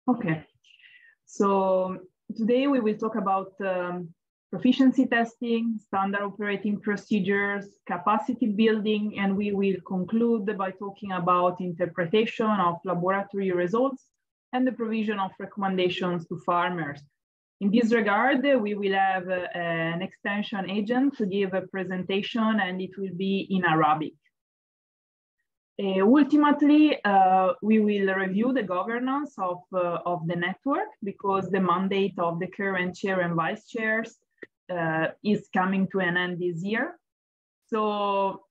Okay, so today we will talk about proficiency testing, standard operating procedures, capacity building, and we will conclude by talking about interpretation of laboratory results and the provision of recommendations to farmers. In this regard, we will have an extension agent to give a presentation, and it will be in Arabic. Ultimately, we will review the governance of the network, because the mandate of the current chair and vice chairs is coming to an end this year. So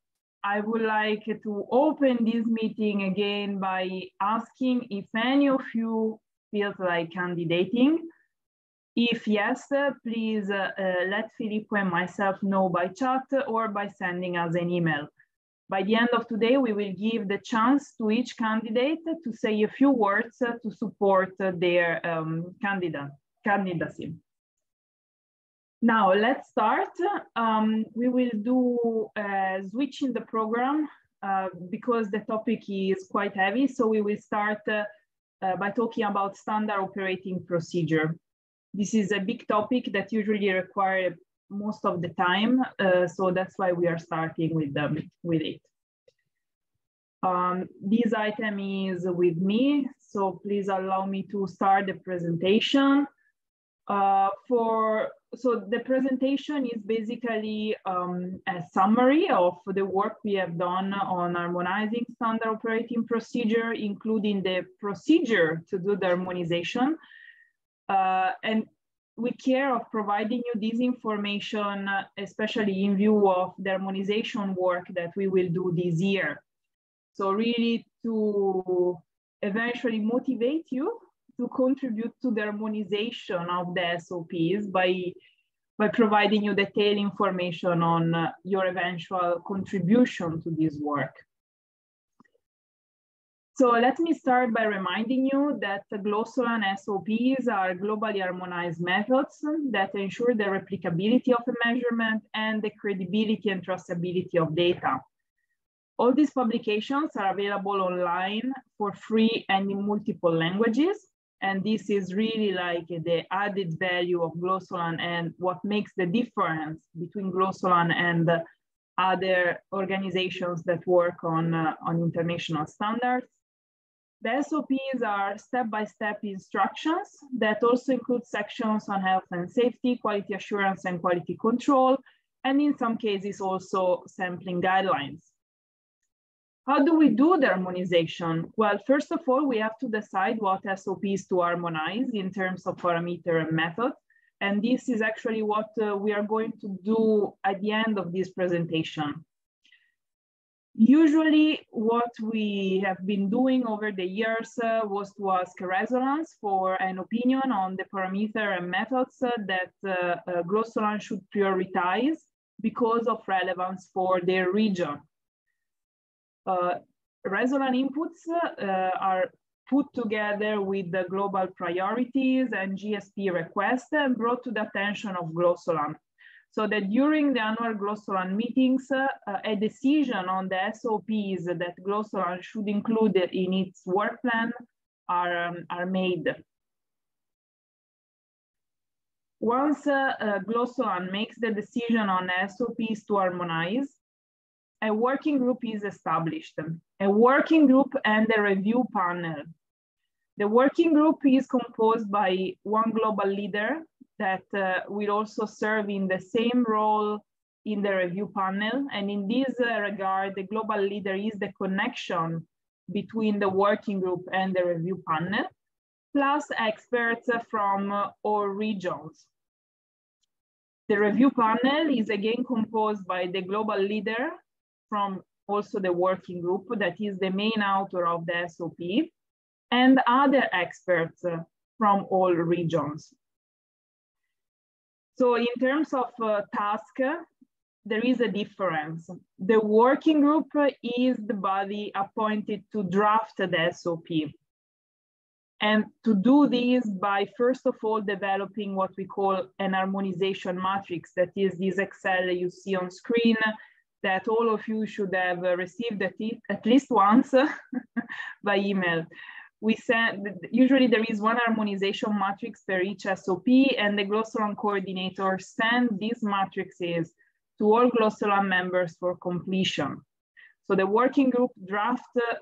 I would like to open this meeting again by asking if any of you feels like candidating. If yes, please let Filippo and myself know by chat or by sending us an email. By the end of today, we will give the chance to each candidate to say a few words to support their candidacy. Now, let's start. We will do a switch in the program because the topic is quite heavy. So we will start by talking about standard operating procedure. This is a big topic that usually requires most of the time, so that's why we are starting with it. This item is with me, so please allow me to start the presentation. So the presentation is basically a summary of the work we have done on harmonizing standard operating procedure, including the procedure to do the harmonization. And we care of providing you this information, especially in view of the harmonization work that we will do this year. So really to eventually motivate you to contribute to the harmonization of the SOPs by providing you detailed information on your eventual contribution to this work. So let me start by reminding you that the Glossolan SOPs are globally harmonized methods that ensure the replicability of a measurement and the credibility and trustability of data. All these publications are available online for free and in multiple languages. And this is really like the added value of Glossolan and what makes the difference between Glossolan and other organizations that work on international standards. The SOPs are step-by-step instructions that also include sections on health and safety, quality assurance and quality control, and in some cases also sampling guidelines. How do we do the harmonization? Well, first of all, we have to decide what SOPs to harmonize in terms of parameter and method. And this is actually what we are going to do at the end of this presentation. Usually what we have been doing over the years was to ask resonance for an opinion on the parameter and methods that Glossolan should prioritize because of relevance for their region. Resonant inputs are put together with the global priorities and GSP requests and brought to the attention of Glossolan, so that during the annual Glossolan meetings, a decision on the SOPs that Glossolan should include in its work plan are made. Once Glossolan makes the decision on SOPs to harmonize, a working group is established, a working group and a review panel. The working group is composed by one global leader that will also serve in the same role in the review panel. And in this regard, the global leader is the connection between the working group and the review panel, plus experts from all regions. The review panel is again composed by the global leader from also the working group that is the main author of the SOP, and other experts from all regions. So in terms of task, there is a difference. The working group is the body appointed to draft the SOP. And to do this by, first of all, developing what we call an harmonization matrix, that is this Excel you see on screen, that all of you should have received at least once by email. usually there is one harmonization matrix per each SOP, and the Glossolan coordinator send these matrices to all Glossolan members for completion. So the working group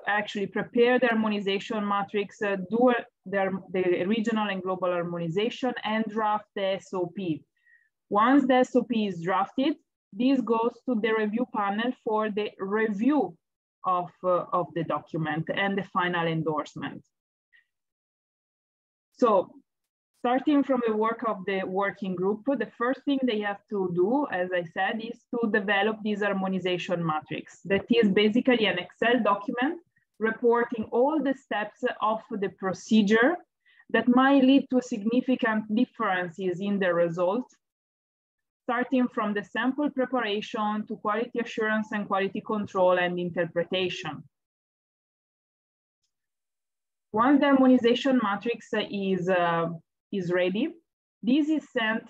actually prepare the harmonization matrix, do the regional and global harmonization, and draft the SOP. Once the SOP is drafted, this goes to the review panel for the review of the document and the final endorsement. So starting from the work of the working group, the first thing they have to do, as I said, is to develop this harmonization matrix. That is basically an Excel document reporting all the steps of the procedure that might lead to significant differences in the result, starting from the sample preparation to quality assurance and quality control and interpretation. Once the harmonization matrix is ready, this is sent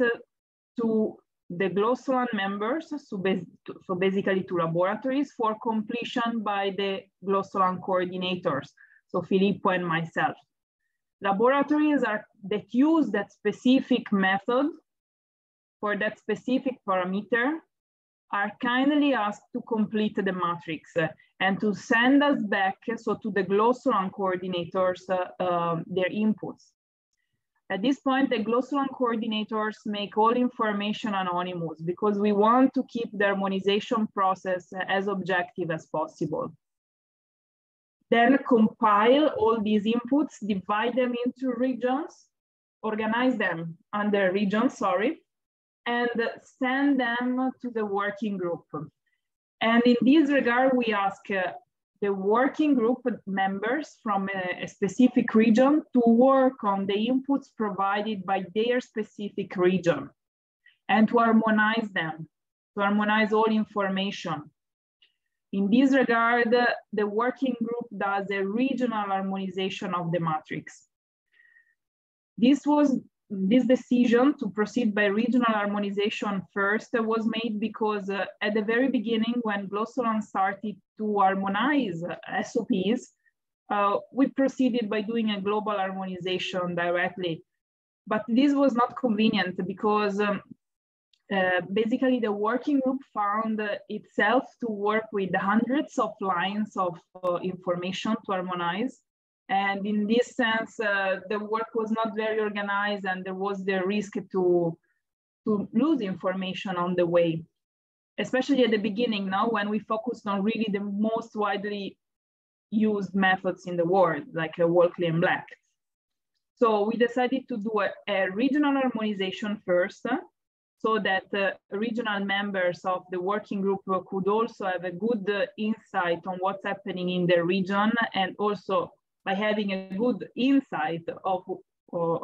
to the Glossolan members, so basically to laboratories, for completion by the Glossolan coordinators, so Filippo and myself. Laboratories that use that specific method for that specific parameter are kindly asked to complete the matrix and to send us back, so to the Glossolan coordinators, their inputs. At this point, the Glossolan coordinators make all information anonymous because we want to keep the harmonization process as objective as possible. Then compile all these inputs, divide them into regions, organize them under regions, and send them to the working group. And in this regard, we ask the working group members from a specific region to work on the inputs provided by their specific region and to harmonize them, to harmonize all information. In this regard, the working group does a regional harmonization of the matrix. This decision to proceed by regional harmonization first was made because at the very beginning, when Glossolan started to harmonize SOPs, we proceeded by doing a global harmonization directly. But this was not convenient because basically the working group found itself to work with hundreds of lines of information to harmonize. And in this sense, the work was not very organized, and there was the risk to lose information on the way, especially at the beginning now when we focused on really the most widely used methods in the world, like Walkley and Black. So we decided to do a regional harmonization first, so that regional members of the working group could also have a good insight on what's happening in their region, and also by having a good insight of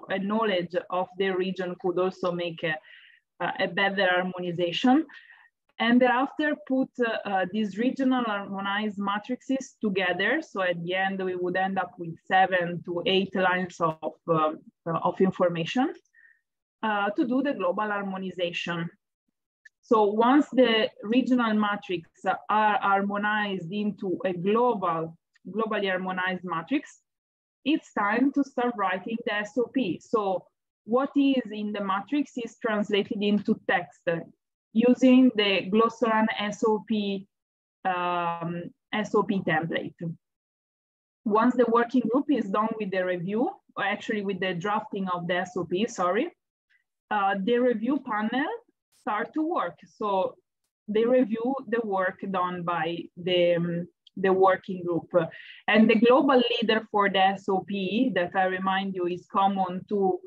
a knowledge of their region could also make a better harmonization. And thereafter put these regional harmonized matrices together. So at the end, we would end up with 7 to 8 lines of information to do the global harmonization. So once the regional matrices are harmonized into a globally harmonized matrix, it's time to start writing the SOP. So what is in the matrix is translated into text using the Glossolan SOP template. Once the working group is done with the review, or actually with the drafting of the SOP, the review panel start to work. So they review the work done by the working group. And the global leader for the SOP, that I remind you is common to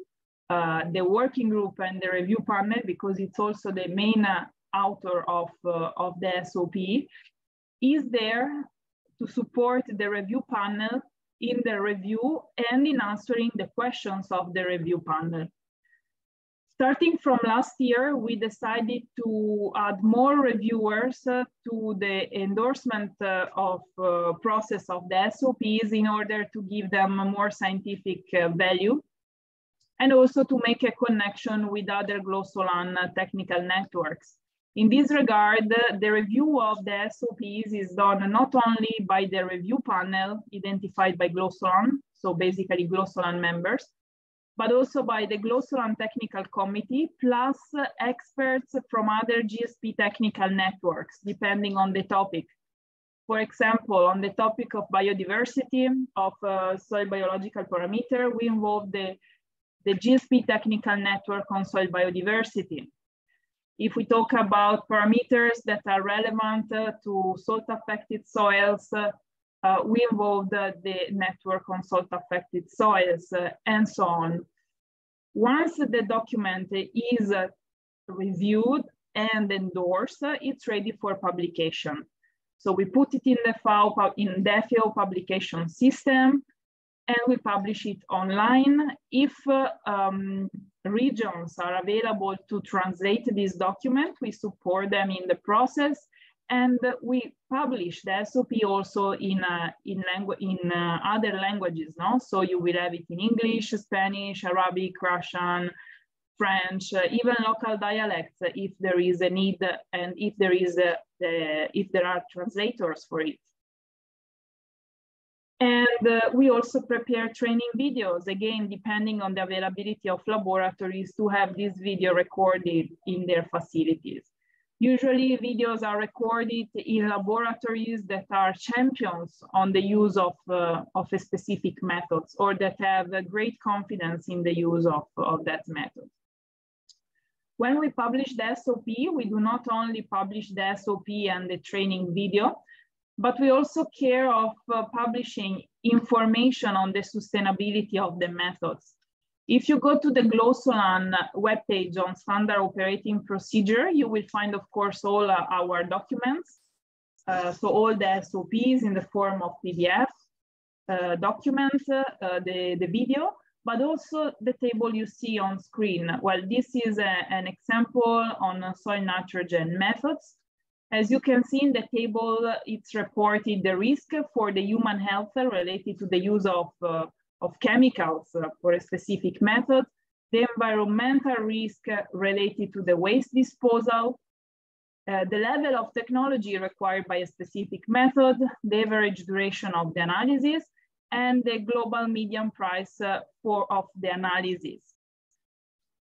the working group and the review panel, because it's also the main author of the SOP, is there to support the review panel in the review and in answering the questions of the review panel. Starting from last year, we decided to add more reviewers to the endorsement of process of the SOPs in order to give them a more scientific value, and also to make a connection with other Glossolan technical networks. In this regard, the review of the SOPs is done not only by the review panel identified by Glossolan, so basically Glossolan members, but also by the Glossolan Technical Committee, plus experts from other GSP technical networks, depending on the topic. For example, on the topic of biodiversity, of soil biological parameter, we involve the GSP technical network on soil biodiversity. If we talk about parameters that are relevant to salt-affected soils, we involve the network on salt-affected soils, and so on. Once the document is reviewed and endorsed, it's ready for publication. So we put it in the FAO publication system, and we publish it online. If regions are available to translate this document, we support them in the process, and we publish the SOP also in other languages. No? So you will have it in English, Spanish, Arabic, Russian, French, even local dialects if there is a need, and if there are translators for it. And we also prepare training videos, again, depending on the availability of laboratories to have this video recorded in their facilities. Usually videos are recorded in laboratories that are champions on the use of a specific methods, or that have a great confidence in the use of that method. When we publish the SOP, we do not only publish the SOP and the training video, but we also care of publishing information on the sustainability of the methods. If you go to the Glossolan webpage on standard operating procedure, you will find, of course, all our documents. So all the SOPs in the form of PDF documents, the video, but also the table you see on screen. Well, this is an example on soil nitrogen methods. As you can see in the table, it's reported the risk for the human health related to the use of chemicals for a specific method, the environmental risk related to the waste disposal, the level of technology required by a specific method, the average duration of the analysis, and the global median price of the analysis.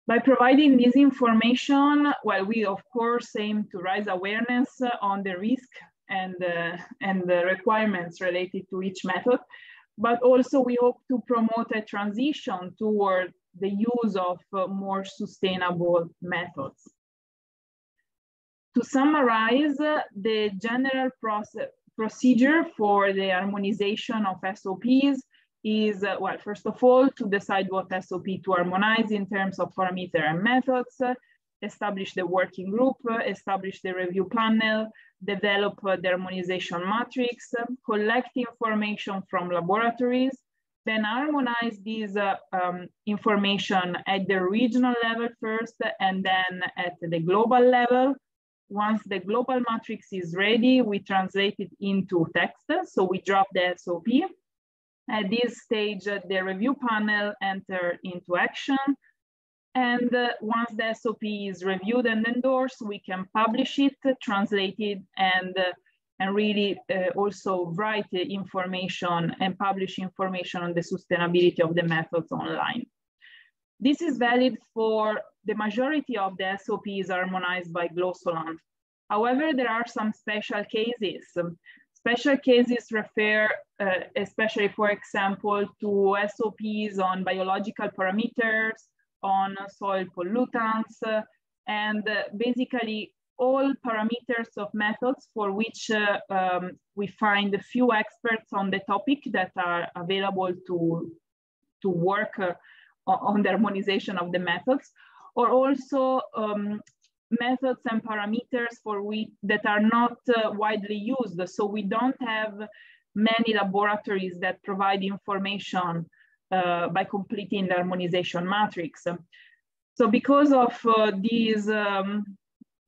By providing this information, well, we of course aim to raise awareness on the risk and the requirements related to each method, but also we hope to promote a transition toward the use of more sustainable methods. To summarize, the general procedure for the harmonization of SOPs is, well, first of all, to decide what SOP to harmonize in terms of parameter and methods, establish the working group, establish the review panel, develop the harmonization matrix, collect information from laboratories, then harmonize this information at the regional level first, and then at the global level. Once the global matrix is ready, we translate it into text, so we drop the SOP. At this stage, the review panel enter into action. And once the SOP is reviewed and endorsed, we can publish it, translate it, and really also write information and publish information on the sustainability of the methods online. This is valid for the majority of the SOPs harmonized by Glossolan. However, there are some special cases. Special cases refer especially, for example, to SOPs on biological parameters, on soil pollutants, and basically all parameters of methods for which we find a few experts on the topic that are available to work on the harmonization of the methods, or also methods and parameters for which that are not widely used. So we don't have many laboratories that provide information by completing the harmonization matrix. So because of these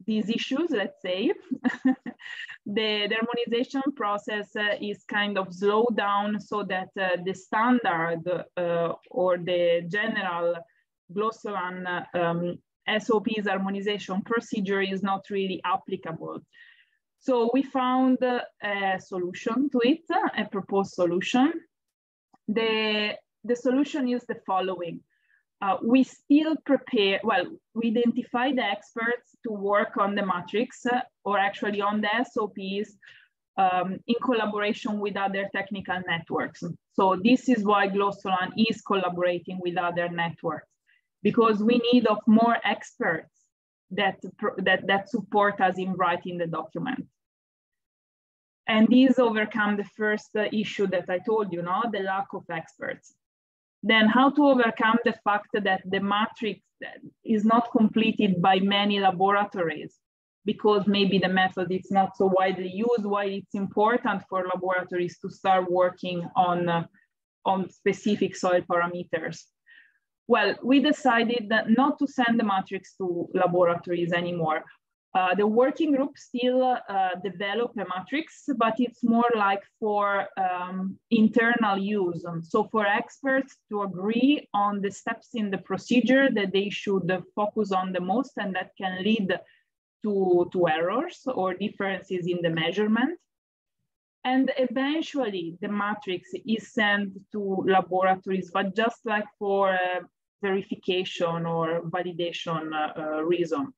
issues, let's say, the harmonization process is kind of slowed down, so that the standard or the general Glossolan SOP's harmonization procedure is not really applicable. So we found a solution to it, a proposed solution. The solution is the following. We still prepare, well, we identify the experts to work on the matrix, or actually on the SOPs, in collaboration with other technical networks. So this is why Glossolan is collaborating with other networks, because we need of more experts that support us in writing the document. And these overcome the first issue that I told you, no? The lack of experts. Then how to overcome the fact that the matrix is not completed by many laboratories, because maybe the method is not so widely used, why it's important for laboratories to start working on specific soil parameters. Well, we decided not to send the matrix to laboratories anymore. The working group still develop a matrix, but it's more like for internal use. So for experts to agree on the steps in the procedure that they should focus on the most and that can lead to errors or differences in the measurement. And eventually the matrix is sent to laboratories, but just like for verification or validation reason.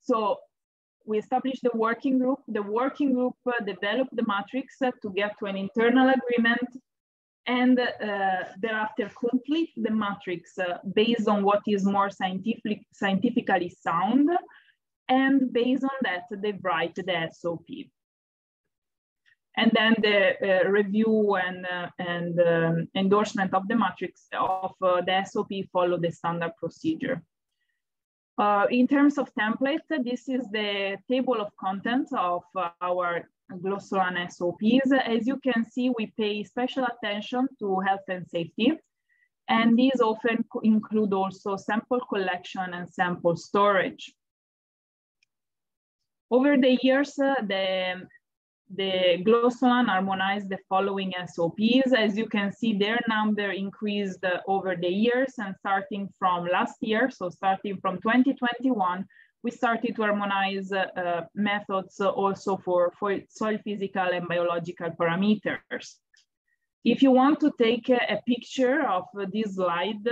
So we established the working group. The working group developed the matrix to get to an internal agreement, and thereafter complete the matrix based on what is more scientifically sound, and based on that they write the SOP. And then the review and endorsement of the matrix of the SOP follow the standard procedure. In terms of template, this is the table of contents of our Glossolan SOPs. As you can see, we pay special attention to health and safety, and these often include also sample collection and sample storage. Over the years, the Glossolan harmonized the following SOPs. As you can see, their number increased over the years, and starting from last year, so starting from 2021, we started to harmonize methods also for soil physical and biological parameters. If you want to take a picture of this slide,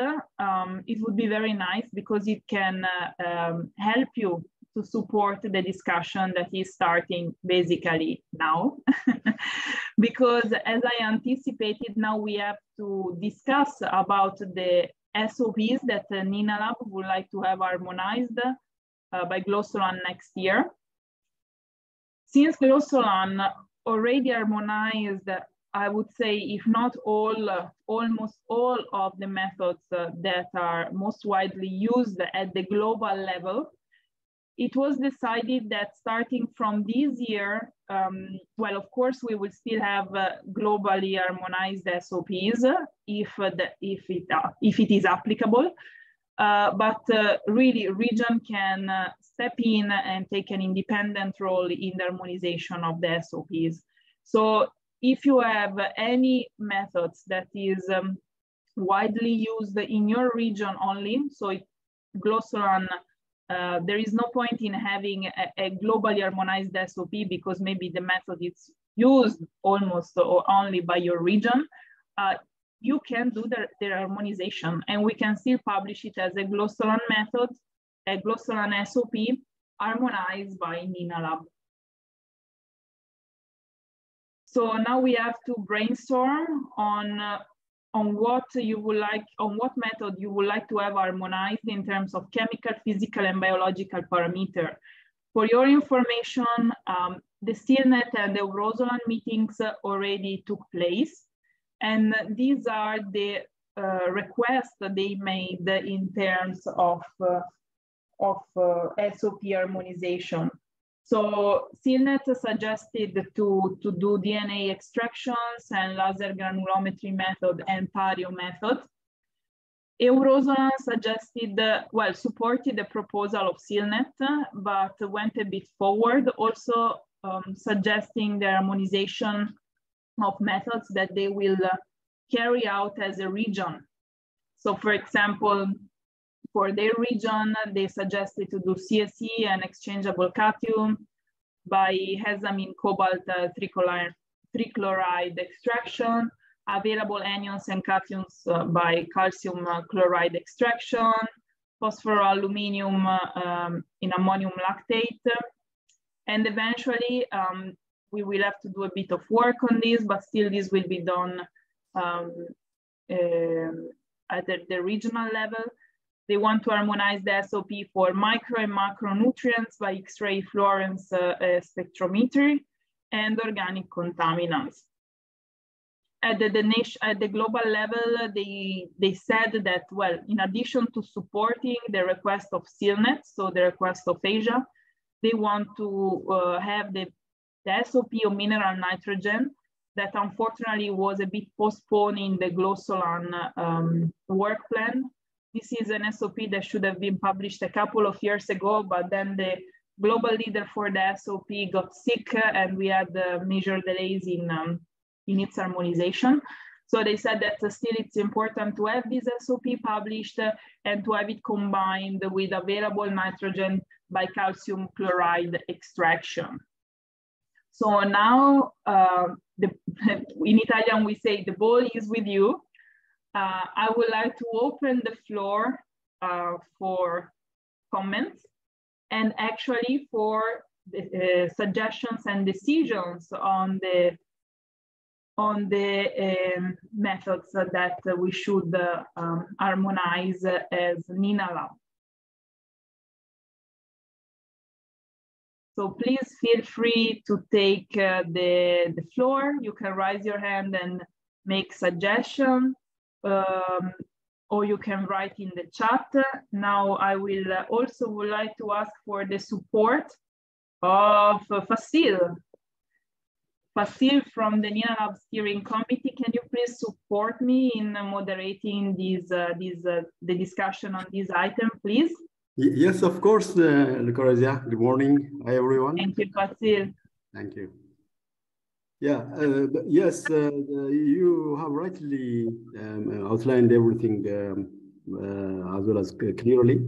it would be very nice, because it can help you to support the discussion that is starting basically now. Because as I anticipated, now we have to discuss about the SOPs that NENALAB would like to have harmonized by Glossolan next year. Since Glossolan already harmonized, I would say, if not all, almost all of the methods that are most widely used at the global level, it was decided that starting from this year, well, of course, we will still have globally harmonized SOPs if it is applicable, but really region can step in and take an independent role in the harmonization of the SOPs. So if you have any methods that is widely used in your region only, so Glossolan, there is no point in having a globally harmonized SOP, because maybe the method is used almost or only by your region. You can do the harmonization, and we can still publish it as a Glossolan method, a Glossolan SOP harmonized by NENALAB. So now we have to brainstorm on what you would like, on what method you would like to have harmonized in terms of chemical, physical, and biological parameter. For your information, the CNET and the Eurozolan meetings already took place, and these are the requests that they made in terms of SOP harmonization. So CNET suggested to do DNA extractions and laser granulometry method and PARIO method. Eurozolan suggested, well, supported the proposal of CNET, but went a bit forward, also suggesting the harmonization of methods that they will carry out as a region. So for example, for their region, they suggested to do CSE and exchangeable cation by hexamine cobalt trichloride extraction, available anions and cations by calcium chloride extraction, phosphoroaluminium in ammonium lactate. And eventually, we will have to do a bit of work on this, but still this will be done at the regional level. They want to harmonize the SOP for micro and macronutrients by X-ray fluorescence spectrometry and organic contaminants. At the global level, they said that, well, in addition to supporting the request of CILNET, so the request of Asia, they want to have the SOP of mineral nitrogen that unfortunately was a bit postponed in the Glossolan work plan. This is an SOP that should have been published a couple of years ago, but then the global leader for the SOP got sick and we had major delays in its harmonization. So they said that still it's important to have this SOP published and to have it combined with available nitrogen by calcium chloride extraction. So now, in Italian we say the ball is with you. I would like to open the floor for comments and actually for suggestions and decisions on the methods that we should harmonize as NENALAB. So please feel free to take the floor. You can raise your hand and make suggestions, or you can write in the chat. Now I will also would like to ask for the support of Fasil. Fasil from the NENALAB steering committee, can you please support me in moderating the discussion on this item, please? Yes, of course, Lucrezia. Good morning. Hi, everyone. Thank you, Fasil. Thank you. Yeah, yes, you have rightly outlined everything as well as clearly.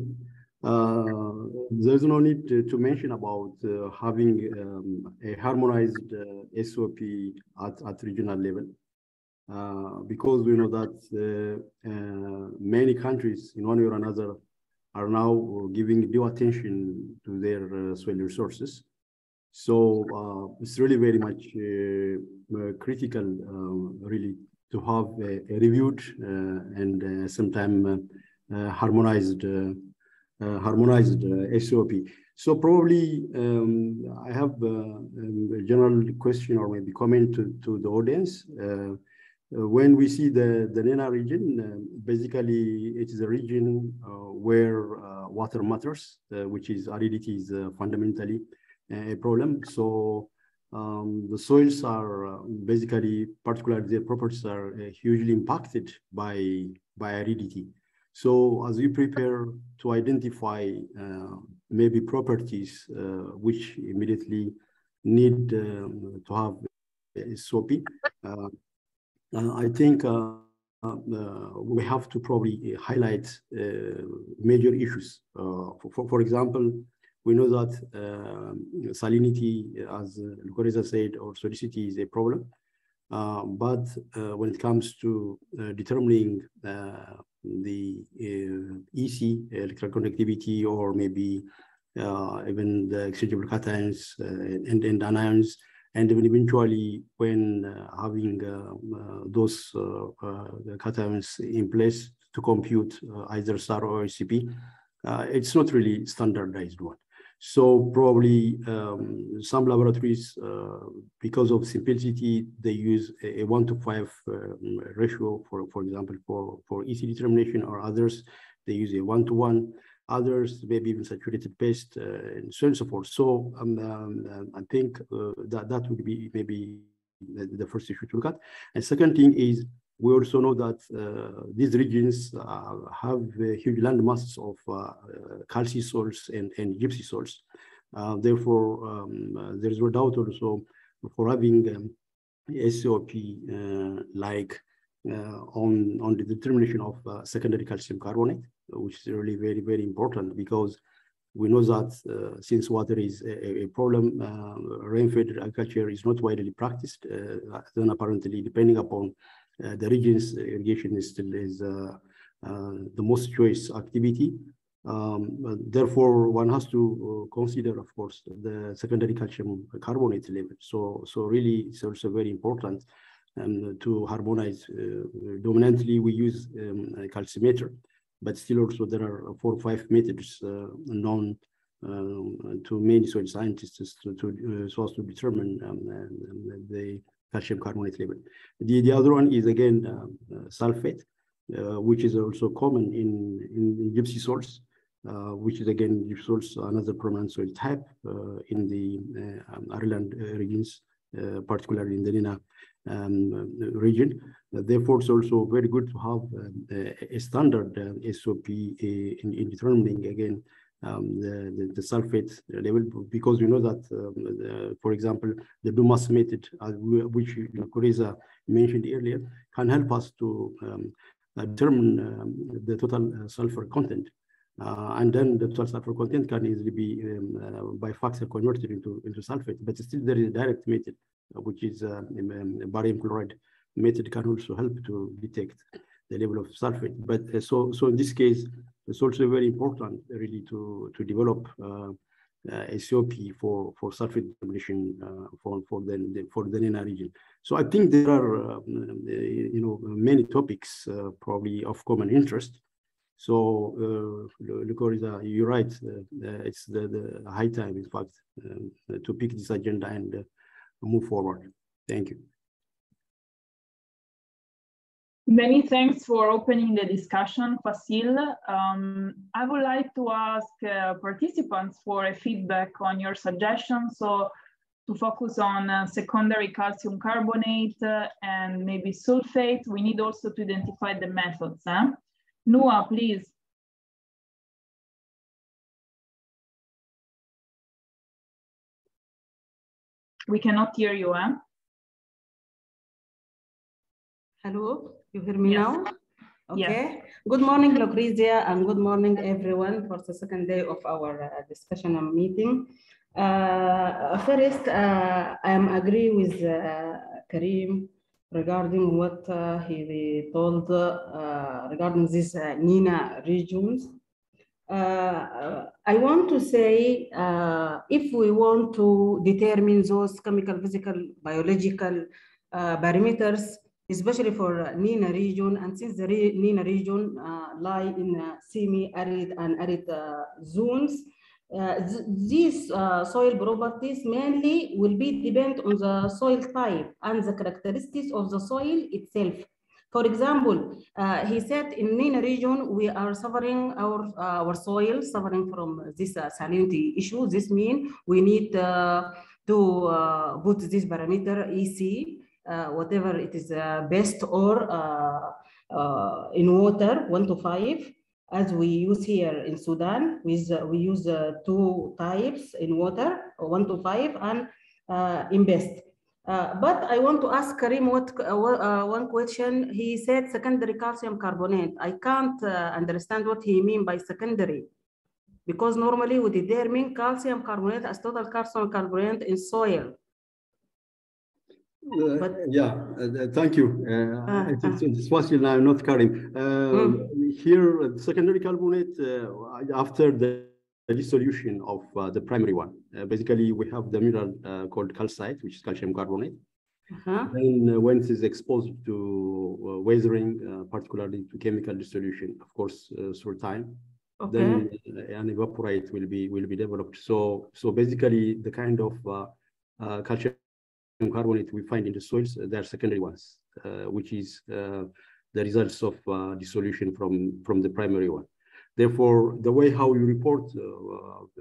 There's no need to mention about having a harmonized SOP at regional level, because we know that many countries in one way or another are now giving due attention to their soil resources. So it's really very much critical, really, to have a reviewed and sometimes harmonized SOP. So probably I have a general question or maybe comment to the audience. When we see the NENA region, basically it is a region where water matters, which is aridity is fundamentally a problem. So the soils are basically, particularly their properties are hugely impacted by aridity. So as we prepare to identify maybe properties which immediately need to have a SOP, I think we have to probably highlight major issues. For example, we know that salinity, as Lucrezia said, or salicity is a problem. But when it comes to determining the EC, electrical conductivity, or maybe even the exchangeable cations and anions, and even eventually when having those cations in place to compute either SAR or SCP, it's not really standardized one. So probably some laboratories, because of simplicity, they use a 1:5 ratio, for example, for EC determination, or others, they use a 1:1. Others, maybe even saturated paste, and so on and so forth. So I think that would be maybe the first issue to look at. And second thing is, we also know that these regions have huge land masses of calci soils and gypsy soils. Therefore, there is no doubt also for having SOP like on the determination of secondary calcium carbonate, which is really very, very important, because we know that since water is a problem, rain-fed agriculture is not widely practiced. Then apparently, depending upon the regions, irrigation is still the most choice activity. Therefore, one has to consider, of course, the secondary calcium carbonate level. So really, it's also very important to harmonize. Dominantly, we use a calcimeter, but still also there are 4 or 5 methods known to many soil scientists so as to determine the calcium carbonate level. The other one is again sulfate, which is also common in gypsy soils, which is again gypsy soils, another prominent soil type in the Ireland regions, particularly in the NENA region. Therefore, it's also very good to have a standard SOP in determining again the sulfate level, because we know that, for example, the Dumas method, which Kureza mentioned earlier, can help us to determine the total sulfur content. And then the total sulfur content can easily be by factor converted into sulfate, but still there is a direct method, which is barium chloride method, can also help to detect the level of sulfate. But so in this case, it's also very important really to develop a COP for sulfate determination for the NENA region. So I think there are many topics probably of common interest. So Kureza, you're right. It's the high time, in fact, to pick this agenda and move forward. Thank you. Many thanks for opening the discussion, Fasil. I would like to ask participants for a feedback on your suggestions. So to focus on secondary calcium carbonate and maybe sulfate, we need also to identify the methods. Noah, please. We cannot hear you, huh? Hello, you hear me now? Okay. Yes. Good morning, Lucrezia, and good morning, everyone, for the second day of our discussion and meeting. First, I am agree with Karim regarding what he told regarding these NENA regions. I want to say, if we want to determine those chemical, physical, biological parameters, especially for NENA region, and since the NENA region lie in semi-arid and arid zones, these soil properties mainly will be depend on the soil type and the characteristics of the soil itself. For example, he said in NENA region, we are suffering our soil suffering from this salinity issue. This means we need to put this parameter EC, whatever it is best, or in water 1 to 5, as we use here in Sudan. We use 2 types in water, 1 to 5, and in best. But I want to ask Karim one question. He said secondary calcium carbonate. I can't understand what he means by secondary, because normally we determine calcium carbonate as total calcium carbonate in soil. Thank you. It's Fasil now, not Karim. Here, secondary carbonate, after the dissolution of the primary one, basically we have the mineral called calcite, which is calcium carbonate. Then when it is exposed to weathering, particularly to chemical dissolution, of course, through time, then an evaporate will be developed. So basically the kind of calcium carbonate we find in the soils, they are secondary ones, which is the results of dissolution from the primary one. Therefore, the way how you report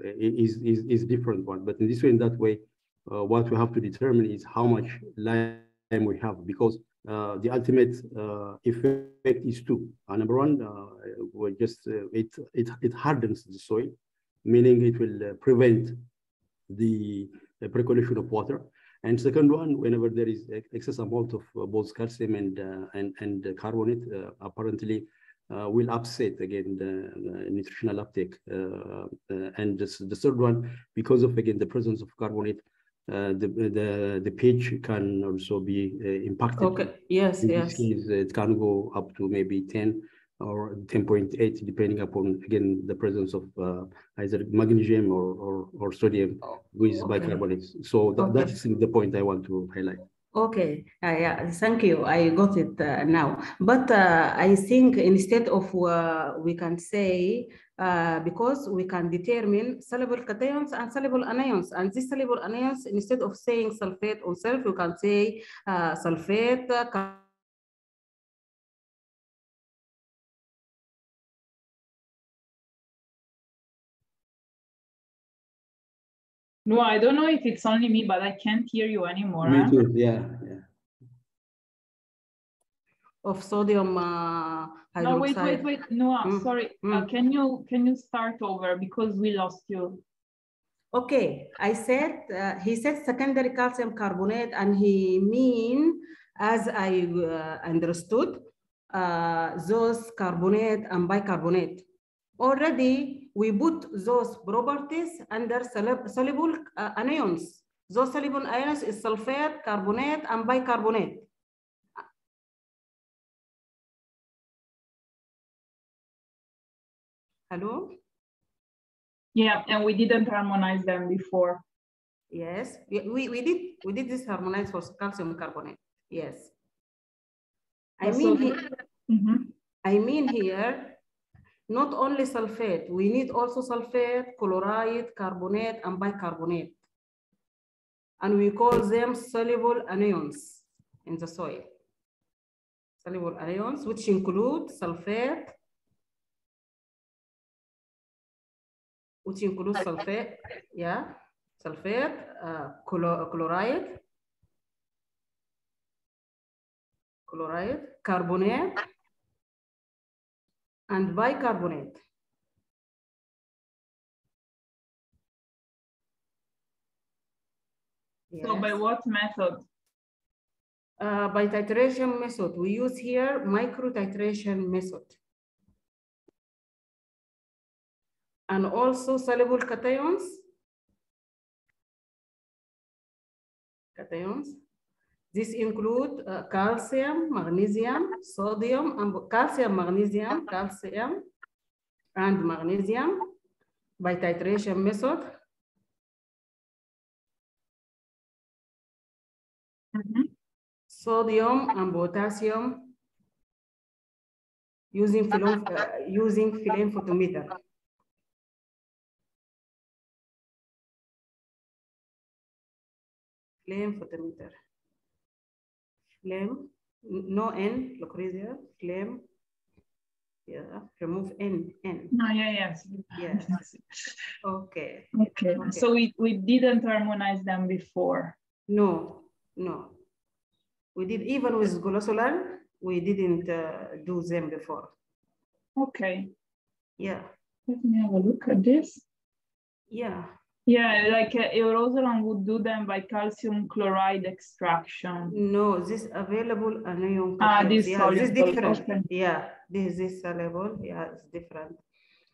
is different one. But in this way, in that way, what we have to determine is how much lime we have, because the ultimate effect is 2. Number 1, it hardens the soil, meaning it will prevent the percolation of water. And second one, whenever there is excess amount of both calcium and carbonate, apparently will upset again the nutritional uptake. And the third one, because of again the presence of carbonate, the pH can also be impacted. Okay. Yes. In yes. this case, it can go up to maybe 10 or 10.8, depending upon again the presence of either magnesium or sodium with bicarbonates. So that is the point I want to highlight. Okay, yeah, thank you. I got it now. But I think instead of we can say, because we can determine soluble cations and soluble anions, and these soluble anions, instead of saying sulfate on self, we can say sulfate. No, I don't know if it's only me, but I can't hear you anymore. Me too, yeah. Of sodium hydroxide. No, wait. No, sorry. Can you start over because we lost you? Okay, I said, he said secondary calcium carbonate, and he mean, as I understood, those carbonate and bicarbonate. Already, we put those properties under soluble anions. Those soluble ions is sulfate, carbonate, and bicarbonate. Hello? Yeah, and we didn't harmonize them before. Yes, we did this harmonize for calcium carbonate. Yes. I mean here, not only sulfate, we need also sulfate, chloride, carbonate, and bicarbonate. And we call them soluble anions in the soil. Soluble anions, which include sulfate, yeah, sulfate, chloride, carbonate, and bicarbonate. Yes. So by what method? By titration method. We use here micro titration method. And also soluble cations. This include calcium, magnesium, sodium, and calcium, magnesium, and magnesium by titration method. Sodium and potassium using flame photometer. Flame, no N, Lucrezia, flame. Yeah, remove N. Oh, yes. Okay. So we didn't harmonize them before. No. We did, even with glossolan, we didn't do them before. Okay. Yeah. Let me have a look at this. Yeah. Yeah, like Eurozolan would do them by calcium chloride extraction. No, this available anion. This yeah, this is different. Okay. Yeah, this is soluble. Yeah, it's different.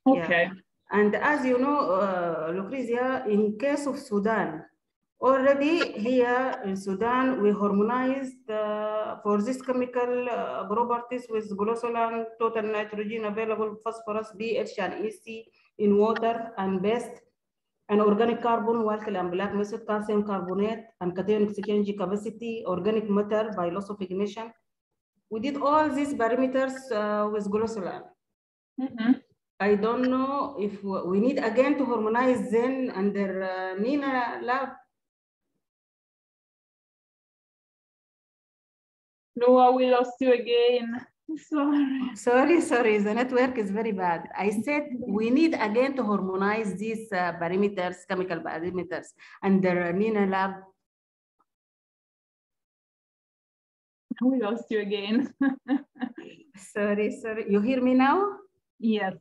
Okay. Yeah. And as you know, Lucrezia, in case of Sudan, already here in Sudan, we harmonized for this chemical properties with glossolan, total nitrogen available, phosphorus, pH, and EC in water and best. And organic carbon, alkyl and black method, calcium carbonate, and cation exchange capacity, organic matter by loss of ignition. We did all these parameters with glossolan. I don't know if we need again to harmonize them under NENA lab. No, we lost you again. Sorry, the network is very bad. I said we need again to harmonize these parameters, chemical parameters, under NENA lab. We lost you again. Sorry. You hear me now? Yes.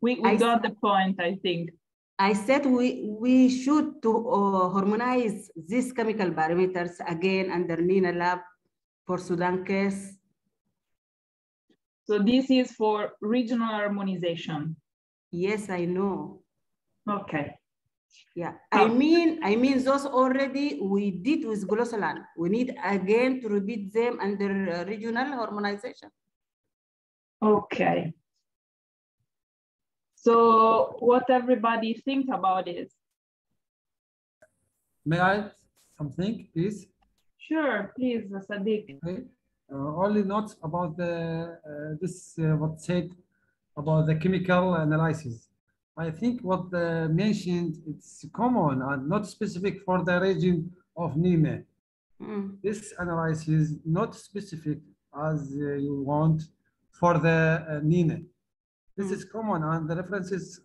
We got the point, I think. I said we should to harmonize these chemical parameters again under NENALAB for Sudan case. So this is for regional harmonization. Yes, I know. Okay. Yeah, I mean those already we did with Glossoland. We need again to repeat them under regional harmonization. Okay. So what everybody think about it? May I something, please? Sure, please, Sadiq. Okay. Only notes about the what said about the chemical analysis. I think what mentioned, it's common and not specific for the region of NENA. This analysis is not specific as you want for the NENA. This is common and the references,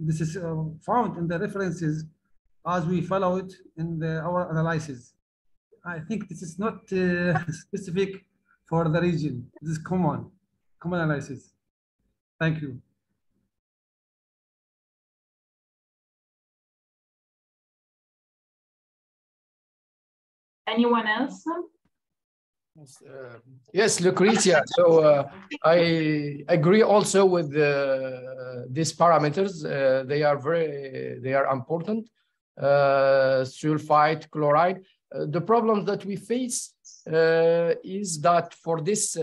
this is found in the references as we follow it in our analysis. I think this is not specific for the region. This is common analysis. Thank you. Anyone else? Yes, Lucretia. So I agree also with these parameters. They are important. Sulfite, chloride. The problem that we face is that for this,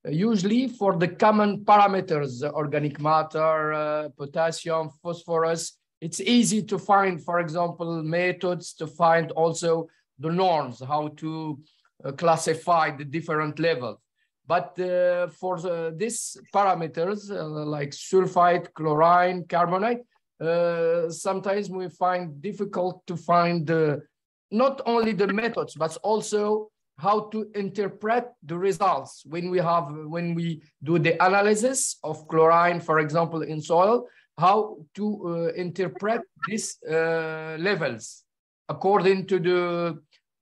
usually for the common parameters, organic matter, potassium, phosphorus, it's easy to find, for example, methods to find also the norms, how to classify the different levels. But for these parameters, like sulfite, chlorine, carbonate, sometimes we find difficult to find not only the methods, but also how to interpret the results when we do the analysis of chlorine, for example, in soil, how to interpret these levels according to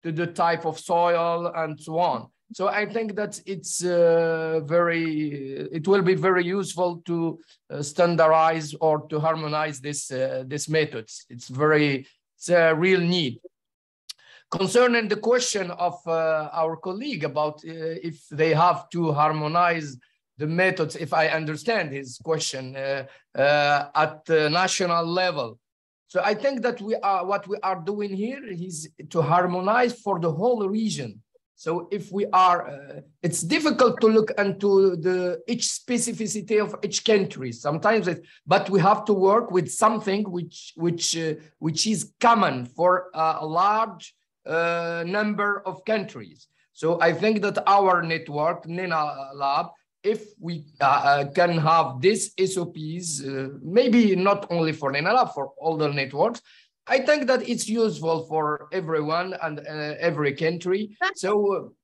the type of soil and so on. So I think that it's it will be very useful to standardize or to harmonize these methods. It's a real need. Concerning the question of our colleague about if they have to harmonize the methods, if I understand his question, at the national level. So I think that what we are doing here is to harmonize for the whole region. So if we are, it's difficult to look into each specificity of each country sometimes, but we have to work with something which is common for a large number of countries. So I think that our network, NENALAB, if we can have these SOPs, maybe not only for NENALAB, for all the networks, I think that it's useful for everyone and every country. So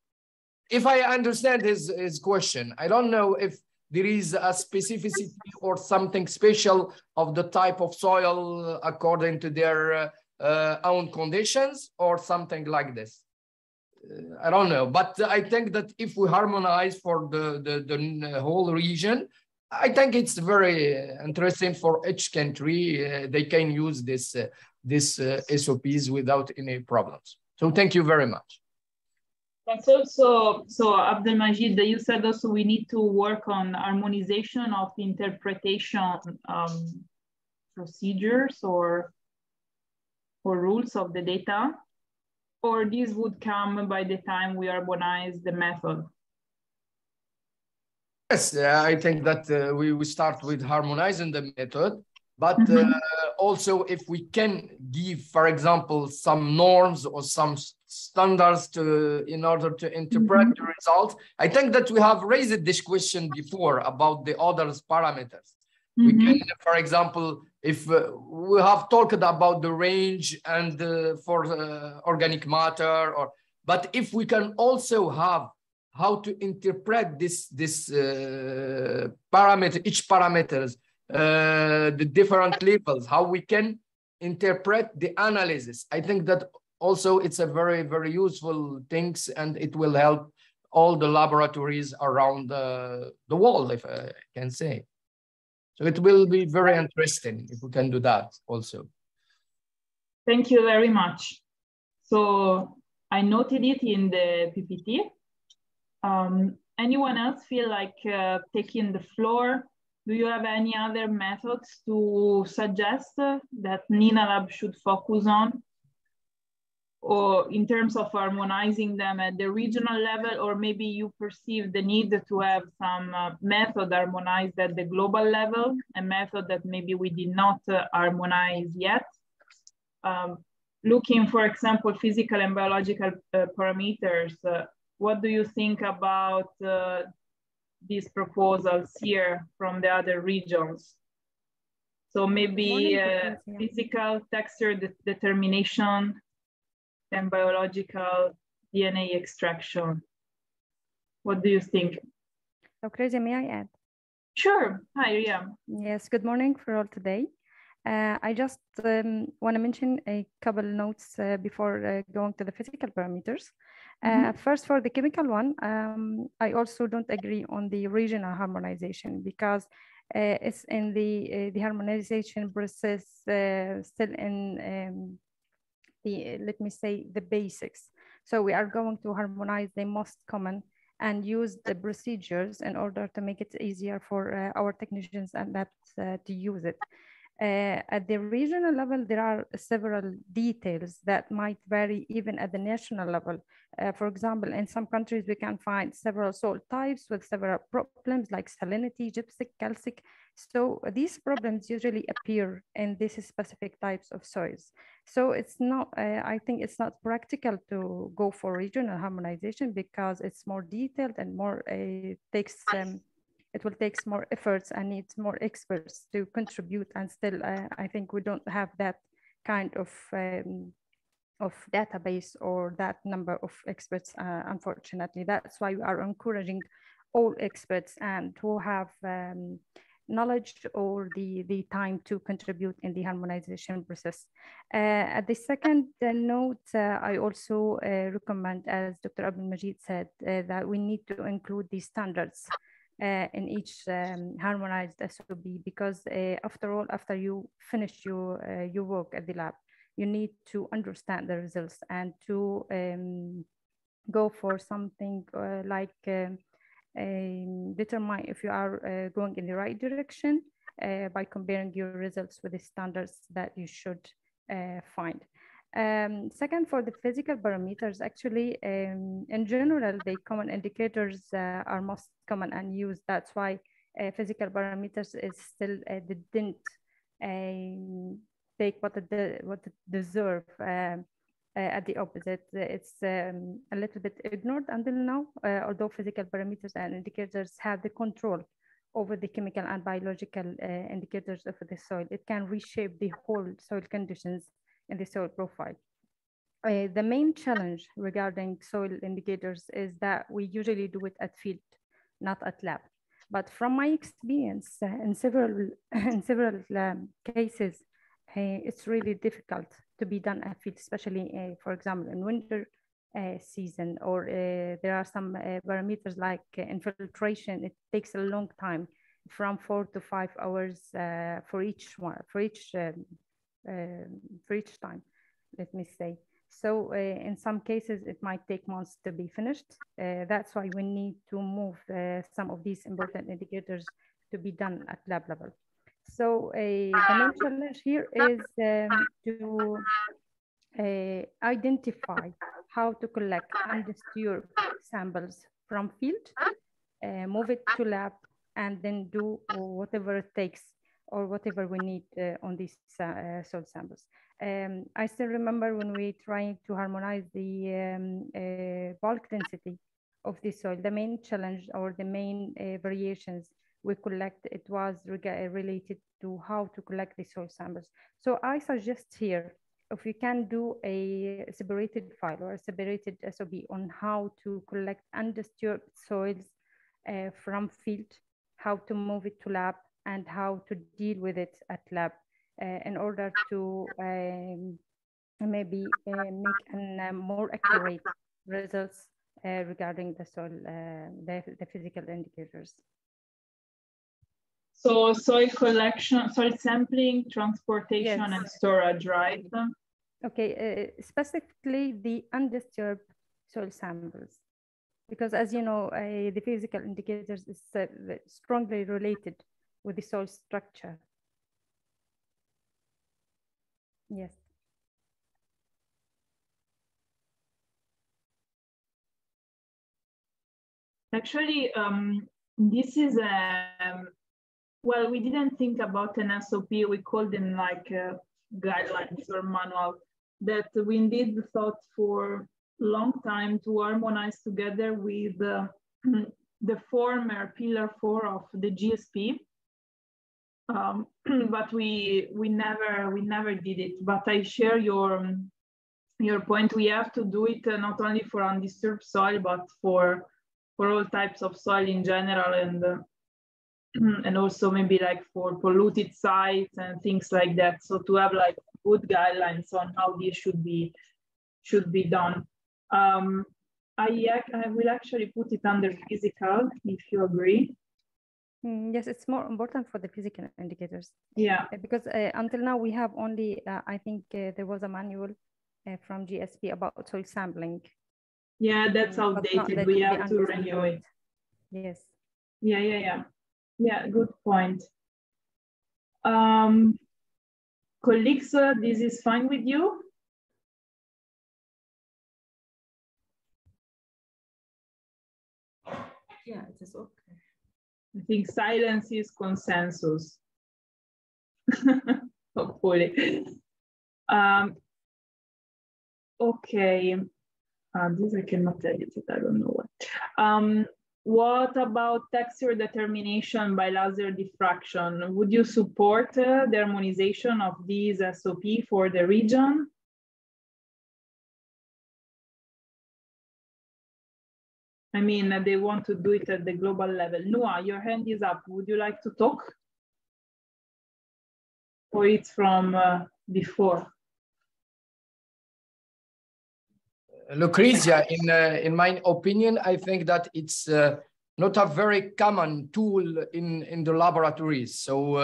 if I understand his question, I don't know if there is a specificity or something special of the type of soil according to their own conditions or something like this. I don't know, but I think that if we harmonize for the whole region, I think it's very interesting for each country. They can use this SOPs without any problems. So thank you very much. But also, so Abdelmajid, you said also we need to work on harmonization of the interpretation procedures or rules of the data, or this would come by the time we harmonize the method? Yes, I think that we start with harmonizing the method, but also if we can give, for example, some norms or some standards in order to interpret the results. I think that we have raised this question before about the other parameters. We can, for example, if we have talked about the range and for organic matter, but if we can also have how to interpret this parameter, each parameters, the different levels, how we can interpret the analysis. I think that also it's a very, very useful things, and it will help all the laboratories around the world, if I can say. So it will be very interesting if we can do that also. Thank you very much. So I noted it in the PPT. Anyone else feel like taking the floor? Do you have any other methods to suggest that NENALAB should focus on? Or in terms of harmonizing them at the regional level, or maybe you perceive the need to have some method harmonized at the global level, a method that maybe we did not harmonize yet. Looking, for example, physical and biological parameters, what do you think about these proposals here from the other regions? So maybe physical texture determination and biological DNA extraction. What do you think? So Crazy, may I add? Sure. Hi, Ria. Yes, good morning for all today. I just want to mention a couple notes before going to the physical parameters. First, for the chemical one, I also don't agree on the regional harmonization because it's in the harmonization process still in let me say, the basics. So we are going to harmonize the most common and use the procedures in order to make it easier for our technicians and labs to use it. At the regional level, there are several details that might vary even at the national level. For example, in some countries, we can find several soil types with several problems like salinity, gypsic, calcic. So these problems usually appear in these specific types of soils. So it's not, I think it's not practical to go for regional harmonization because it's more detailed and more, it will take more efforts and needs more experts to contribute. And still, I think we don't have that kind of database or that number of experts, unfortunately. That's why we are encouraging all experts and who have knowledge or the time to contribute in the harmonization process. At the second note, I also recommend, as Dr. Abdul Majid said, that we need to include the standards in each harmonized SOP, because after all, after you finish your work at the lab, you need to understand the results and to go for something like determine if you are going in the right direction by comparing your results with the standards that you should find. Second, for the physical parameters, actually, in general, the common indicators are most common and used. That's why physical parameters is still didn't take what it deserve. At the opposite, it's a little bit ignored until now, although physical parameters and indicators have the control over the chemical and biological indicators of the soil. It can reshape the whole soil conditions in the soil profile. The main challenge regarding soil indicators is that we usually do it at field, not at lab. But from my experience in several cases, it's really difficult to be done at field, especially, for example, in winter season, or there are some parameters like infiltration. It takes a long time, from 4 to 5 hours for each one, for each time, let me say. So in some cases, it might take months to be finished. That's why we need to move some of these important indicators to be done at lab level. So the main challenge here is to identify how to collect undisturbed samples from field, move it to lab, and then do whatever it takes or whatever we need on these soil samples. I still remember when we tried to harmonize the bulk density of the soil, the main challenge or the main variations we collect, it was related to how to collect the soil samples. So I suggest here, if we can do a separated file or a separated SOP on how to collect undisturbed soils from field, how to move it to lab, and how to deal with it at lab in order to maybe make more accurate results regarding the soil, the physical indicators. So soil collection, soil sampling, transportation, Yes. and storage, right? Okay, specifically the undisturbed soil samples, because as you know, the physical indicators is strongly related with the soil structure. Yes. Actually, this is well, we didn't think about an SOP. We called them like guidelines or manual that we indeed thought for a long time to harmonize together with the former pillar 4 of the GSP. But we never did it. But I share your point. We have to do it not only for undisturbed soil, but for all types of soil in general, and also maybe like for polluted sites and things like that. So to have like good guidelines on how this should be done. I will actually put it under physical, if you agree. Yes, it's more important for the physical indicators. Yeah. Because until now we have only, I think there was a manual from GSP about soil sampling. Yeah, that's outdated. We have to renew it. Yes. Yeah, good point. Colleagues, this is fine with you? Yeah, it is okay. I think silence is consensus. Hopefully. Okay. This I cannot tell you, I don't know what. What about texture determination by laser diffraction? Would you support the harmonization of these SOP for the region? I mean, they want to do it at the global level. Noah, your hand is up. Would you like to talk? Or it's from before? Lucrezia, in my opinion, I think that it's not a very common tool in the laboratories. So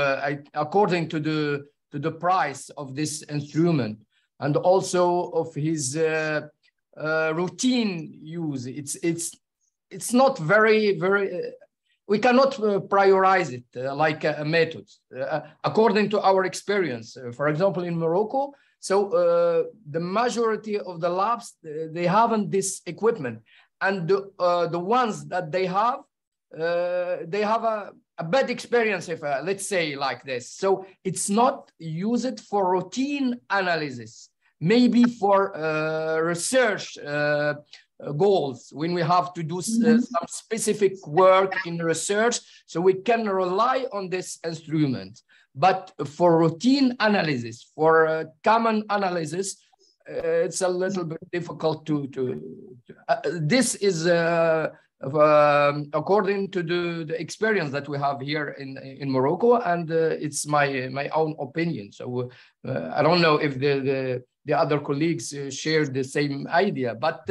according to the price of this instrument and also of his routine use, it's not very we cannot prioritize it like a method according to our experience. For example, in Morocco. So the majority of the labs, they haven't this equipment, and the ones that they have a bad experience, if let's say like this. So it's not used for routine analysis, maybe for research goals when we have to do some specific work in research, so we can rely on this instrument. But for routine analysis, for common analysis, it's a little bit difficult to this is according to the experience that we have here in Morocco, and it's my own opinion. So I don't know if the other colleagues share the same idea, but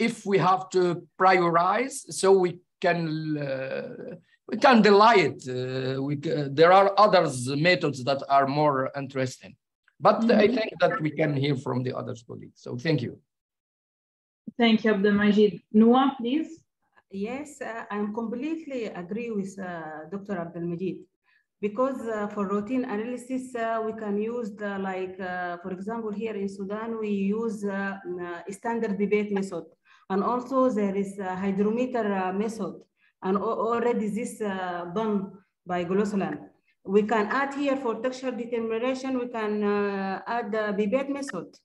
if we have to prioritize, so we can delay it. There are other methods that are more interesting, but I think that we can hear from the other colleagues. So thank you. Thank you, Abdelmajid. Noah, please. Yes, I'm completely agree with Dr. Abdelmajid, because for routine analysis, we can use for example, here in Sudan, we use standard debate method. And also there is a hydrometer method. And already this done by Glossoland. We can add here for texture determination, we can add the BBET method,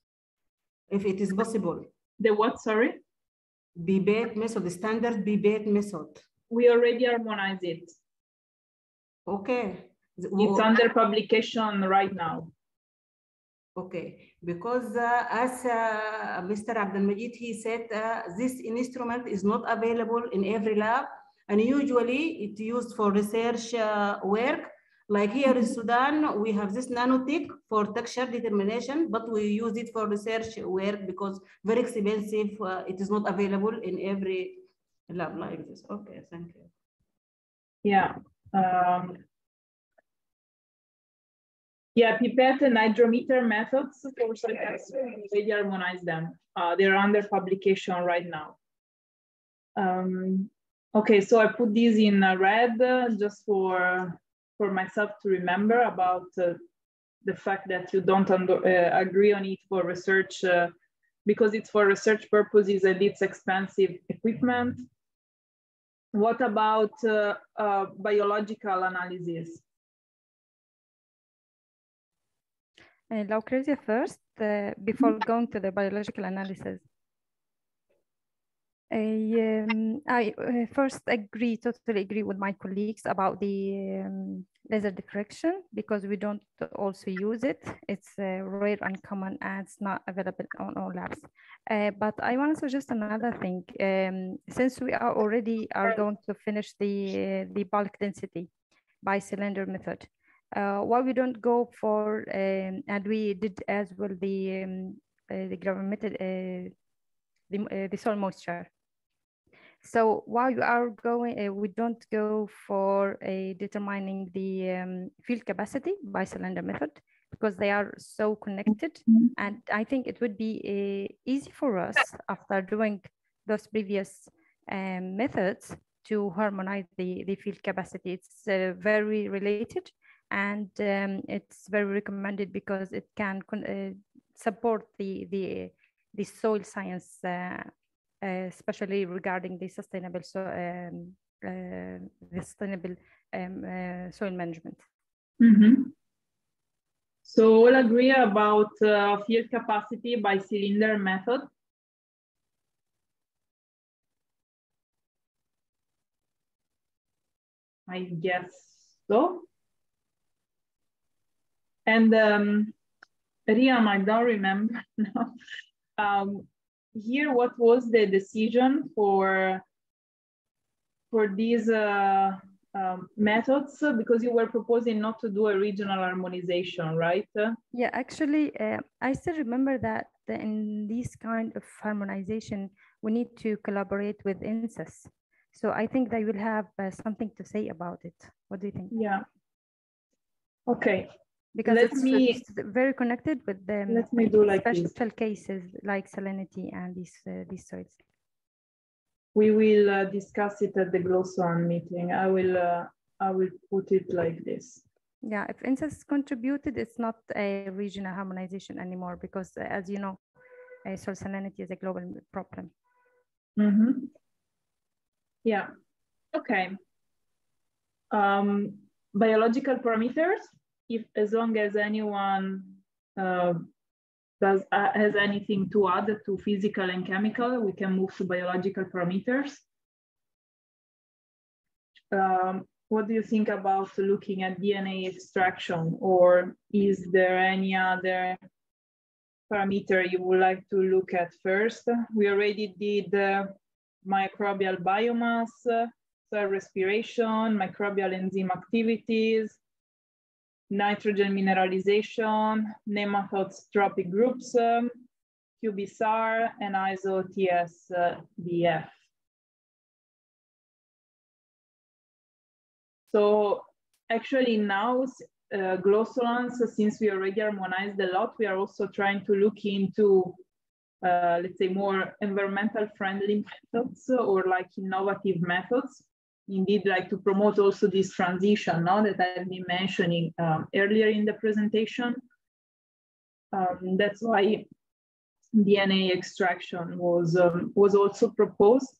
if it is possible. The what, sorry? BBET method, the standard BBET method. We already harmonize it. Okay. It's under publication right now. Okay, because as Mr. Abdelmajid, he said, this instrument is not available in every lab, and usually it's used for research work. Like here in Sudan, we have this nanotech for texture determination, but we use it for research work because very expensive. It is not available in every lab like this. Okay, thank you. Yeah. Yeah, pipette and hydrometer methods for soil texture, we already harmonize them. They're under publication right now. Okay, so I put these in red just for myself to remember about the fact that you don't agree on it for research because it's for research purposes and it's expensive equipment. What about biological analysis? Lucrezia first, before going to the biological analysis. I first totally agree with my colleagues about the laser diffraction because we don't also use it. It's rare, uncommon, and it's not available on all labs. But I want to suggest another thing. Since we are going to finish the bulk density by cylinder method, why we don't go for and we did as well the gravimetric the soil moisture. So while you are going, we don't go for determining the field capacity by cylinder method because they are so connected. And I think it would be easy for us after doing those previous methods to harmonize the field capacity. It's very related and it's very recommended because it can support the soil science especially regarding the sustainable soil management. Mm-hmm. So we'll agree about field capacity by cylinder method. I guess so. And Riam, I don't remember now. Here, what was the decision for these methods? Because you were proposing not to do a regional harmonization, right? Yeah, actually, I still remember that in this kind of harmonization, we need to collaborate with INSES. So I think they will have something to say about it. What do you think? Yeah. Okay. Because it's very connected with the special cases like salinity and these soils. We will discuss it at the Glosson meeting. I will put it like this. Yeah, if INSES contributed, it's not a regional harmonization anymore because, as you know, soil salinity is a global problem. Mm-hmm. Yeah. Okay. Biological parameters. As long as anyone has anything to add to physical and chemical, we can move to biological parameters. What do you think about looking at DNA extraction, or is there any other parameter you would like to look at first? We already did microbial biomass, soil respiration, microbial enzyme activities, nitrogen mineralization, nematodes trophic groups, QBSAR, and ISO-TS-DF. So actually now, glossolans, since we already harmonized a lot, we are also trying to look into, let's say, more environmental friendly methods or like innovative methods. Indeed, like to promote also this transition now that I've been mentioning earlier in the presentation. That's why DNA extraction was also proposed.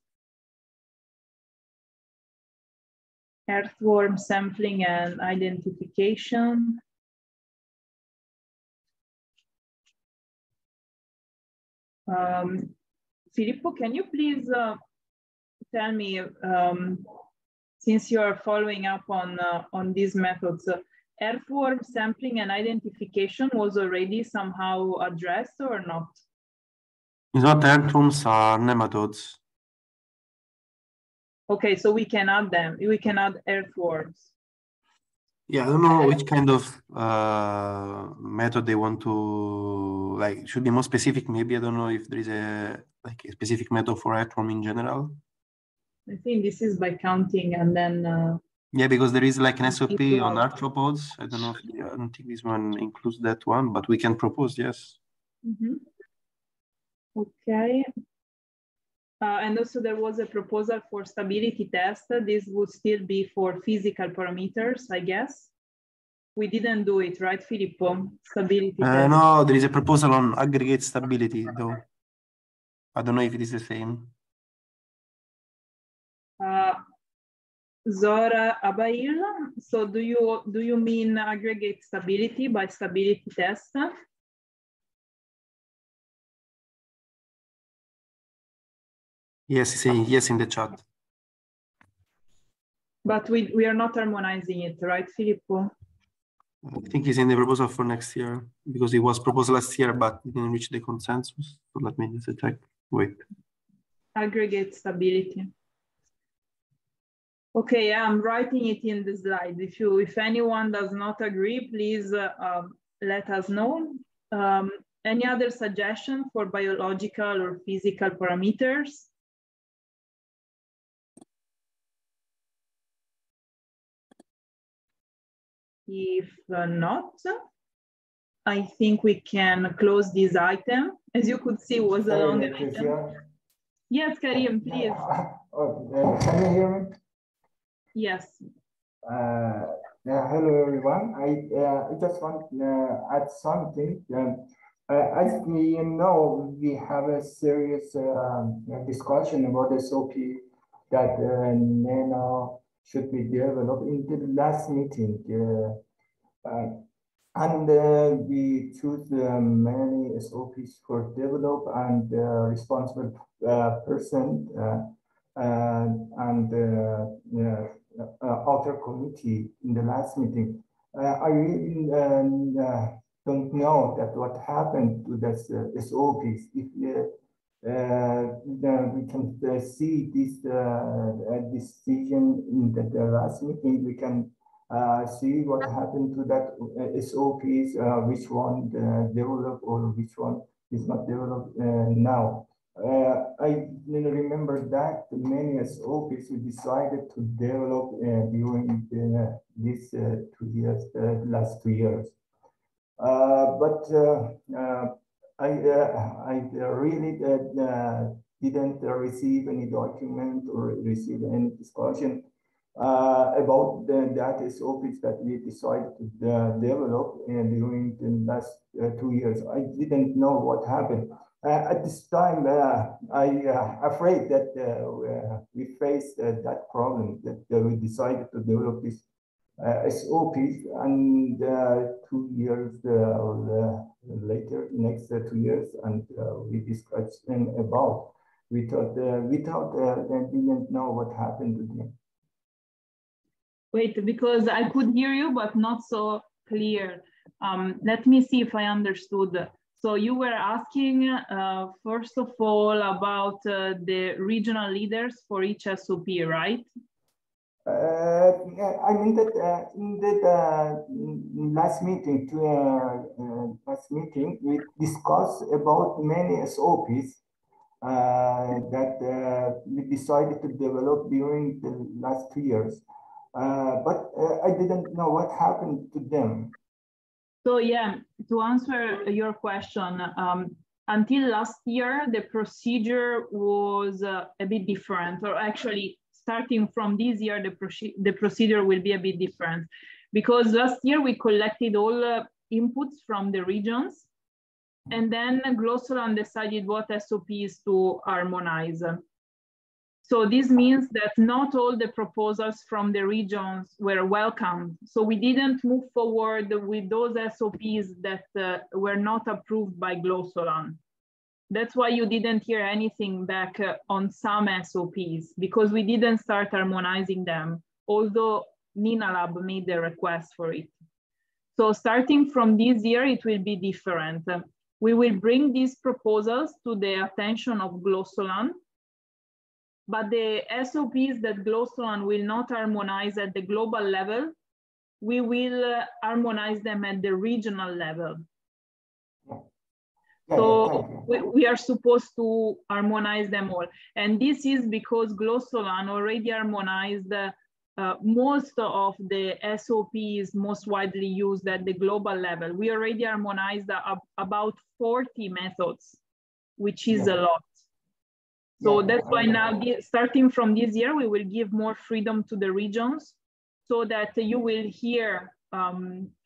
Earthworm sampling and identification. Filippo, can you please tell me, since you are following up on these methods, earthworm sampling and identification was already somehow addressed or not? It's not earthworms, are nematodes. Okay, so we can add them. We can add earthworms. Yeah, I don't know which kind of method they want to, like, should be more specific. Maybe I don't know if there is a specific method for earthworm in general. I think this is by counting and then Yeah, because there is like an SOP on arthropods. I don't know if I don't think this one includes that one, but we can propose, yes. Mm-hmm. Okay. And also there was a proposal for stability test. This would still be for physical parameters, I guess. We didn't do it, right, Filippo? Stability test. No, there is a proposal on aggregate stability, though. I don't know if it is the same. Zora Abail, so do you mean aggregate stability by stability test? Yes, yes in the chat. But we are not harmonizing it, right, Filippo? I think it's in the proposal for next year because it was proposed last year, but it didn't reach the consensus. So let me just check. Wait. Aggregate stability. Okay, I'm writing it in the slide. If anyone does not agree, please let us know. Any other suggestion for biological or physical parameters? If not, I think we can close this item. As you could see, it was a long item. Yes, Karim, please. Can you hear me? Yes. Hello, everyone. I just want to add something. As we know, we have a serious discussion about SOP that NENA should be developed in the last meeting. And we choose many SOPs for develop and responsible person and author committee in the last meeting. I really don't know that what happened to this SOPs. If we can see this decision in the last meeting, we can see what happened to that SOPs, which one developed or which one is not developed now. I remember that many SOPs we decided to develop during these 2 years, last 2 years. But I really didn't receive any document or receive any discussion about that SOPs that we decided to develop during the last 2 years. I didn't know what happened. At this time, I afraid that we faced that problem, that we decided to develop this SOPs, and 2 years later, next 2 years, and we discussed about. We thought they didn't know what happened to them. Wait, because I could hear you, but not so clear. Let me see if I understood. So you were asking, first of all, about the regional leaders for each SOP, right? I mean that in the last meeting, we discussed about many SOPs that we decided to develop during the last 2 years. But I didn't know what happened to them. So yeah, to answer your question, until last year, the procedure was a bit different, or actually starting from this year, the procedure will be a bit different, because last year we collected all inputs from the regions, and then Glossoland decided what SOPs to harmonize. So this means that not all the proposals from the regions were welcomed. So we didn't move forward with those SOPs that were not approved by Glossoland. That's why you didn't hear anything back on some SOPs, because we didn't start harmonizing them, although NENALAB made the request for it. So starting from this year, it will be different. We will bring these proposals to the attention of Glossoland, but the SOPs that Glossoland will not harmonize at the global level, we will harmonize them at the regional level. So we are supposed to harmonize them all. And this is because Glossoland already harmonized most of the SOPs most widely used at the global level. We already harmonized about 40 methods, which is a lot. So that's why now, starting from this year, we will give more freedom to the regions so that you will hear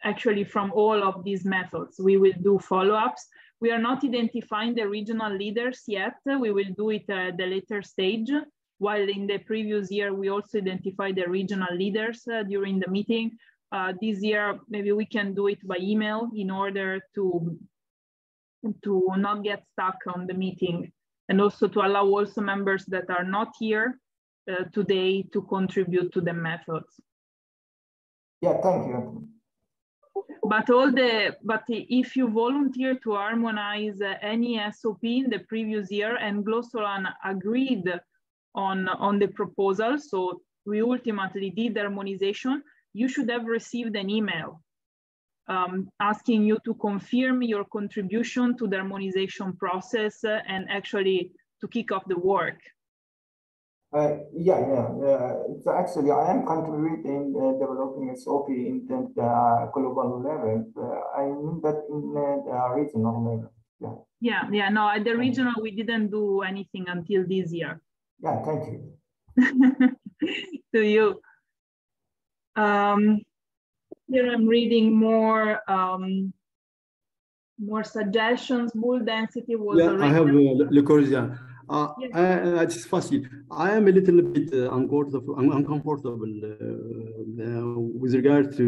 actually from all of these methods. We will do follow-ups. We are not identifying the regional leaders yet. We will do it at the later stage. While in the previous year, we also identified the regional leaders during the meeting. This year, maybe we can do it by email in order to not get stuck on the meeting, and also to allow also members that are not here today to contribute to the methods. Yeah, thank you. But if you volunteer to harmonize any SOP in the previous year and Glossolan agreed on the proposal, so we ultimately did the harmonization, you should have received an email asking you to confirm your contribution to the harmonization process and actually to kick off the work. It's actually, I am contributing developing SOP in the global level. I mean that in the regional level. No, at the regional, we didn't do anything until this year. Yeah, thank you. To you. Here I'm reading more suggestions. Bull density was already. I have Lucosia. It's fácil. I am a little bit uncomfortable with regard to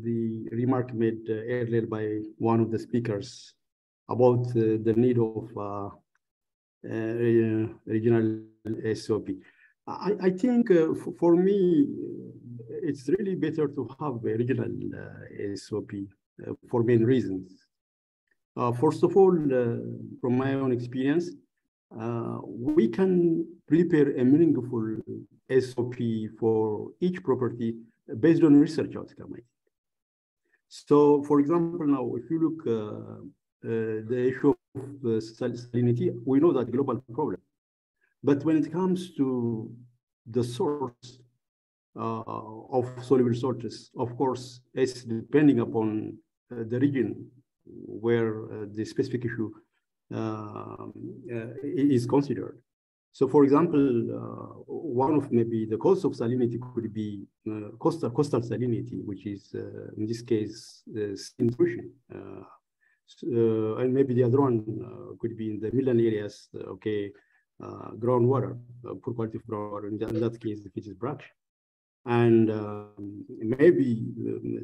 the remark made earlier by one of the speakers about the need of regional SOP. I think for me, it's really better to have a regional SOP for main reasons. First of all, from my own experience, we can prepare a meaningful SOP for each property based on research outcome. So, for example, now, if you look the issue of salinity, we know that global problem. But when it comes to the source of soluble salts, of course, it's depending upon the region where the specific issue is considered. So, for example, one of maybe the cause of salinity could be coastal salinity, which is in this case intrusion, and maybe the other one could be in the midland areas. Groundwater, poor quality of groundwater. In that case, if it is brackish, and maybe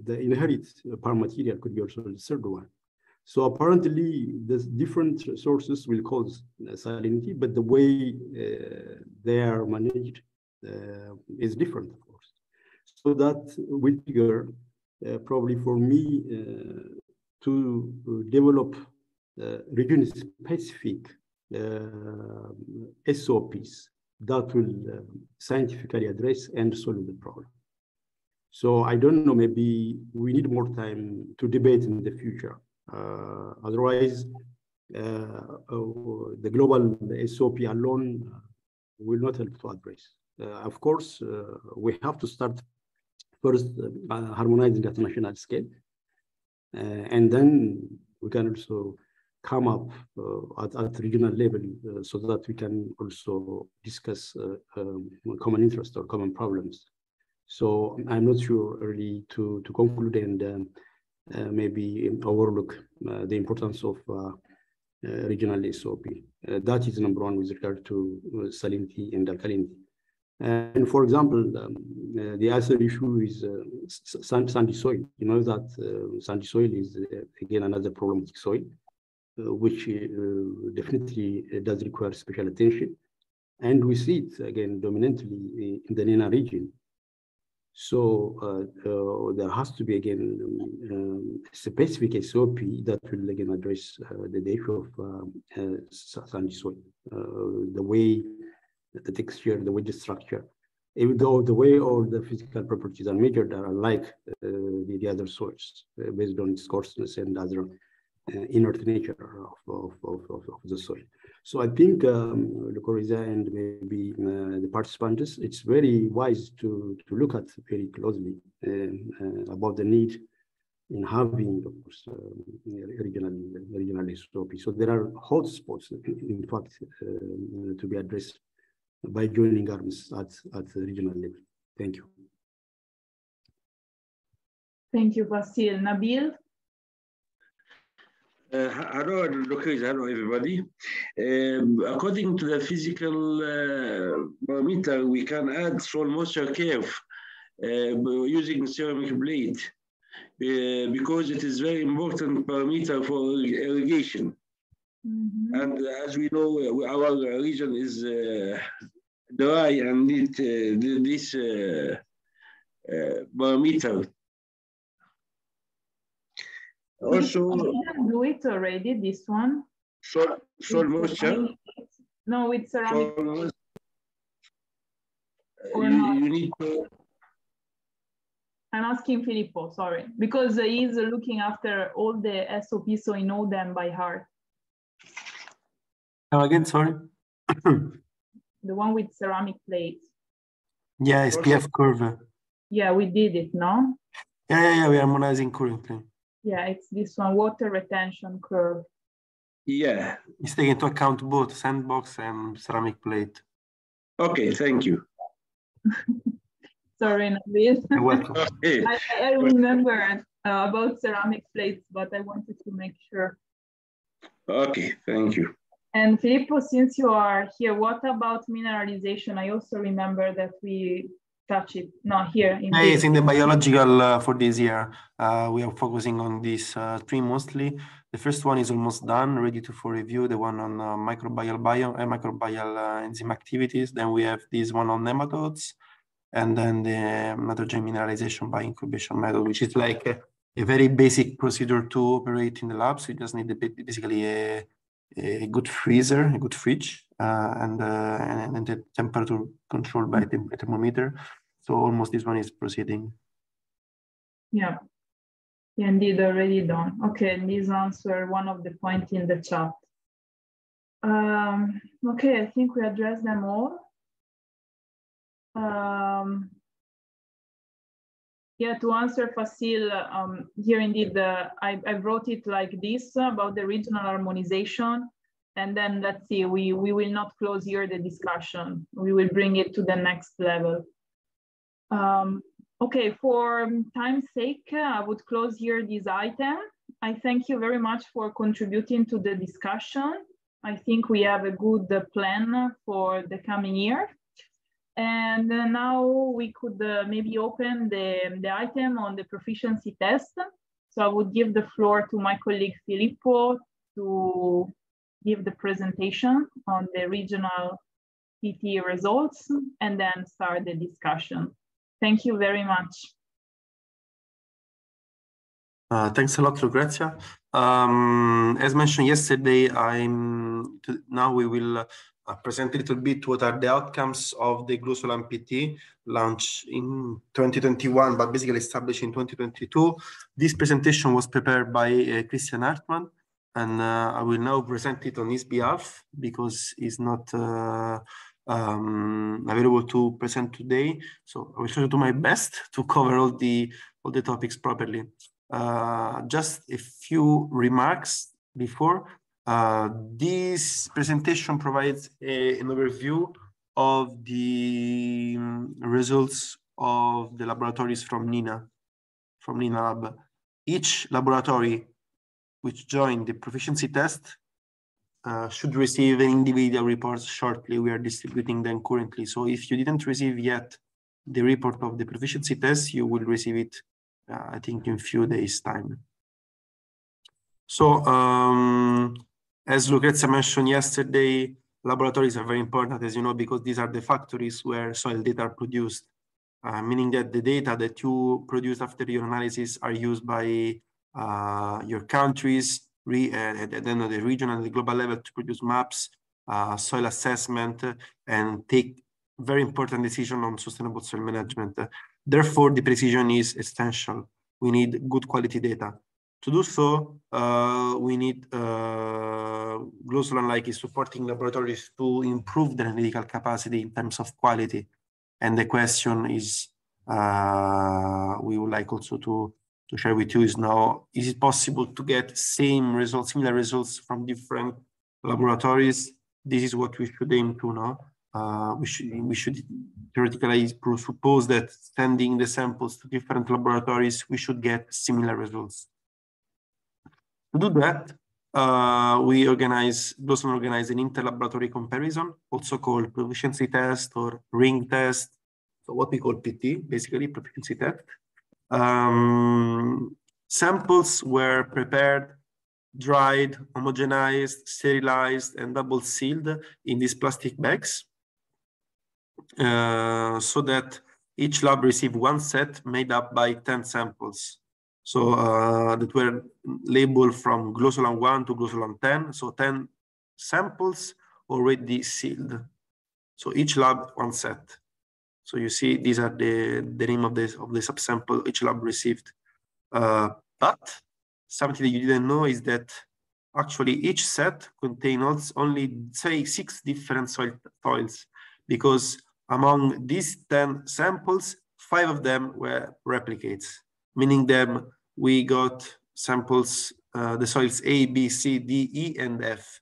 the inherent palm material could be also the third one. So apparently, the different sources will cause salinity, but the way they are managed is different, of course. So that will trigger probably for me to develop region-specific SOPs that will scientifically address and solve the problem. So I don't know, maybe we need more time to debate in the future. Otherwise, the global SOP alone will not help to address. Of course, we have to start first harmonizing at national scale, and then we can also come up at regional level so that we can also discuss common interest or common problems. So I'm not sure really to conclude and maybe overlook the importance of regional SOP. That is number one with regard to salinity and alkalinity. And for example, the other issue is sandy soil. You know that sandy soil is again another problematic soil, which definitely does require special attention. And we see it again dominantly in the NENA region. So there has to be again a specific SOP that will again address the issue of sandy soil, the way, the texture, the way the structure, even though the way all the physical properties are measured are unlike the other soils based on its coarseness and other inert nature of the soil. So I think, Lucoriza and maybe the participants, it's very wise to look at very closely about the need in having, of course, regional SOP. So there are hotspots, in fact, to be addressed by joining arms at the regional level. Thank you. Thank you, Basil. Nabil? Hello, Lucas. Hello, everybody. According to the physical parameter, we can add soil moisture curve using ceramic blade because it is very important parameter for irrigation. Mm-hmm. And as we know, our region is dry and need this parameter. Also, we didn't do it already, this one. Soil moisture? No, with ceramic. You need to... I'm asking Filippo, sorry, because he's looking after all the SOPs, so he knows them by heart. Come again, sorry? The one with ceramic plates. Yeah, it's PF curve. Yeah, we did it, no? Yeah, we are harmonizing currently. Yeah, it's this one, water retention curve. Yeah. It's taking into account both sandbox and ceramic plate. Okay, thank you. Sorry, Nabil. You're welcome. I remember about ceramic plates, but I wanted to make sure. Okay, thank you. And Filippo, since you are here, what about mineralization? I also remember that we touch it, not here. Yeah, it's in the biological for this year. We are focusing on these three mostly. The first one is almost done, ready for review, the one on microbial enzyme activities. Then we have this one on nematodes, and then the nitrogen mineralization by incubation method, which is like a very basic procedure to operate in the lab. So you just need basically a good freezer, a good fridge, and the temperature controlled by the thermometer. So almost this one is proceeding. Yeah, indeed, already done. Okay, and these answer one of the points in the chat. Okay, I think we addressed them all. Yeah, to answer Fasil, here indeed, I wrote it like this about the regional harmonization. And then let's see, we will not close here the discussion. We will bring it to the next level. Okay, for time's sake, I would close here this item. I thank you very much for contributing to the discussion. I think we have a good plan for the coming year. And now we could maybe open the item on the proficiency test. So I would give the floor to my colleague Filippo to give the presentation on the regional PT results and then start the discussion. Thank you very much. Thanks a lot, Lucrezia. As mentioned yesterday, now we will present a little bit what are the outcomes of the Global MPT launched in 2021, but basically established in 2022. This presentation was prepared by Christian Hartmann, and I will now present it on his behalf because he's not available to present today. So I will try to do my best to cover all the topics properly. Just a few remarks before. This presentation provides an overview of the results of the laboratories from NENALAB. Each laboratory which joined the proficiency test should receive an individual report shortly. We are distributing them currently. So if you didn't receive yet the report of the proficiency test, you will receive it, I think, in a few days' time. So as Lucrezia mentioned yesterday, laboratories are very important, as you know, because these are the factories where soil data are produced, meaning that the data that you produce after your analysis are used by your countries, at the regional and the global level to produce maps, soil assessment, and take very important decisions on sustainable soil management. Therefore, the precision is essential. We need good quality data. To do so, we need Glossolan-like is supporting laboratories to improve their analytical capacity in terms of quality. And the question is, we would like also to share with you is now, is it possible to get same results, similar results from different laboratories? This is what we should aim to now. We should theoretically suppose that sending the samples to different laboratories, we should get similar results. To do that, Glossolan organize an inter-laboratory comparison, also called proficiency test or ring test. So what we call PT, basically proficiency test. Samples were prepared, dried, homogenized, sterilized, and double sealed in these plastic bags, so that each lab received one set made up by 10 samples. So that were labeled from Glossolan 1 to Glossolan 10. So 10 samples already sealed. So each lab one set. So you see, these are the name of the subsample each lab received. But something that you didn't know is that actually each set contains only, say, 6 different soils, because among these 10 samples, 5 of them were replicates, meaning that we got samples, the soils A, B, C, D, E, and F.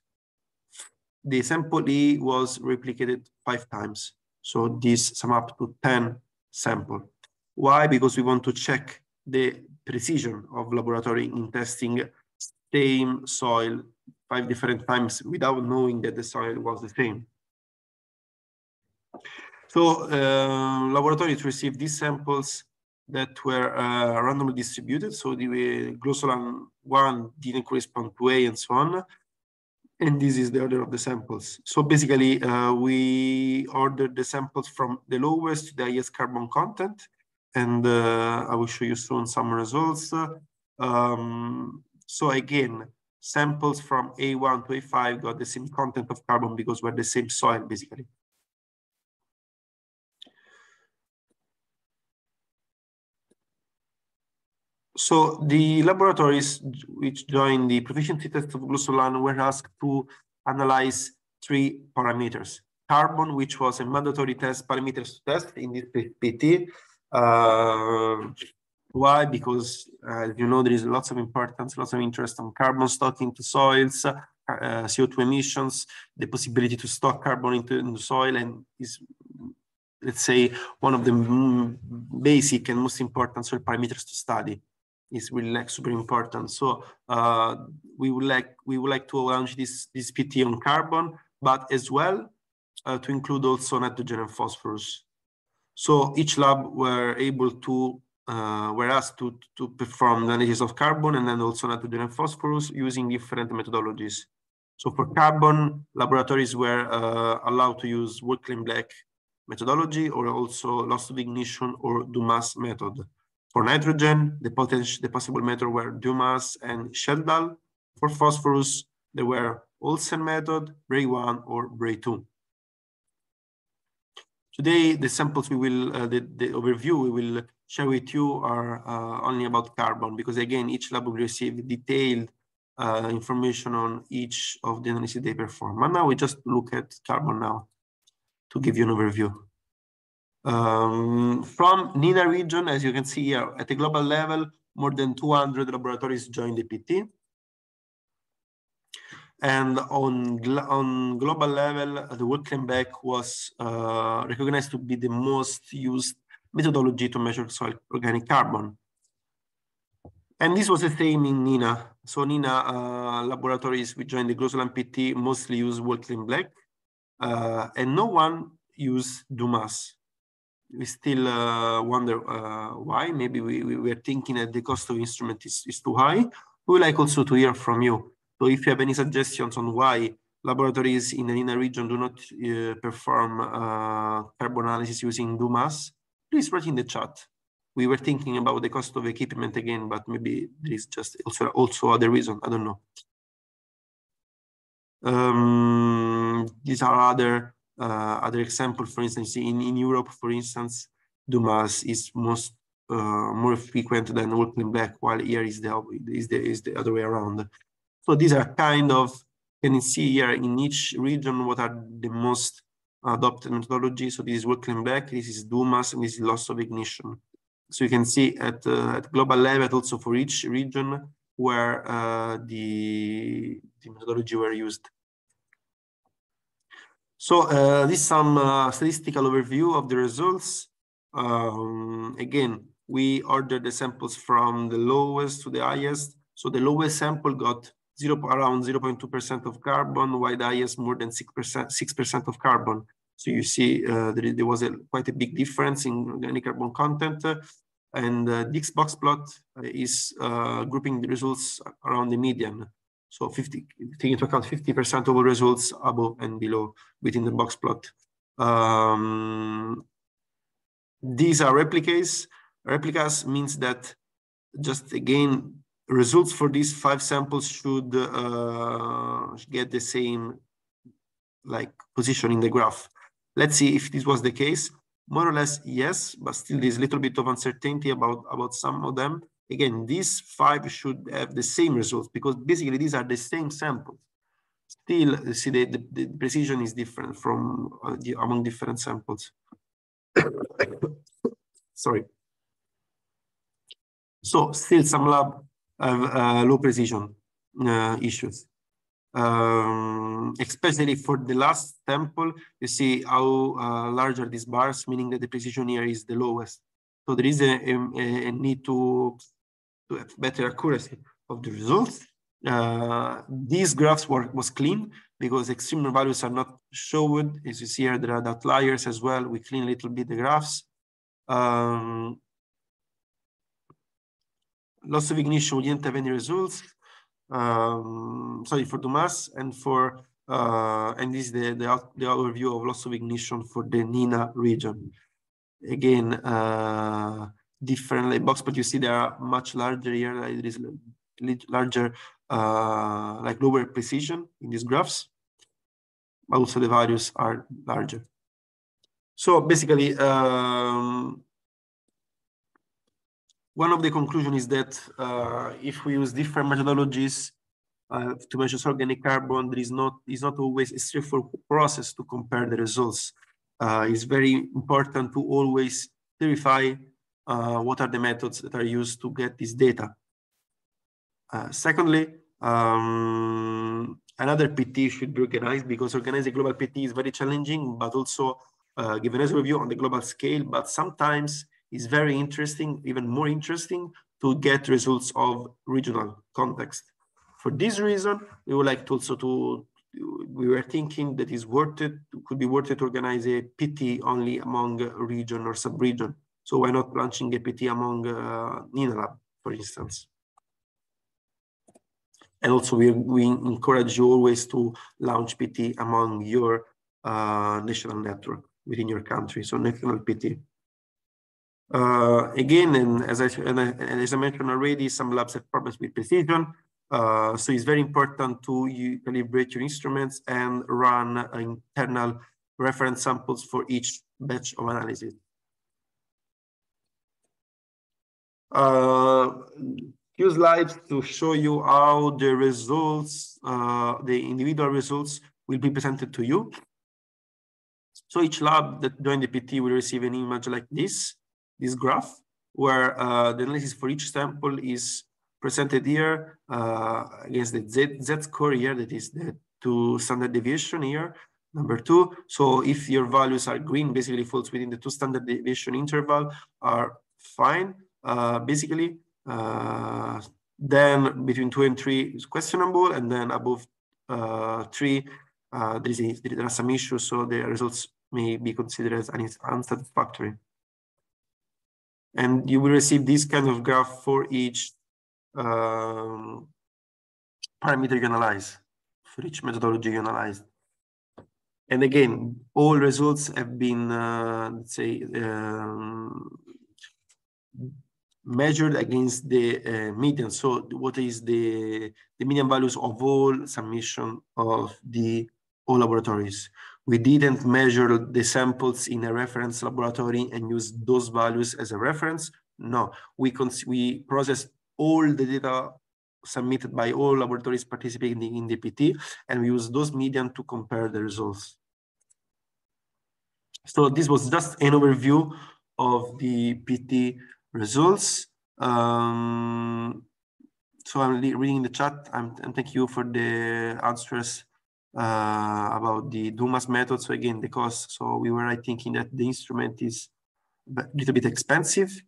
The sample E was replicated 5 times. So this sum up to 10 samples. Why? Because we want to check the precision of laboratory in testing same soil 5 different times without knowing that the soil was the same. So laboratories received these samples that were randomly distributed. So the Glossolan 1 didn't correspond to A and so on. And this is the order of the samples. So basically, we ordered the samples from the lowest to the highest carbon content. And I will show you soon some results. So again, samples from A1 to A5 got the same content of carbon because we're the same soil, basically. So the laboratories which joined the proficiency test of Glossolan were asked to analyze 3 parameters. Carbon, which was a mandatory test parameters to test in this PT. Why? Because you know, there is lots of importance, lots of interest on carbon stock into soils, CO2 emissions, the possibility to stock carbon into the soil, and is, let's say, one of the basic and most important soil parameters to study. Is really like super important. So we would like to launch this PT on carbon, but as well to include also nitrogen and phosphorus. So each lab were able to were asked to perform the analysis of carbon and then also nitrogen and phosphorus using different methodologies. So for carbon, laboratories were allowed to use Work-Claim-Black methodology or also loss of ignition or Dumas method. For nitrogen, the possible method were Dumas and Sheldal. For phosphorus, there were Olsen method, Bray 1, or Bray 2. Today, the samples we will, the overview we will share with you are only about carbon, because again, each lab will receive detailed information on each of the analysis they perform. And now we just look at carbon now to give you an overview. From NENA region, as you can see here, at a global level, more than 200 laboratories joined the PT. And on global level, the Work-Claim-Black was recognized to be the most used methodology to measure soil organic carbon. And this was the same in NENA. So NENA laboratories which joined the Glossolan PT mostly use Work-Claim-Black, and no one used Dumas. We still wonder why. Maybe we are thinking that the cost of instrument is too high. We would like also to hear from you. So if you have any suggestions on why laboratories in the NENA region do not perform carbon analysis using Dumas, please write in the chat. We were thinking about the cost of equipment again, but maybe there is just also other reason. I don't know. These are other examples. For instance, in Europe, for instance, Dumas is more frequent than Work-Claim-Black, while here is the other way around. So these are kind of You can see here in each region what are the most adopted methodology. So this is work in black, this is DUMAS, and this is loss of ignition. So you can see at global level also for each region where the methodology were used. So this is some statistical overview of the results. Again, we ordered the samples from the lowest to the highest. So the lowest sample got around 0.2% of carbon, while the highest more than 6% of carbon. So you see there was quite a big difference in organic carbon content. And this box plot is grouping the results around the median. So taking into account 50% of all results above and below within the box plot. These are replicas. Replicas means that just again, results for these 5 samples should get the same like position in the graph. Let's see if this was the case. More or less, yes, but still there's a little bit of uncertainty about some of them. Again, these 5 should have the same results because basically these are the same samples. Still, you see the precision is different from among different samples. Sorry. So still some lab have low precision issues. Especially for the last sample, you see how large are these bars, meaning that the precision here is the lowest. So there is a need to have better accuracy of the results. These graphs was clean because extreme values are not shown. As you see here, there are outliers as well. We clean a little bit the graphs. Loss of ignition, we didn't have any results. Sorry, for DUMAS and for and this is the overview of loss of ignition for the NENA region. Again, different like box, but you see they are much larger here. Like there is larger, like lower precision in these graphs. Also, the values are larger. So basically, one of the conclusions is that if we use different methodologies to measure organic carbon, there is not always a straightforward process to compare the results. It's very important to always verify what are the methods that are used to get this data. Secondly, another PT should be organized because organizing global PT is very challenging, but also give an overview on the global scale, but sometimes it's very interesting, even more interesting, to get results of regional context. For this reason, we would like to also we were thinking that is worth it, could be worth it to organize a PT only among region or sub-region. So why not launching a PT among NENALAB, for instance? And also we encourage you always to launch PT among your national network within your country, so national PT. Again, and as I mentioned already, some labs have problems with precision. So it's very important to calibrate your instruments and run internal reference samples for each batch of analysis. Few slides to show you how the results, the individual results will be presented to you. So each lab that joined the PT will receive an image like this graph, where the analysis for each sample is presented here against the Z score here, that is the 2 standard deviation here, number 2. So if your values are green, basically falls within the 2 standard deviation interval, are fine, basically. Then between 2 and 3 is questionable, and then above 3, there are some issues, so the results may be considered as unsatisfactory. And you will receive this kind of graph for each parameter you analyze, for each methodology you analyze. And again, all results have been, let's say, measured against the median. So what is the median values of all submission of all laboratories? We didn't measure the samples in a reference laboratory and use those values as a reference. No, we processed all the data submitted by all laboratories participating in the PT, and we use those median to compare the results. So this was just an overview of the PT results. So I'm reading the chat, and thank you for the answers about the Dumas method. So again, the cost. So we were thinking that the instrument is a little bit expensive.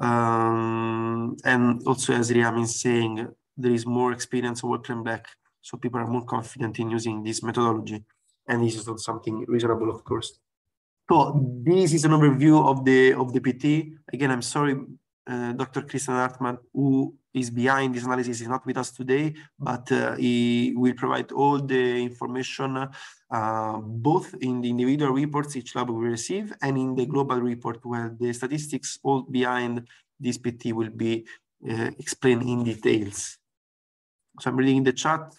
And also, as Riam is saying, there is more experience working back, so people are more confident in using this methodology, and this is not something reasonable, of course. So this is an overview of the PT. Again, I'm sorry, Dr. Christian Hartmann, who is behind this analysis, is not with us today, but he will provide all the information, both in the individual reports each lab will receive and in the global report, where the statistics all behind this PT will be explained in details. So I'm reading the chat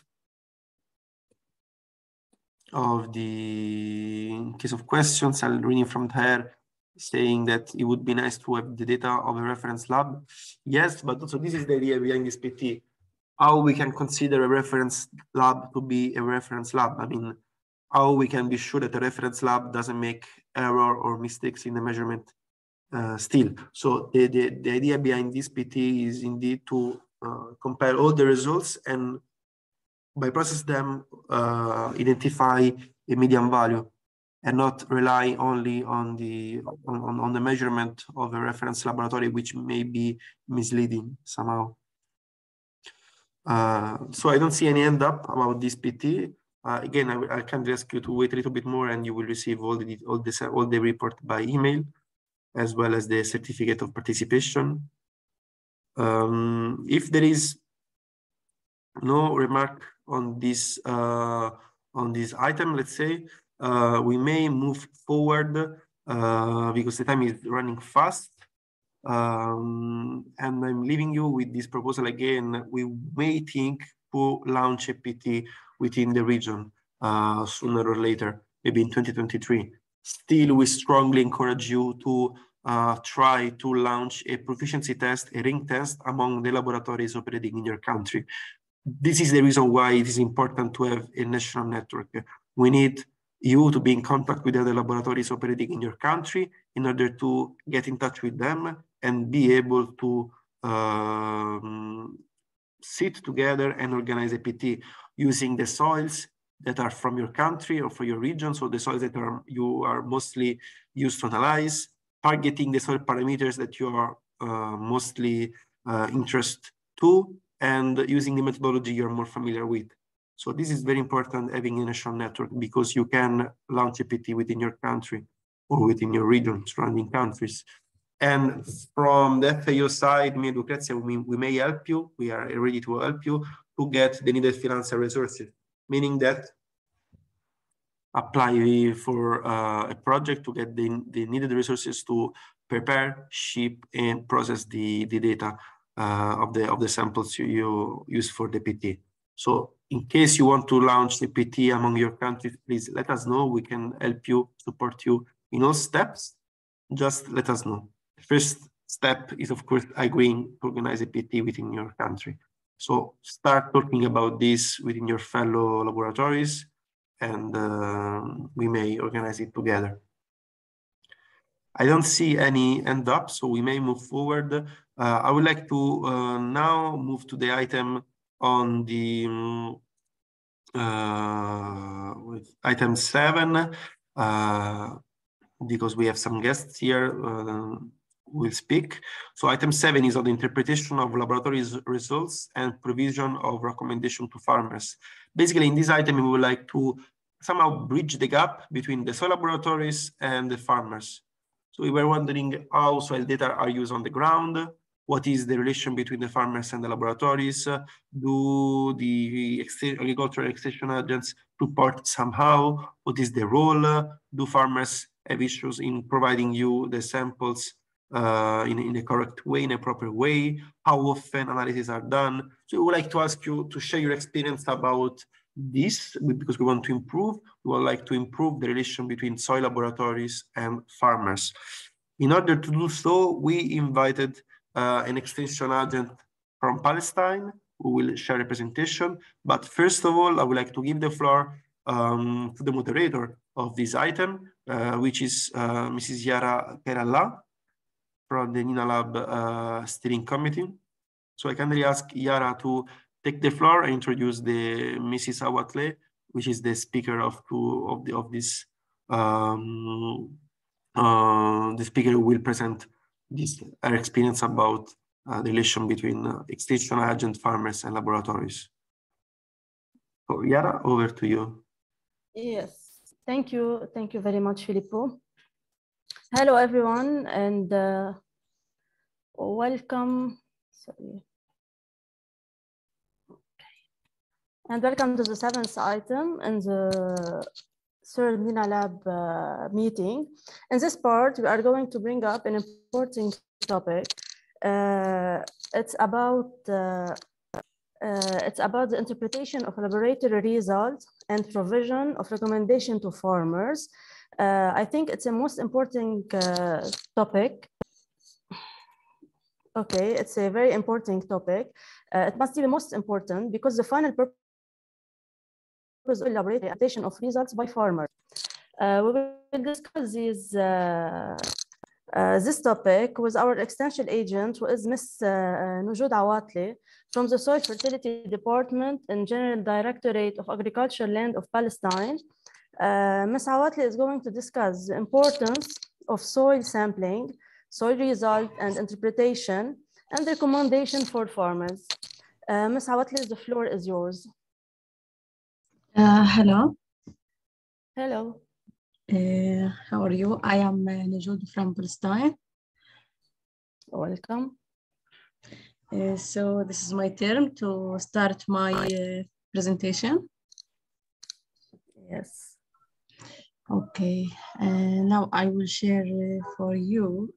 of the, in case of questions, I'm reading from her, saying that it would be nice to have the data of a reference lab. Yes, but also this is the idea behind this PT, how we can consider a reference lab to be a reference lab. I mean, how we can be sure that a reference lab doesn't make error or mistakes in the measurement still. So the idea behind this PT is indeed to compare all the results and by process them, identify a median value, and not rely only on the measurement of a reference laboratory, which may be misleading somehow. So I don't see any end up about this PT. Again, I can ask you to wait a little bit more, and you will receive all the report by email, as well as the certificate of participation. If there is no remark on this item, let's say, we may move forward because the time is running fast. And I'm leaving you with this proposal again. We may think to launch a PT within the region sooner or later, maybe in 2023. Still, we strongly encourage you to try to launch a proficiency test, a ring test among the laboratories operating in your country. This is the reason why it is important to have a national network. We need you to be in contact with the other laboratories operating in your country in order to get in touch with them and be able to sit together and organize a PT using the soils that are from your country or for your region, so the soils that you are mostly used to analyze, targeting the soil parameters that you are mostly interested to, and using the methodology you're more familiar with. So this is very important, having a national network, because you can launch a PT within your country or within your region, surrounding countries. And from the FAO side, me and Lucrezia, we may help you. We are ready to help you to get the needed financial resources, meaning that apply for a project to get the needed resources to prepare, ship, and process the data of the samples you use for the PT. So in case you want to launch the PT among your countries, please let us know. We can help you, support you in all steps. Just let us know. The first step is, of course, agreeing to organize a PT within your country. So start talking about this within your fellow laboratories, and we may organize it together. I don't see any end up, so we may move forward. I would like to now move to the item on the with item 7, because we have some guests here will speak. So item 7 is on the interpretation of laboratories results and provision of recommendation to farmers. Basically, in this item, we would like to somehow bridge the gap between the soil laboratories and the farmers. So we were wondering how soil data are used on the ground. What is the relation between the farmers and the laboratories? Do the agricultural extension agents report somehow? What is the role? Do farmers have issues in providing you the samples in a correct way, in a proper way? How often analyses are done? So we would like to ask you to share your experience about this, because we want to improve. We would like to improve the relation between soil laboratories and farmers. In order to do so, we invited an extension agent from Palestine, who will share a presentation. But first of all, I would like to give the floor to the moderator of this item, which is Mrs. Yara Kerala from the NENALAB steering committee. So I kindly ask Yara to take the floor and introduce the Mrs. Awatle, which is the speaker of this. The speaker who will present her experience about the relation between extinction agent farmers and laboratories. So Yara, over to you. Yes, thank you very much, Filippo. Hello, everyone, and welcome. Sorry. Okay. And welcome to the 7th item in the third NENALAB meeting. In this part, we are going to bring up an important topic. It's about the interpretation of laboratory results and provision of recommendation to farmers. I think it's a most important topic. Okay, it's a very important topic. It must be the most important because the final purpose of the laboratory interpretation of results by farmers. We will discuss this topic with our extension agent, who is Ms. Nujud Awatle from the Soil Fertility Department and General Directorate of Agriculture Land of Palestine. Ms. Awatle is going to discuss the importance of soil sampling, soil result and interpretation, and recommendation for farmers. Ms. Awatle, the floor is yours. Hello. Hello. How are you? I am Nujud from Palestine. Welcome. So this is my turn to start my presentation. Yes. Okay. Now I will share for you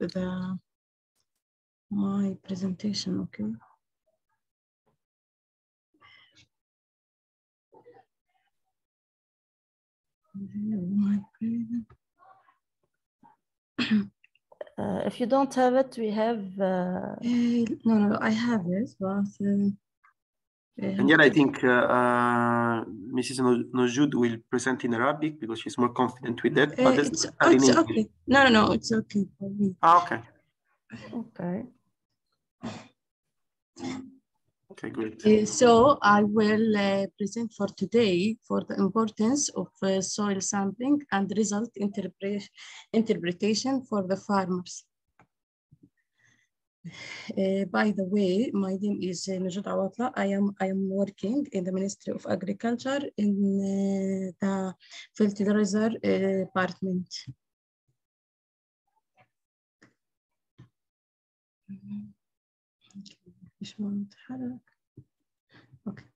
my presentation. Okay. If you don't have it, we have. No, I have it, but. And yet I think Mrs. Nojud will present in Arabic because she's more confident with that. But it's okay. No, it's okay for me. Okay. Okay. Okay, great. So I will present for today for the importance of soil sampling and result interpretation for the farmers. By the way, my name is Nujud Awatla. I am working in the Ministry of Agriculture in the fertilizer department. Okay.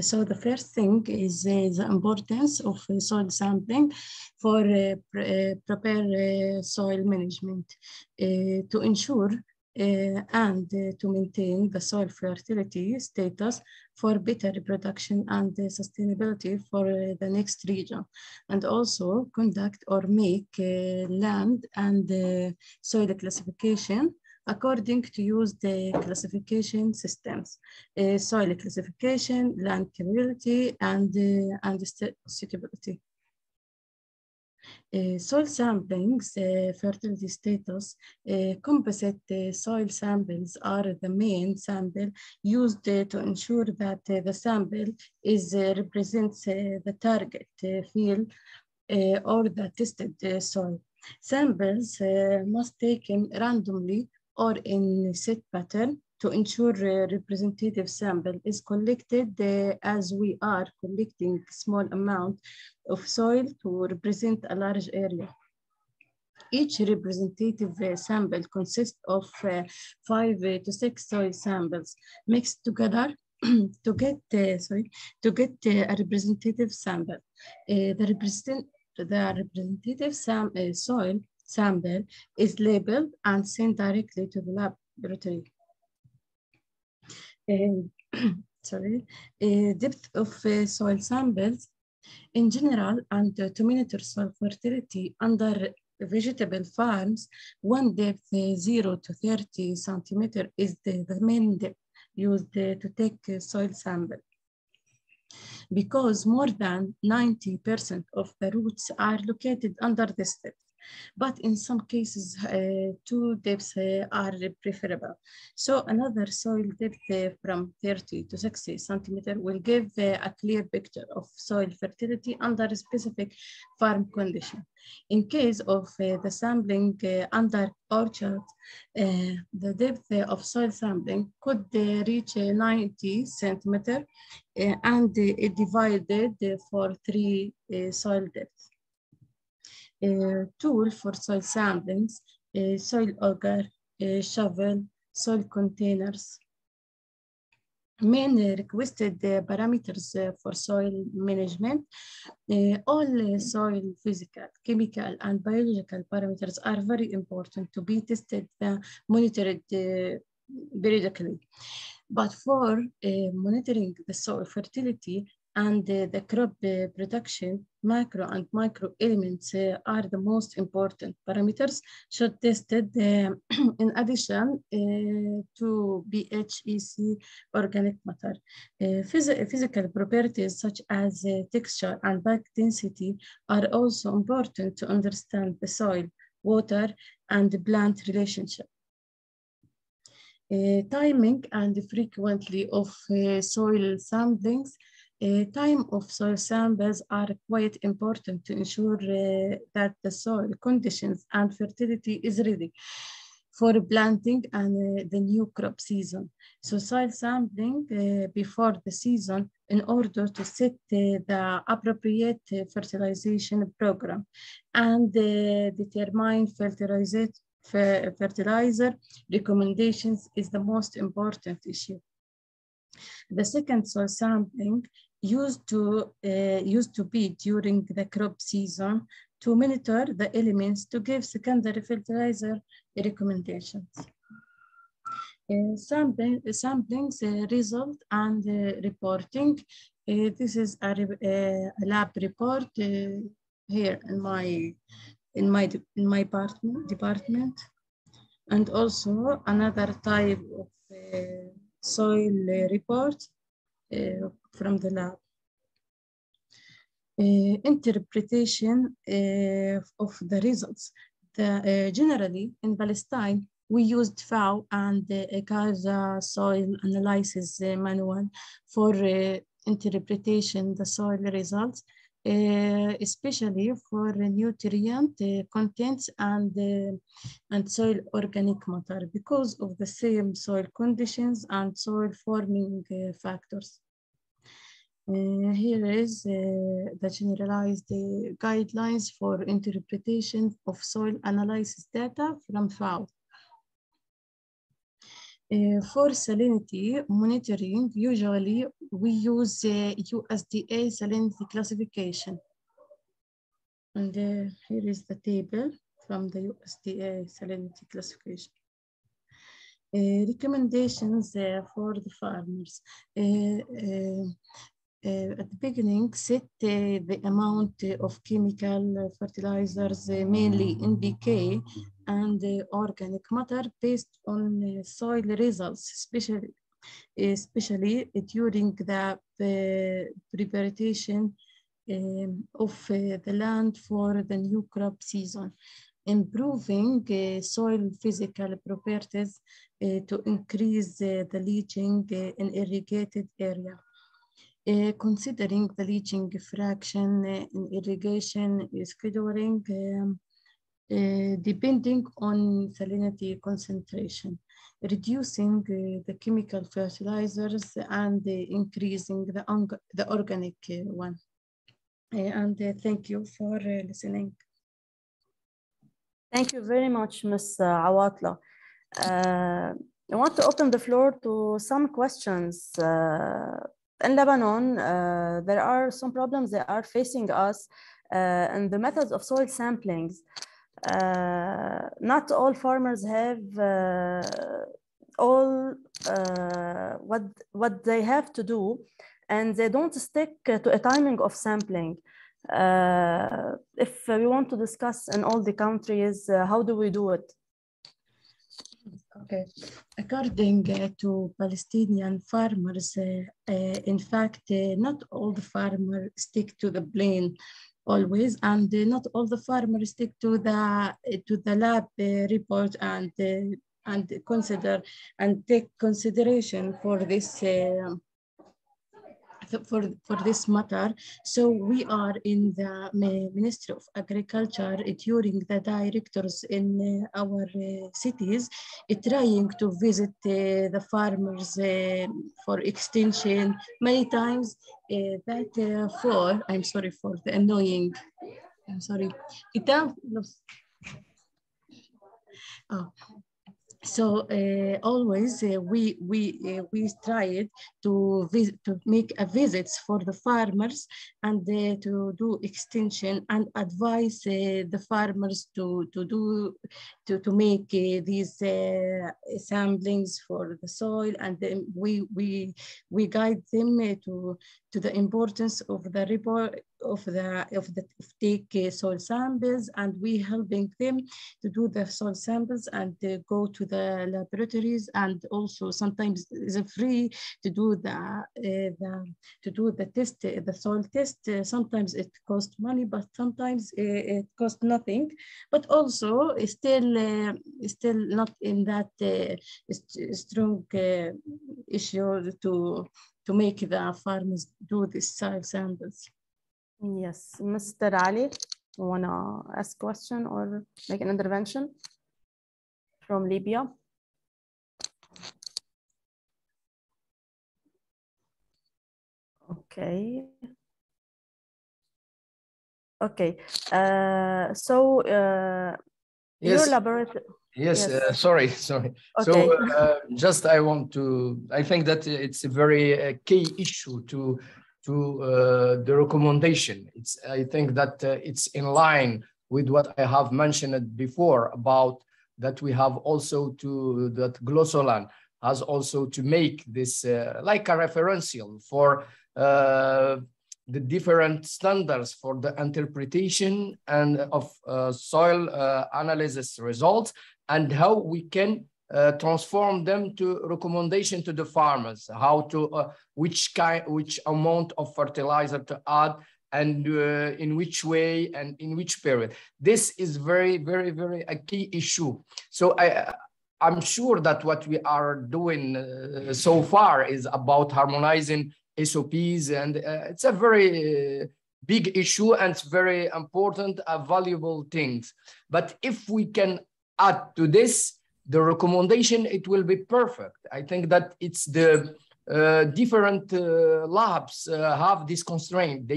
So the first thing is the importance of soil sampling for proper soil management to ensure and to maintain the soil fertility status for better reproduction and sustainability for the next region, and also conduct or make land and soil classification according to use the classification systems, soil classification, land capability, and suitability. Soil samplings, fertility status, composite soil samples are the main sample used to ensure that the sample represents the target field or the tested soil. Samples must be taken randomly or in set pattern to ensure representative sample is collected as we are collecting small amount of soil to represent a large area. Each representative sample consists of 5 to 6 soil samples mixed together to get a representative sample. The representative soil sample is labeled and sent directly to the laboratory. Depth of soil samples in general, and to monitor soil fertility under vegetable farms, one depth 0 to 30 centimeter is the main depth. used to take soil sample, because more than 90% of the roots are located under this depth. But in some cases, 2 depths are preferable. So another soil depth from 30 to 60 centimeters will give a clear picture of soil fertility under a specific farm condition. In case of the sampling under orchard, the depth of soil sampling could reach 90 centimeters and it divided for 3 soil depths. Tool for soil samplings, soil auger, shovel, soil containers. Main requested parameters for soil management. All soil physical, chemical, and biological parameters are very important to be tested and monitored periodically. But for monitoring the soil fertility and the crop production, macro and micro elements are the most important parameters should tested in addition to pH, EC, organic matter. Physical properties such as texture and bulk density are also important to understand the soil, water, and the plant relationship. Timing and frequently of soil samplings. Time of soil samples are quite important to ensure that the soil conditions and fertility is ready for planting and the new crop season. So soil sampling before the season in order to set the appropriate fertilization program and determine fertilizer recommendations is the most important issue. The second soil sampling used to be during the crop season to monitor the elements to give secondary fertilizer recommendations. Samplings result and reporting. This is a lab report here in my department, and also another type of soil report from the lab. Interpretation of the results. Generally in Palestine, we used FAO and GSP soil analysis manual for interpretation the soil results, especially for nutrient contents and soil organic matter because of the same soil conditions and soil forming factors. Here is the generalized guidelines for interpretation of soil analysis data from FAO. For salinity monitoring, usually we use USDA salinity classification. And here is the table from the USDA salinity classification. Recommendations for the farmers. At the beginning, set the amount of chemical fertilizers, mainly NPK and organic matter, based on soil results, especially during the preparation of the land for the new crop season. Improving soil physical properties to increase the leaching in irrigated area. Considering the leaching fraction in irrigation scheduling depending on salinity concentration, reducing the chemical fertilizers and increasing the organic one. And thank you for listening. Thank you very much, Ms. Awatla. I want to open the floor to some questions. In Lebanon, there are some problems that are facing us in the methods of soil samplings. Not all farmers have what they have to do, and they don't stick to a timing of sampling. If we want to discuss in all the countries, how do we do it? Okay, according to Palestinian farmers, in fact, not all the farmers stick to the plan always, and not all the farmers stick to the lab report and consider and take consideration for this. For this matter. So we are in the Ministry of Agriculture during the directors in our cities, trying to visit the farmers for extension many times. I'm sorry for the annoying, I'm sorry. So always we tried to make a visits for the farmers and to do extension and advise the farmers to make these samplings for the soil, and then we guide them to the importance of the report of take soil samples, and we helping them to do the soil samples and go to the laboratories, and also sometimes it's free to do the test, the soil test. Sometimes it costs money, but sometimes it costs nothing. But also still not in that strong issue to make the farmers do these soil samples. Yes, Mr. Ali, you wanna ask a question or make an intervention from Libya? Okay. Okay. So Yes. your laboratory. Yes, sorry. Okay. So just I think that it's a very key issue to the recommendation. I think that it's in line with what I have mentioned before about that we have also that Glossoland has also to make this like a referential for the different standards for the interpretation and of soil analysis results, and how we can transform them to recommendation to the farmers, how to which amount of fertilizer to add, and in which way and in which period. This is very, very, very a key issue. So I'm sure that what we are doing so far is about harmonizing SOPs, and it's a very big issue, and it's very important, valuable things. But if we can add to this the recommendation, it will be perfect. I think that it's the different labs have this constraint.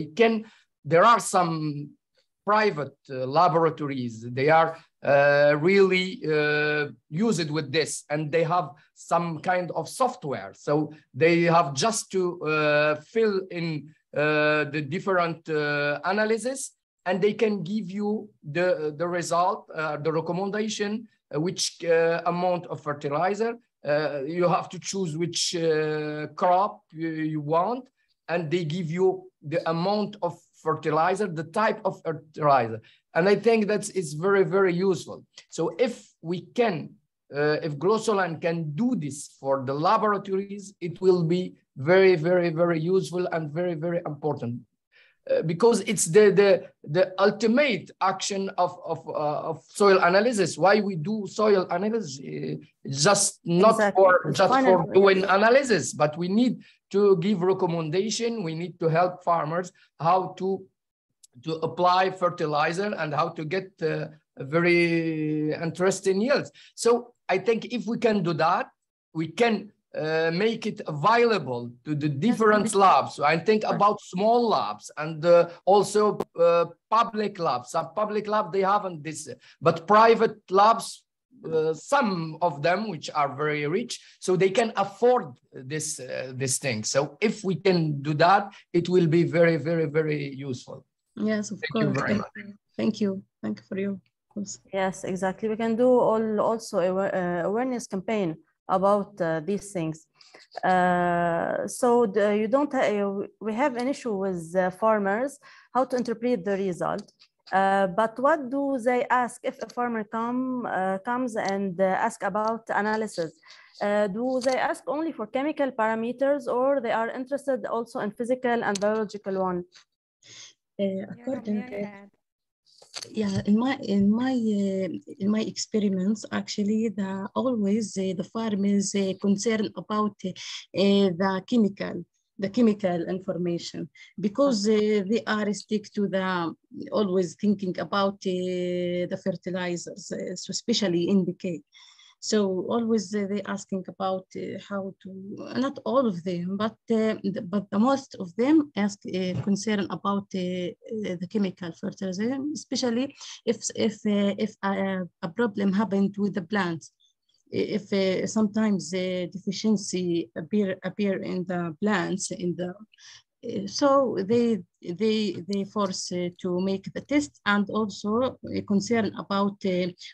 There are some private laboratories, they are really used with this, and they have some kind of software. So they have just to fill in the different analysis, and they can give you the result, the recommendation, which amount of fertilizer. You have to choose which crop you want, and they give you the amount of fertilizer, the type of fertilizer. And I think that is very, very useful. So if we can, if Glossoland can do this for the laboratories, it will be very, very, very useful and very, very important. Because it's the ultimate action of soil analysis. Why we do soil analysis? Just not for doing analysis, but we need to give recommendation. We need to help farmers how to apply fertilizer and how to get very interesting yields. So I think if we can do that, we can make it available to the different labs. So I think about small labs and also public labs. Some public labs, they haven't this, but private labs, some of them which are very rich, so they can afford this thing. So if we can do that, it will be very, very, very useful. Yes, of course. Thank you very much. Thank you. Thank you for your. Yes, exactly. We can do also awareness campaign about these things. So we have an issue with farmers, how to interpret the result. But what do they ask if a farmer comes and ask about analysis? Do they ask only for chemical parameters, or they are interested also in physical and biological one? According to yeah, in my experiments, actually, always the farm is concerned about the chemical information, because they are stick to the always thinking about the fertilizers, so especially in NPK. So always they asking about how to, not all of them, but the most of them ask concern about the chemical fertilizer, especially if a problem happened with the plants. If sometimes deficiency appear in the plants, so they force to make the test, and also concern about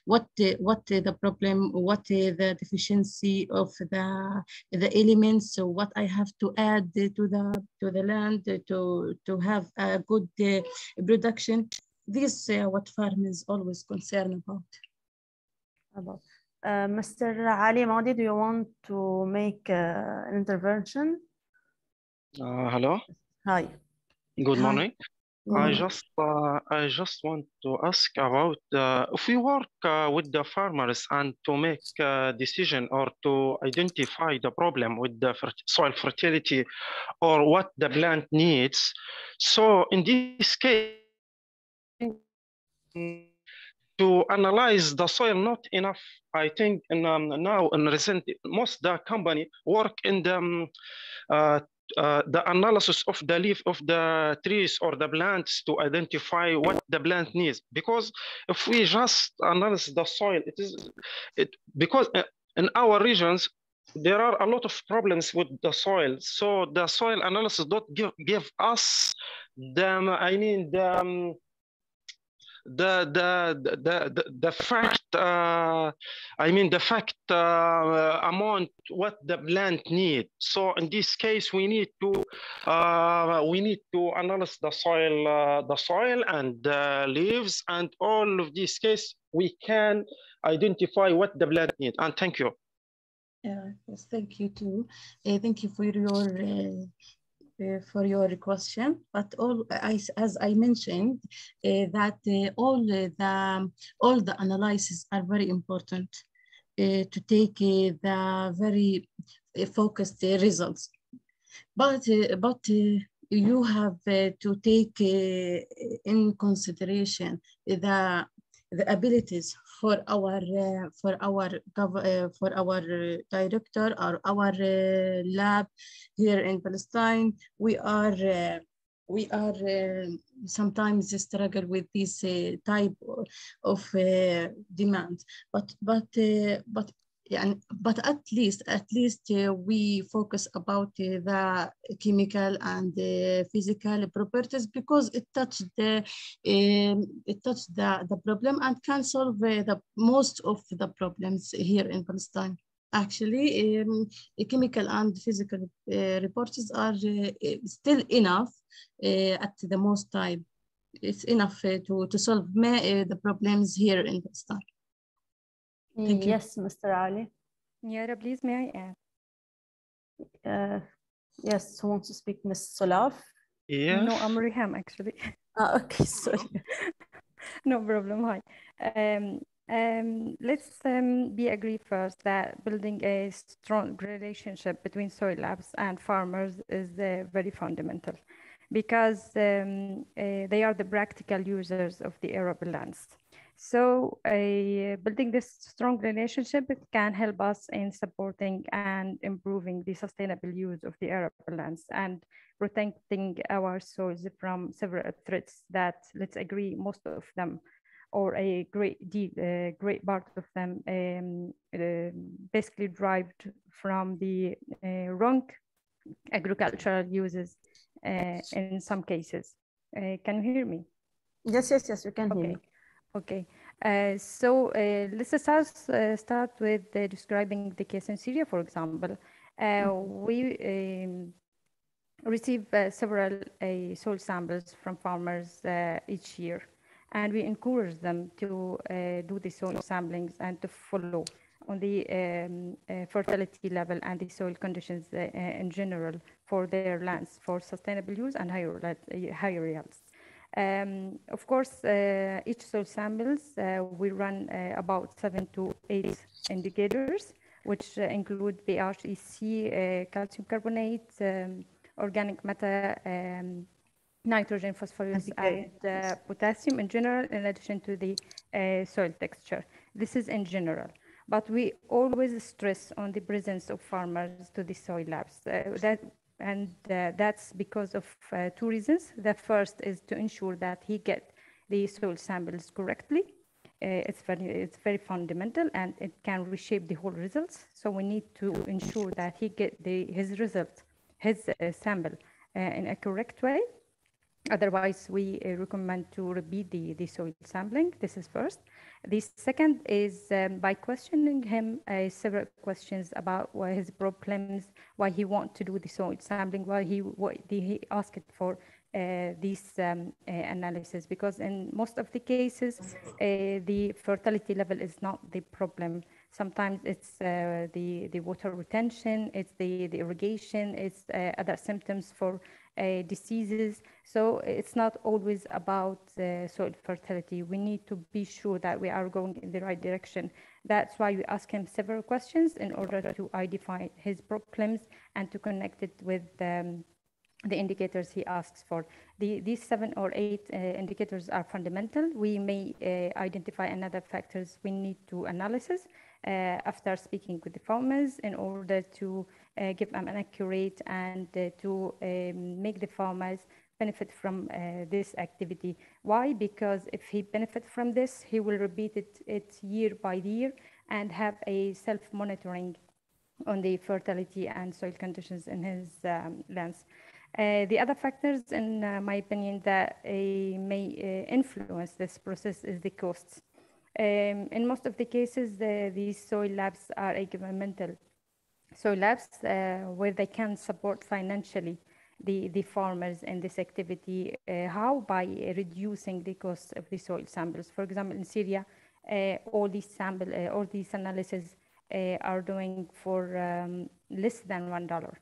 what the problem, what the deficiency of the elements, so what I have to add to the land to have a good production. This what farmers always concerned about. Mr. Ali Maudi, do you want to make an intervention? Hello. Hi. Good morning. Hi. I just want to ask about if we work with the farmers and to make a decision or to identify the problem with the soil fertility or what the plant needs. So in this case, to analyze the soil not enough. I think now in recent, most the company work in the analysis of the leaf of the trees or the plants to identify what the plant needs. Because if we just analyze the soil, because in our regions there are a lot of problems with the soil. So the soil analysis don't give us the fact, the fact amount what the plant need. So in this case, we need to analyze the soil and the leaves, and all of these case we can identify what the plant need. And thank you. Yes, thank you too. Thank you for your question, but as I mentioned, that all the analyses are very important to take the very focused results. But you have to take in consideration the abilities for our director or our lab here in Palestine. We are sometimes struggle with this type of demand, but at least we focus about the chemical and the physical properties, because it touched the problem and can solve the most of the problems here in Palestine. Actually, chemical and physical reports are still enough at the most time. It's enough to solve the problems here in Palestine. Thank you. Yes, Mr. Ali. Yara, please, may I add? Yes, who wants to speak? Ms. Solaf? Yes. No, I'm Riham, actually. Okay, sorry. No problem. Hi. Let's be agreed first that building a strong relationship between soil labs and farmers is very fundamental, because they are the practical users of the arable lands. So building this strong relationship can help us in supporting and improving the sustainable use of the arable lands and protecting our soils from several threats that, let's agree, most of them, or a great part of them basically derived from the wrong agricultural uses in some cases. Can you hear me? Yes, we can hear you. Okay, so let's start with describing the case in Syria, for example. We receive several soil samples from farmers each year. and we encourage them to do the soil samplings and to follow on the fertility level and the soil conditions in general for their lands for sustainable use and higher yields. Of course, each soil samples, we run about 7 to 8 indicators, which include pH, EC, calcium carbonate, organic matter, nitrogen, phosphorus, and potassium in general, in addition to the soil texture. This is in general. But we always stress on the presence of farmers to the soil labs. That's because of 2 reasons. The first is to ensure that he get the soil samples correctly. It's very fundamental, and it can reshape the whole results. So we need to ensure that he get his result, his sample in a correct way. Otherwise, we recommend to repeat the soil sampling. This is first. The second is by questioning him several questions about his problems, why he wants to do the soil sampling, why he asked for these analysis, because in most of the cases, the fertility level is not the problem. Sometimes it's the water retention, it's the irrigation, it's other symptoms for diseases. So it's not always about soil fertility. We need to be sure that we are going in the right direction. That's why we ask him several questions in order to identify his problems and to connect it with the indicators he asks for. These 7 or 8 indicators are fundamental. We may identify another factors we need to analysis after speaking with the farmers in order to give them an accurate and to make the farmers benefit from this activity. Why? Because if he benefits from this, he will repeat it year by year and have a self-monitoring on the fertility and soil conditions in his lands. The other factors, in my opinion, that may influence this process is the costs. In most of the cases, these soil labs are a governmental soil labs where they can support financially the farmers in this activity. How? By reducing the cost of the soil samples. For example, in Syria, all these analyses are doing for less than $1.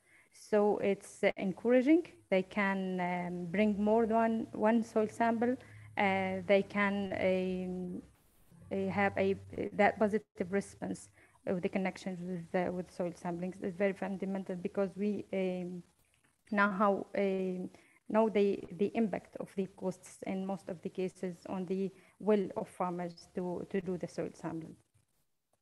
So it's encouraging. They can bring more than one soil sample. They can have that positive response of the connections with soil samplings is very fundamental, because we know the impact of the costs in most of the cases on the will of farmers to do the soil sampling.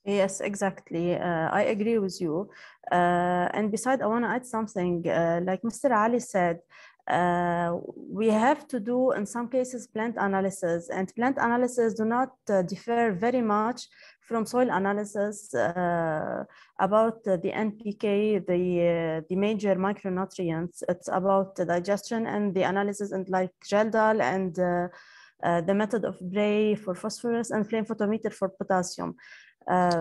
Yes, exactly. I agree with you. And besides, I want to add something. Like Mr. Ali said, we have to do, in some cases, plant analysis, and plant analysis do not differ very much from soil analysis about the NPK, the major micronutrients. It's about the digestion and the analysis, and like Geldal and the method of Bray for phosphorus and flame photometer for potassium.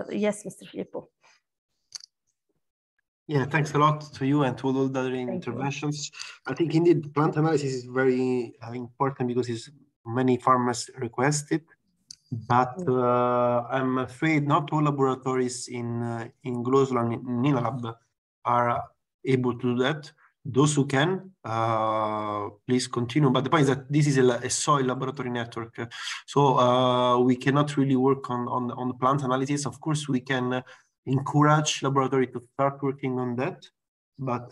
Yes, Mr. Filippo. Yeah, thanks a lot to you and to all the other interventions. I think indeed plant analysis is very important because many farmers request it, but I'm afraid not all laboratories in Glosol and NENALAB are able to do that. Those who can, please continue. But the point is that this is a soil laboratory network, so we cannot really work on plant analysis. Of course, we can encourage laboratory to start working on that, but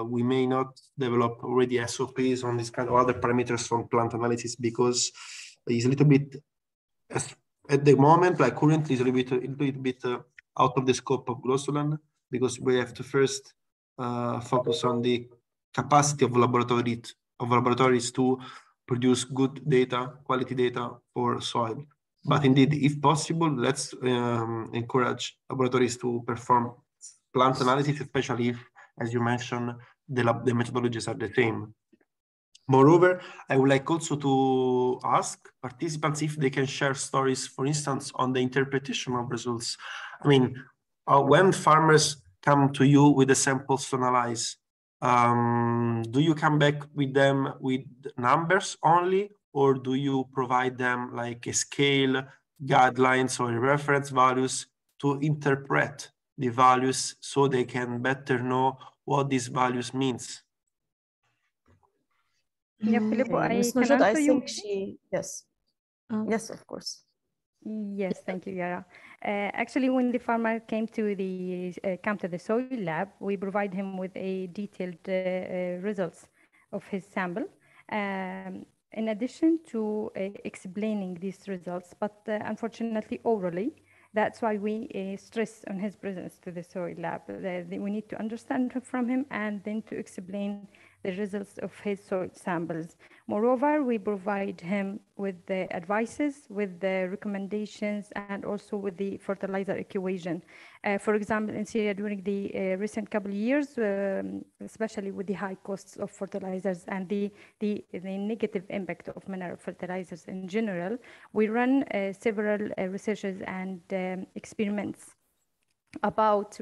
we may not develop already SOPs on this kind of other parameters on plant analysis, because it's a little bit, at the moment, like currently, is a little bit out of the scope of Glossoland, because we have to first focus on the capacity of laboratories to produce good data, quality data for soil. But indeed, if possible, let's encourage laboratories to perform plant analysis, especially if, as you mentioned, the methodologies are the same. Moreover, I would like also to ask participants if they can share stories, for instance, on the interpretation of results. I mean, when farmers come to you with the samples to analyze, do you come back with them with numbers only, or do you provide them like a scale, guidelines, or reference values to interpret the values so they can better know what these values means? Yeah, Filippo, I Ms. can Nujud, I answer you. think yes. Yes, of course. Yes, thank you, Yara. Actually, when the farmer came to the soil lab, we provide him with a detailed results of his sample. In addition to explaining these results, but unfortunately orally, that's why we stress on his presence to the soil lab. We need to understand from him and then to explain the results of his soil samples. Moreover, we provide him with the advices, with the recommendations, and also with the fertilizer equation. For example, in Syria during the recent couple of years, especially with the high costs of fertilizers and the negative impact of mineral fertilizers in general, we run several researches and experiments about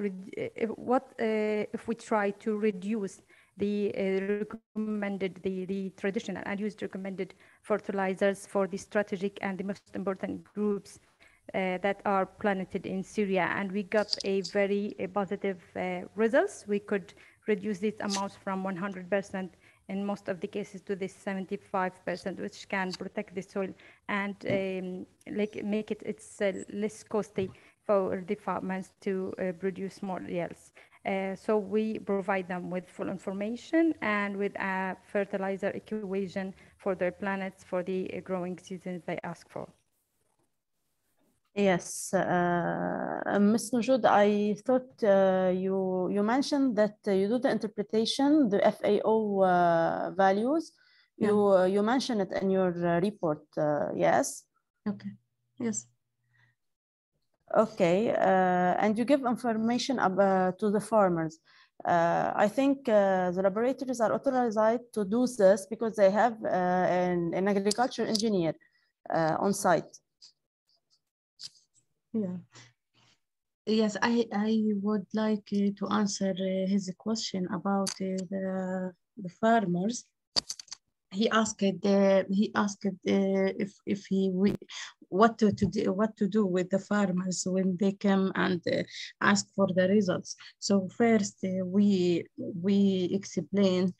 what if we try to reduce the traditional and used recommended fertilizers for the strategic and the most important groups that are planted in Syria, and we got a very positive results. We could reduce these amounts from 100% in most of the cases to this 75%, which can protect the soil and make it's less costly for the farmers to produce more yields. So we provide them with full information and with a fertilizer equation for their planets for the growing seasons they ask for. Yes, Ms. Nujud, I thought you mentioned that you do the interpretation, the FAO values. Yeah. You mentioned it in your report, yes? Okay, yes. Okay, and you give information to the farmers. I think the laboratories are authorized to do this because they have an agriculture engineer on site. Yeah. Yes, I would like to answer his question about the farmers. He asked what to do with the farmers when they come and ask for the results. So first we explain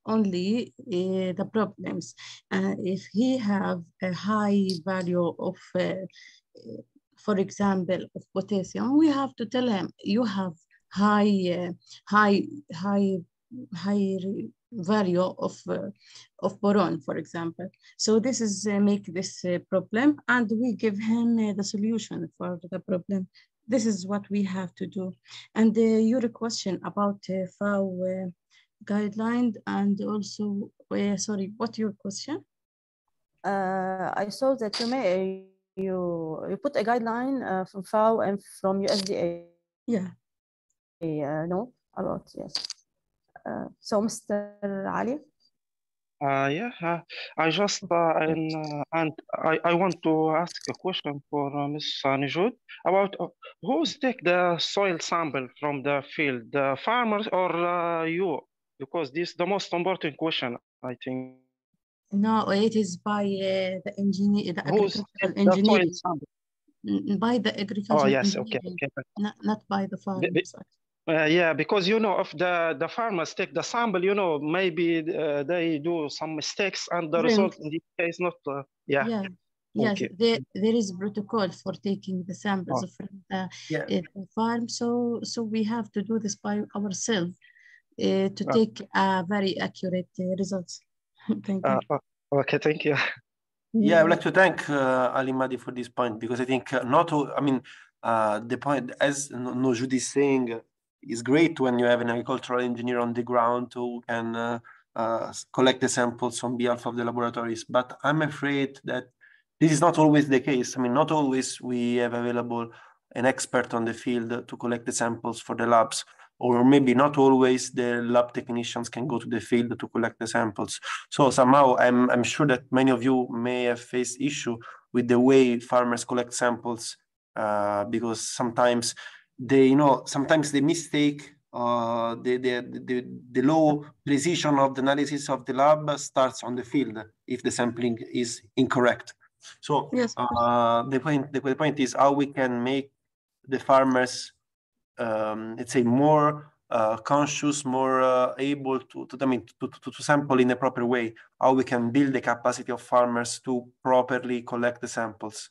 only the problems. If he have a high value of for example of potassium, we have to tell him you have high value of boron, for example. So this is make this problem, and we give him the solution for the problem. This is what we have to do. And your question about FAO guideline, and also sorry, what your question? I saw that you put a guideline from FAO and from USDA. Yeah. No, a lot, yes. So, Mr. Ali? Yeah, I just and I want to ask a question for Ms. Nujud about who's take the soil sample from the field, the farmers or you? Because this is the most important question, I think. No, it is by the engineer, the agricultural engineer. By the agricultural engineer, okay. Not by the farmers. Yeah, because if the farmers take the sample, maybe they do some mistakes, and the result in this case not. Yeah. Yes, there is protocol for taking the samples from the farm. So we have to do this by ourselves to take very accurate results. Thank you. Okay, thank you. Yeah, I would like to thank Ali Madi for this point, because I think the point, as Nujud is saying, is great when you have an agricultural engineer on the ground who can collect the samples on behalf of the laboratories. But I'm afraid that this is not always the case. Not always we have available an expert on the field to collect the samples for the labs, or maybe not always the lab technicians can go to the field to collect the samples. So somehow I'm sure that many of you may have faced issue with the way farmers collect samples because sometimes they mistake the low precision of the analysis of the lab starts on the field if the sampling is incorrect. So yes, the point is how we can make the farmers, let's say, more conscious, more able to sample in a proper way. How we can build the capacity of farmers to properly collect the samples.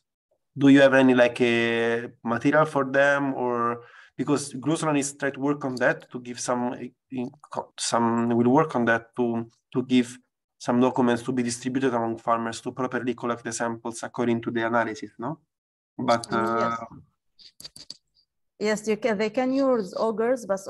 Do you have any like a material for them, or because Grosland is trying to work on that to give will work on that to give some documents to be distributed among farmers to properly collect the samples according to the analysis, no? But yes. Yes, they can use augers, but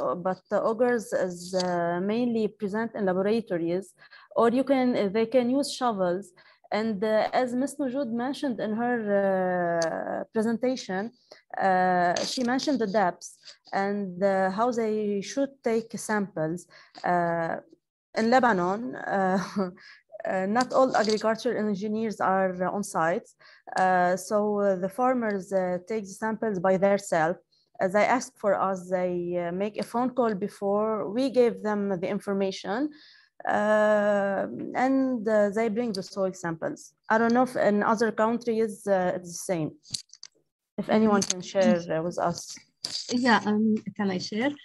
the augers is mainly present in laboratories, or they can use shovels. And as Ms. Nujud mentioned in her presentation, she mentioned the depths and how they should take samples. In Lebanon, not all agricultural engineers are on site, so the farmers take the samples by themselves. As they ask for us, they make a phone call before we gave them the information, and they bring the soil samples. I don't know if in other countries it's the same. If anyone can share with us. Yeah, can I share?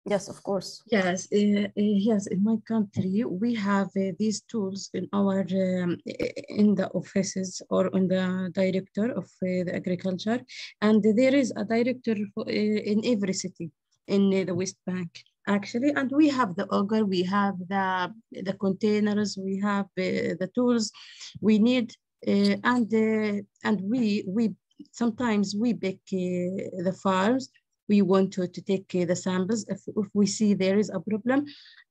Yes, of course. Yes, yes. In my country, we have these tools in our in the offices or in the director of the agriculture, and there is a director in every city in the West Bank, actually. And we have the auger, we have the containers, we have the tools we need, and we sometimes we pick the farms. We want to take the samples if we see there is a problem,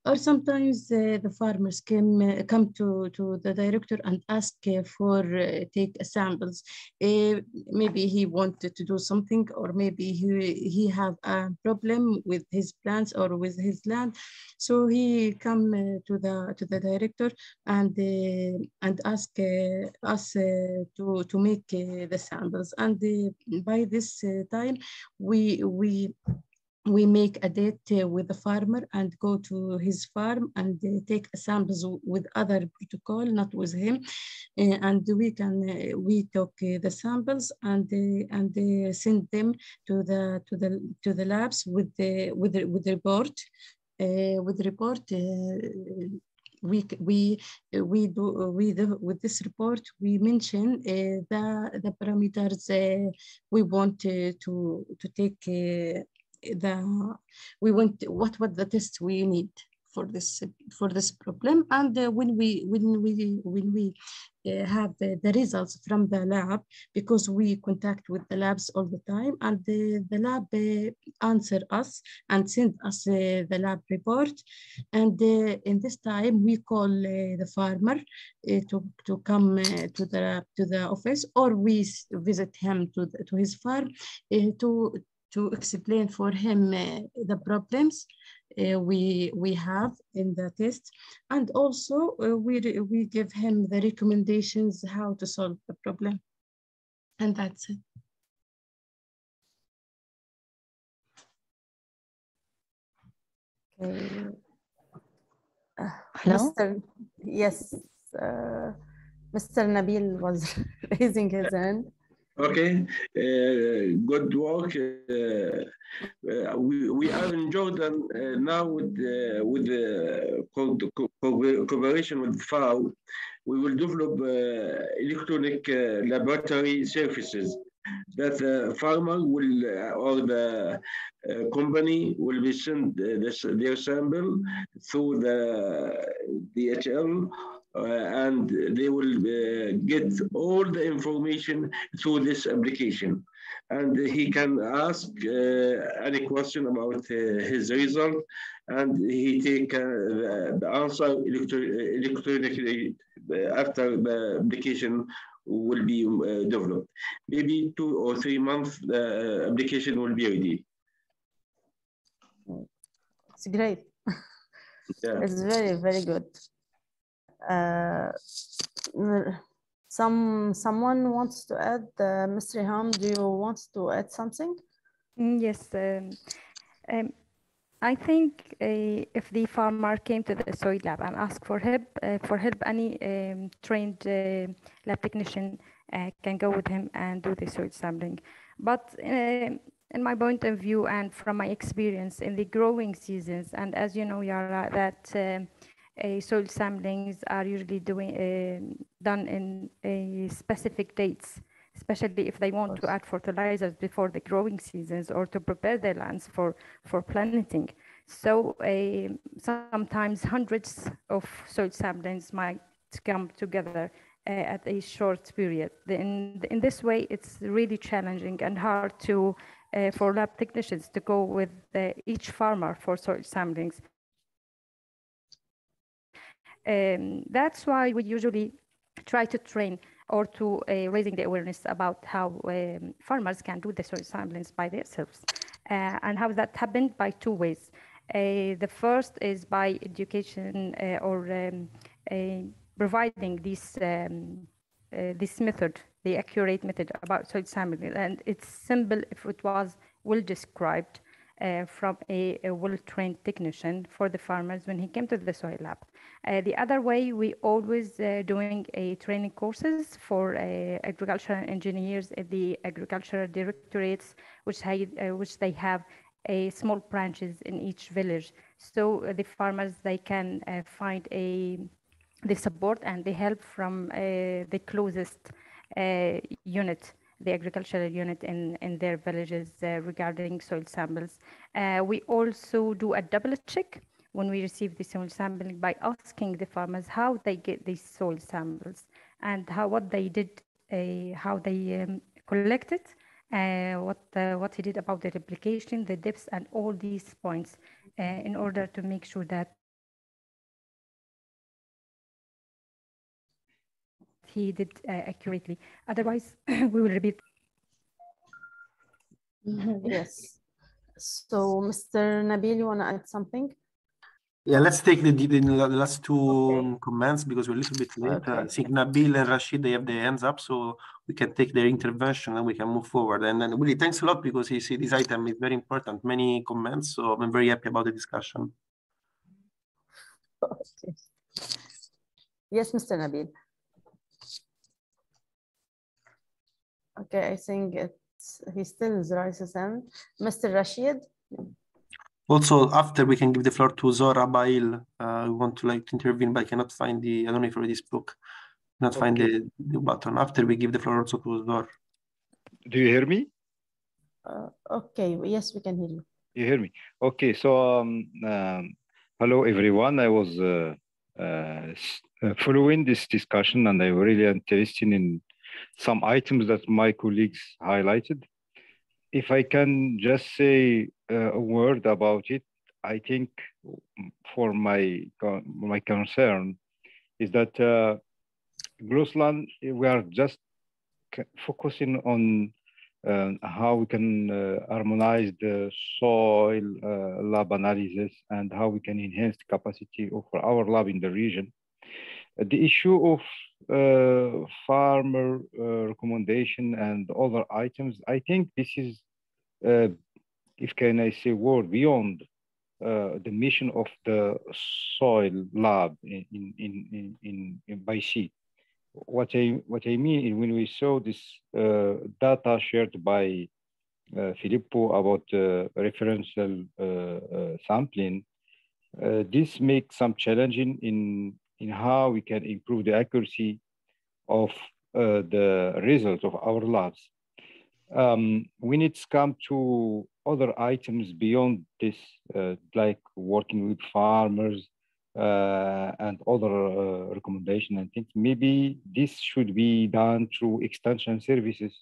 or sometimes the farmers come to the director and ask for take samples. Maybe he wanted to do something, or maybe he have a problem with his plants or with his land, so he come to the director and ask us to make the samples. And by this time we make a date with the farmer and go to his farm and take samples with other protocol, not with him, and we took the samples and send them to the labs with the report. With this report, we mention the parameters we want to take. What the test we need for this problem, and when we have the results from the lab, because we contact with the labs all the time, and the lab answer us and send us the lab report, and in this time we call the farmer to come to the office, or we visit him to his farm to explain for him the problems we have in the test, and also we give him the recommendations how to solve the problem, and that's it. Okay. Hello? Yes, Mr. Nabil was raising his hand. Okay, good work. We are in Jordan now with cooperation with FAO. We will develop electronic laboratory services that the farmer will or the company will be sent their sample through the DHL. And they will get all the information through this application. And he can ask any question about his result, and he take the answer electronically after the application will be developed. Maybe 2 or 3 months, the application will be ready. It's great. Yeah. It's very, very good. Someone wants to add. Mr. Ham, do you want to add something? Yes. I think if the farmer came to the soil lab and asked for help, any trained lab technician can go with him and do the soil sampling. But in my point of view and from my experience in the growing seasons, and as you know, Yara, that soil samplings are usually done in specific dates, especially if they want to add fertilizers before the growing seasons or to prepare their lands for planting. So sometimes hundreds of soil samplings might come together at a short period. In this way, it's really challenging and hard for lab technicians to go with each farmer for soil samplings. That's why we usually try to train or to raising the awareness about how farmers can do the soil samplings by themselves. And how that happened by two ways. The first is by education or providing this method, the accurate method about soil sampling. And it's simple if it was well described from a well-trained technician for the farmers when he came to the soil lab. The other way, we always doing training courses for agricultural engineers at the agricultural directorates, which they have small branches in each village. So the farmers, they can find the support and the help from the closest unit, the agricultural unit in their villages regarding soil samples. We also do a double check when we receive the soil sampling by asking the farmers how they get these soil samples and what they did, how they collect it, what he did about the replication, the depths, and all these points in order to make sure that he did accurately. Otherwise, we will repeat. Yes. So, Mr. Nabil, you want to add something? Yeah, let's take the last two comments because we're a little bit late. I think Nabil and Rashid, they have their hands up, so we can take their intervention and we can move forward. And then Willie, thanks a lot because you see this item is very important. Many comments, so I'm very happy about the discussion. Okay. Yes, Mr. Nabil. Okay, I think he still raises his hand. Mr. Rashid. Also, after we can give the floor to Zora Bail. We want to intervene, but I cannot find I don't know if you already spoke. Not find the button. After we give the floor also to Zora. Do you hear me? Okay, yes, we can hear you. You hear me? Okay, so hello everyone. I was following this discussion and I was really interested in some items that my colleagues highlighted. If I can just say a word about it, I think for my concern is that Grossland, we are just focusing on how we can harmonize the soil lab analysis and how we can enhance the capacity of our lab in the region. The issue of farmer recommendation and other items, I think this is, if can I say word, beyond the mission of the soil lab by sea. What I mean is when we saw this data shared by Filippo about referential sampling, this makes some challenging in how we can improve the accuracy of the results of our labs. When it's come to other items beyond this, like working with farmers and other recommendations and things, maybe this should be done through extension services.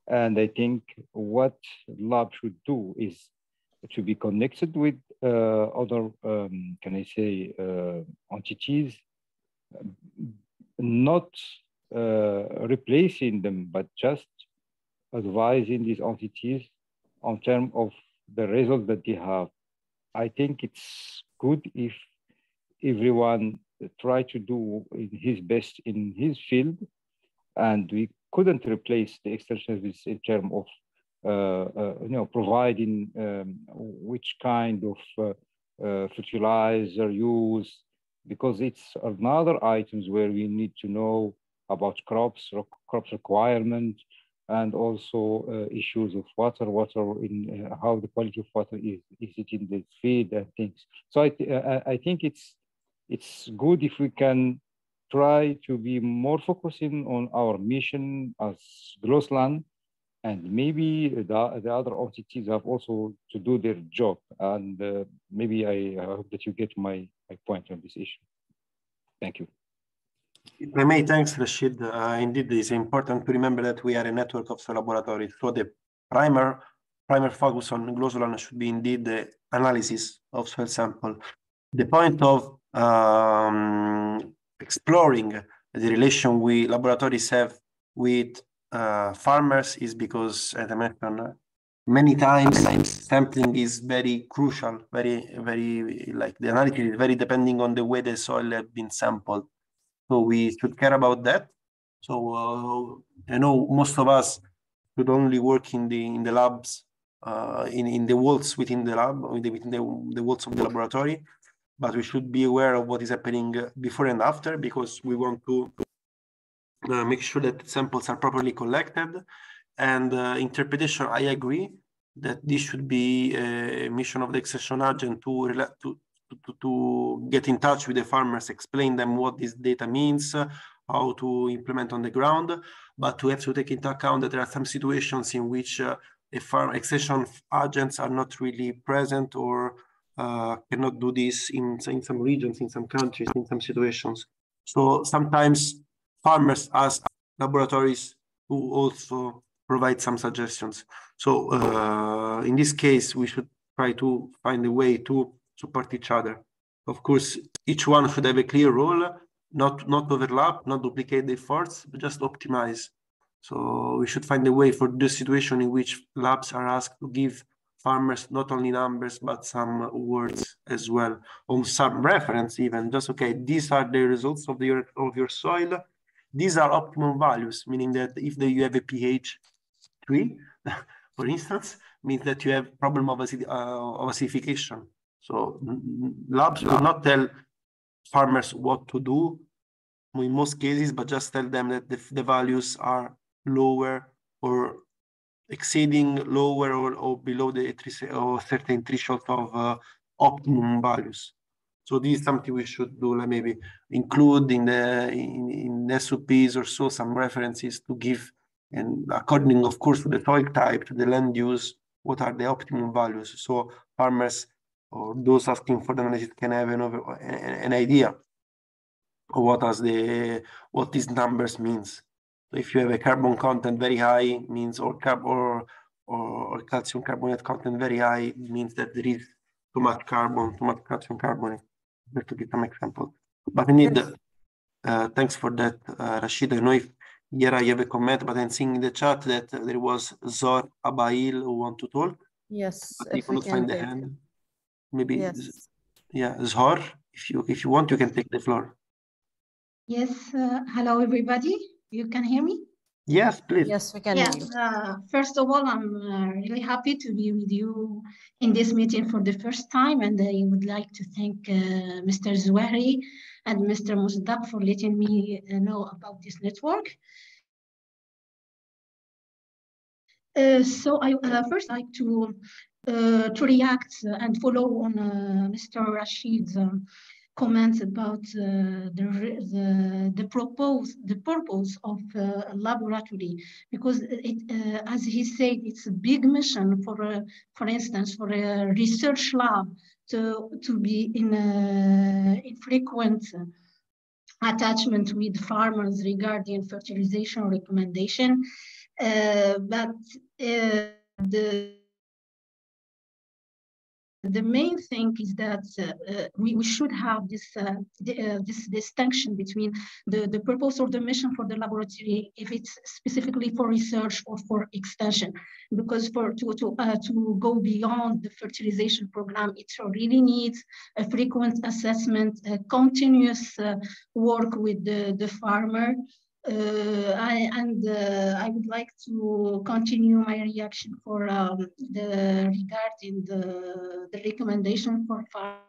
And I think what lab should do is to be connected with other, can I say, entities, not replacing them, but just advising these entities on terms of the results that they have. I think it's good if everyone try to do his best in his field, and we couldn't replace the external service in terms of providing which kind of fertilizer use, because it's another items where we need to know about crops requirement, and also issues of water in how the quality of water is it in the feed and things. So I think it's good if we can try to be more focusing on our mission as Grossland, and maybe the other entities have also to do their job. And maybe I hope that you get my point on this issue. Thank you. If I may, thanks, Rashid. Indeed, it's important to remember that we are a network of soil laboratories. So the primary focus on Grossland should be indeed the analysis of soil sample. The point of exploring the relation we laboratories have with farmers is because, as I mentioned many times, sampling is very crucial, very like the analysis is very depending on the way the soil has been sampled. So we should care about that. So I know most of us should only work in the labs, in the walls within the lab, within the walls of the laboratory, but we should be aware of what is happening before and after, because we want to make sure that samples are properly collected. And interpretation, I agree that this should be a mission of the extension agent to get in touch with the farmers, explain them what this data means, how to implement on the ground, but we have to take into account that there are some situations in which extension agents are not really present, or cannot do this in some regions, in some countries, in some situations. So sometimes farmers ask laboratories to also provide some suggestions. So in this case, we should try to find a way to support each other. Of course, each one should have a clear role, not overlap, not duplicate the efforts, but just optimize. So we should find a way for this situation in which labs are asked to give farmers not only numbers, but some words as well, on some reference even, just, okay, these are the results of your soil. These are optimum values, meaning that if you have a pH 3, for instance, means that you have problem of acidification. So labs will not tell farmers what to do in most cases, but just tell them that the values are lower or exceeding lower or below the certain threshold of optimum values. So this is something we should do, like maybe include in SOPs or so, some references to give, and according, of course, to the soil type, to the land use, what are the optimum values. So farmers or those asking for the analysis can have an idea of what these numbers means. So if you have a carbon content very high, means or calcium carbonate content very high, means that there is too much carbon, too much calcium carbonate. Just to give some example. But indeed, thanks for that, Rashid. I know if Yera, you have a comment, but I'm seeing in the chat that there was Zor Abail who want to talk. Yes, If you cannot find the hand, maybe yes. Yeah, Zor, if you want, you can take the floor. Yes, hello everybody. You can hear me? Yes, please. Yes, we can hear you. First of all, I'm really happy to be with you in this meeting for the first time, and I would like to thank Mr. Zouahri and Mr. Musdaq for letting me know about this network. So I first like to react and follow on Mr. Rashid's comments about the purpose of laboratory, because as he said, it's a big mission for instance, for a research lab to be in frequent attachment with farmers regarding fertilization recommendation, but the main thing is that we should have this distinction between the purpose or the mission for the laboratory, if it's specifically for research or for extension, because to go beyond the fertilization program, it really needs a frequent assessment, a continuous work with the farmer, I would like to continue my reaction for regarding the recommendation for farmers.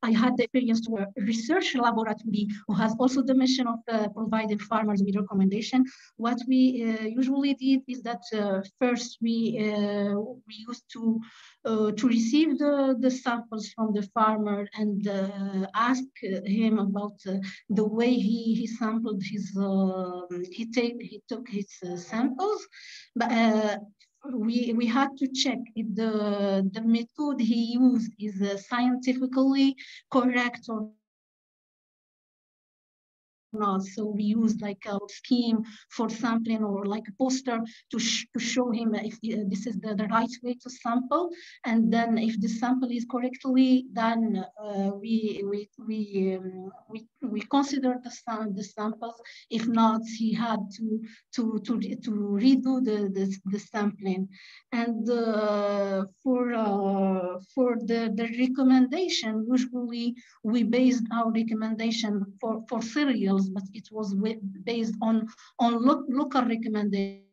I had the experience to a research laboratory who has also the mission of providing farmers with recommendation. What we usually did is that first we used to receive the samples from the farmer and ask him about the way he sampled his he took his samples, but we had to check if the method he used is scientifically correct or not. So we used like a scheme for sampling or like a poster to show him if this is the right way to sample, and then if the sample is correctly done, we consider the samples. If not, he had to redo the sampling. And for the recommendation, usually we based our recommendation for cereals, but it was based on local recommendations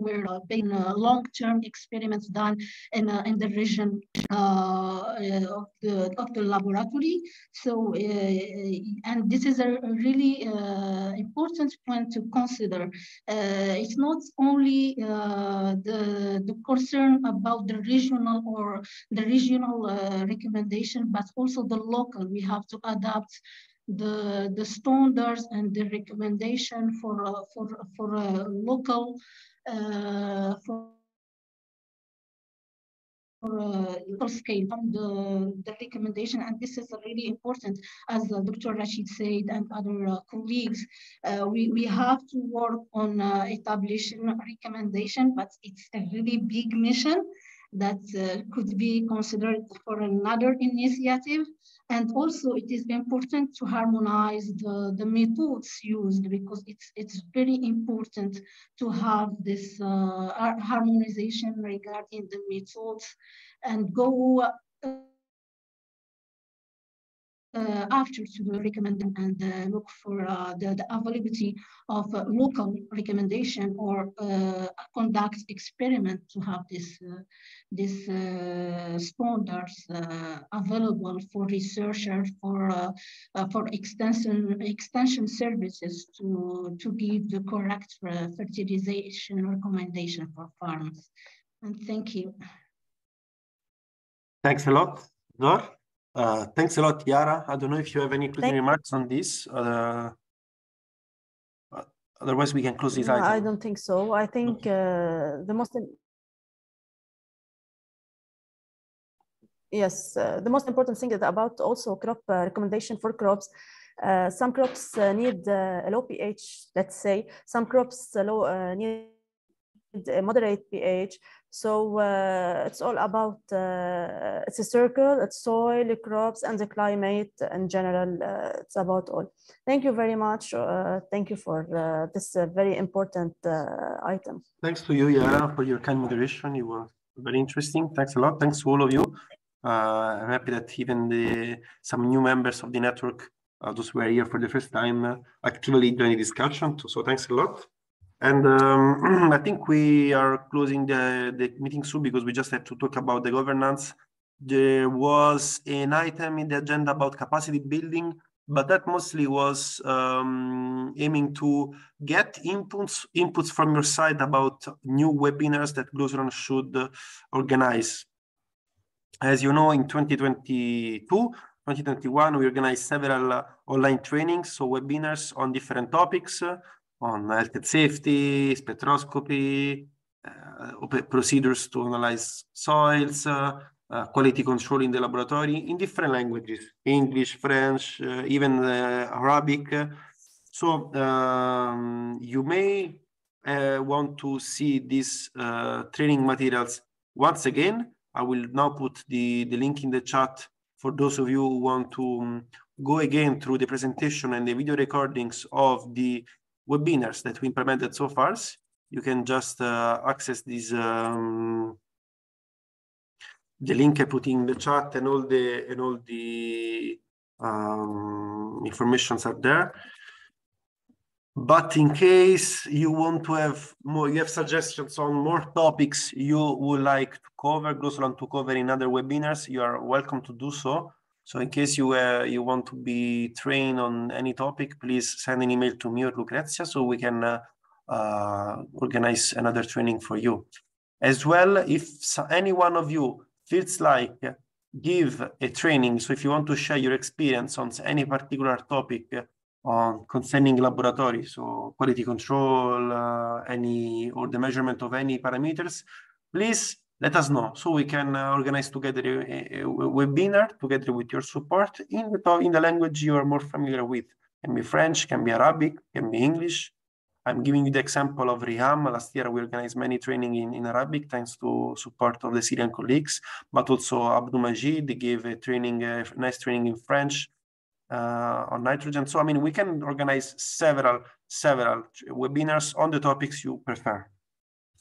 where been long-term experiments done in the region of the laboratory. So, and this is a really important point to consider. It's not only the concern about the regional recommendation, but also the local. We have to adapt the standards and the recommendation for local local scale from the recommendation. And this is really important, as Dr. Rashid said and other colleagues. We have to work on establishing recommendation, but it's a really big mission that could be considered for another initiative. And also it is important to harmonize the methods used, because it's very important to have this harmonization regarding the methods and go after to the recommendation and look for the availability of local recommendation or conduct experiment to have this standards available for researchers, for extension services to give the correct fertilization recommendation for farmers. And thank you. Thanks a lot, Nor. Thanks a lot, Yara. I don't know if you have any closing remarks on this. Otherwise, we can close this item. I don't think so. I think the most important thing is about also crop recommendation for crops. Some crops need a low pH, let's say. Some crops need a moderate pH. So it's all about, it's a circle, it's soil, crops, and the climate in general. It's about all. Thank you very much. Thank you for this very important item. Thanks to you, Yara, for your kind moderation. You were very interesting. Thanks a lot. Thanks to all of you. I'm happy that even some new members of the network, those who are here for the first time, actively join the discussion. So thanks a lot. And I think we are closing the meeting soon, because we just had to talk about the governance. There was an item in the agenda about capacity building, but that mostly was aiming to get inputs from your side about new webinars that Glossron should organize. As you know, in 2022, 2021, we organized several online trainings, so webinars on different topics, on health and safety, spectroscopy, procedures to analyze soils, quality control in the laboratory, in different languages, English, French, even Arabic. So you may want to see these training materials once again. I will now put the link in the chat for those of you who want to go again through the presentation and the video recordings of the webinars that we implemented so far. You can just access these the link I put in the chat and all the informations are there. But in case you want to have more, you have suggestions on more topics you would like to cover, Glossoland to cover in other webinars, you are welcome to do so. So in case you want to be trained on any topic, please send an email to me or Lucrezia so we can organize another training for you. As well, if any one of you feels like give a training, so if you want to share your experience on any particular topic on concerning laboratory, so quality control, or the measurement of any parameters, please let us know so we can organize together a webinar together with your support in the language you are more familiar with. Can be French, can be Arabic, can be English. I'm giving you the example of Riham. Last year, we organized many training in Arabic, thanks to support of the Syrian colleagues, but also Abdul Majid, they gave a training, nice training in French on nitrogen. So, I mean, we can organize several webinars on the topics you prefer.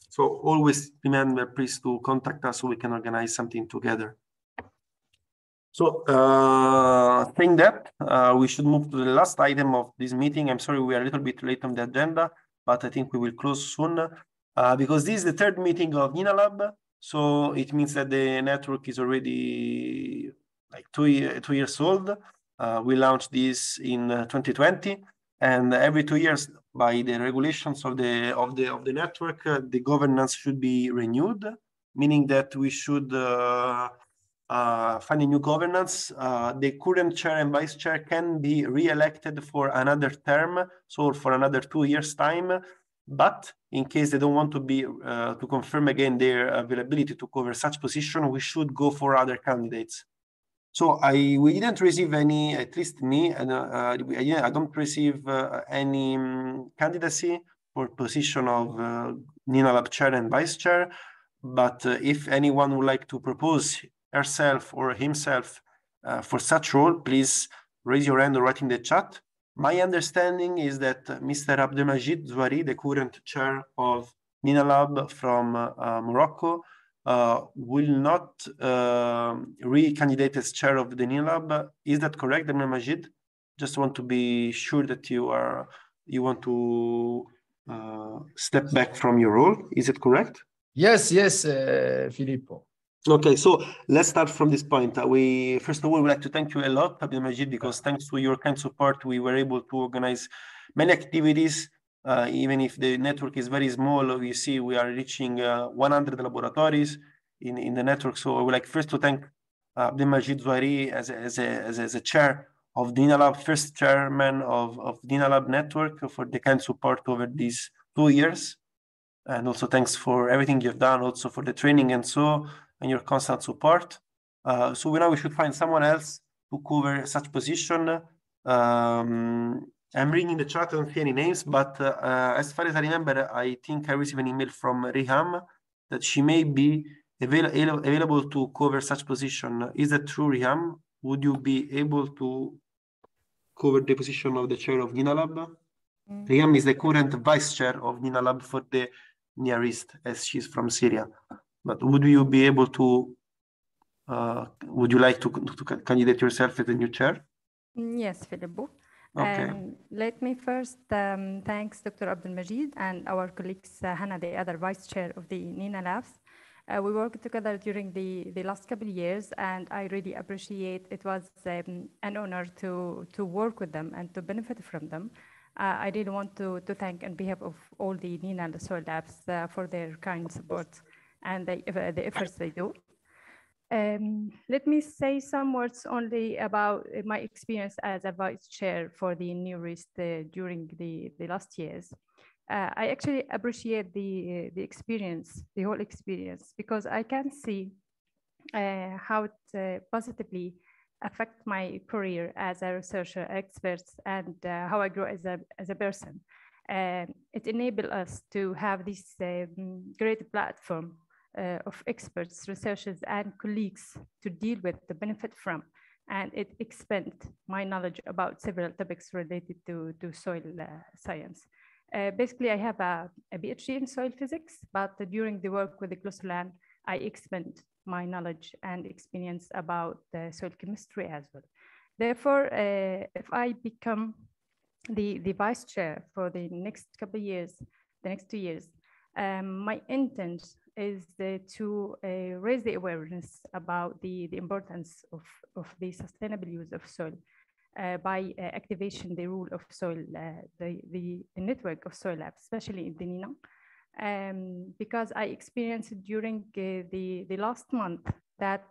So always remember, please, to contact us so we can organize something together. So saying that, we should move to the last item of this meeting. I'm sorry we are a little bit late on the agenda, but I think we will close soon because this is the third meeting of NENALAB. So it means that the network is already like two years old. We launched this in 2020, and every 2 years, by the regulations of the network, the governance should be renewed, meaning that we should find a new governance. The current chair and vice chair can be re-elected for another term, so for another 2 years' time. But in case they don't want to be to confirm again their availability to cover such position, we should go for other candidates. So we didn't receive any, at least me, and I don't receive any candidacy for position of NENALAB chair and vice chair. But if anyone would like to propose herself or himself for such role, please raise your hand or write in the chat. My understanding is that Mr. Abdelmajid Zouari, the current chair of NENALAB from Morocco, will not re-candidate as chair of the NENALAB. Is that correct, Abdelmajid? Just want to be sure that you want to step back from your role. Is it correct? Yes, Filippo. Okay, so let's start from this point. First of all, we'd like to thank you a lot, Abdelmajid, because thanks to your kind support, we were able to organize many activities. Even if the network is very small, you see we are reaching 100 laboratories in the network. So I would like first to thank Abdelmajid Zouari as a chair of the NENALAB, first chairman of the NENALAB network, for the kind support over these 2 years. And also thanks for everything you've done, also for the training and your constant support. So now we should find someone else to cover such position. I'm reading in the chat, I don't see any names, but as far as I remember, I think I received an email from Riham that she may be available to cover such position. Is that true, Riham? Would you be able to cover the position of the chair of NENALAB? Riham is the current vice chair of NENALAB for the Near East, as she's from Syria. But would you be able to, would you like to candidate yourself as the new chair? Yes, Filippo. Okay. Let me first thanks Dr. Abdelmajid and our colleagues, Hannah, the other vice chair of the NENA labs. We worked together during the last couple of years, and I really appreciate it. Was an honor to work with them and to benefit from them. I really want to thank on behalf of all the NENA and the soil labs for their kind support and the efforts they do. Let me say some words only about my experience as a vice chair for the Near East during the last years. I actually appreciate the experience, the whole experience, because I can see how it positively affect my career as a researcher, expert, and how I grow as a person. It enabled us to have this great platform of experts, researchers, and colleagues to deal with, the benefit from, and it expanded my knowledge about several topics related to soil science. Basically, I have a PhD in soil physics, but during the work with the Glossoland, I expand my knowledge and experience about the soil chemistry as well. Therefore, if I become the vice chair for the next couple of years, the next 2 years, my intent is to raise the awareness about the importance of the sustainable use of soil by activation the rule of soil, the network of soil labs, especially in the NENA. Because I experienced during the last month that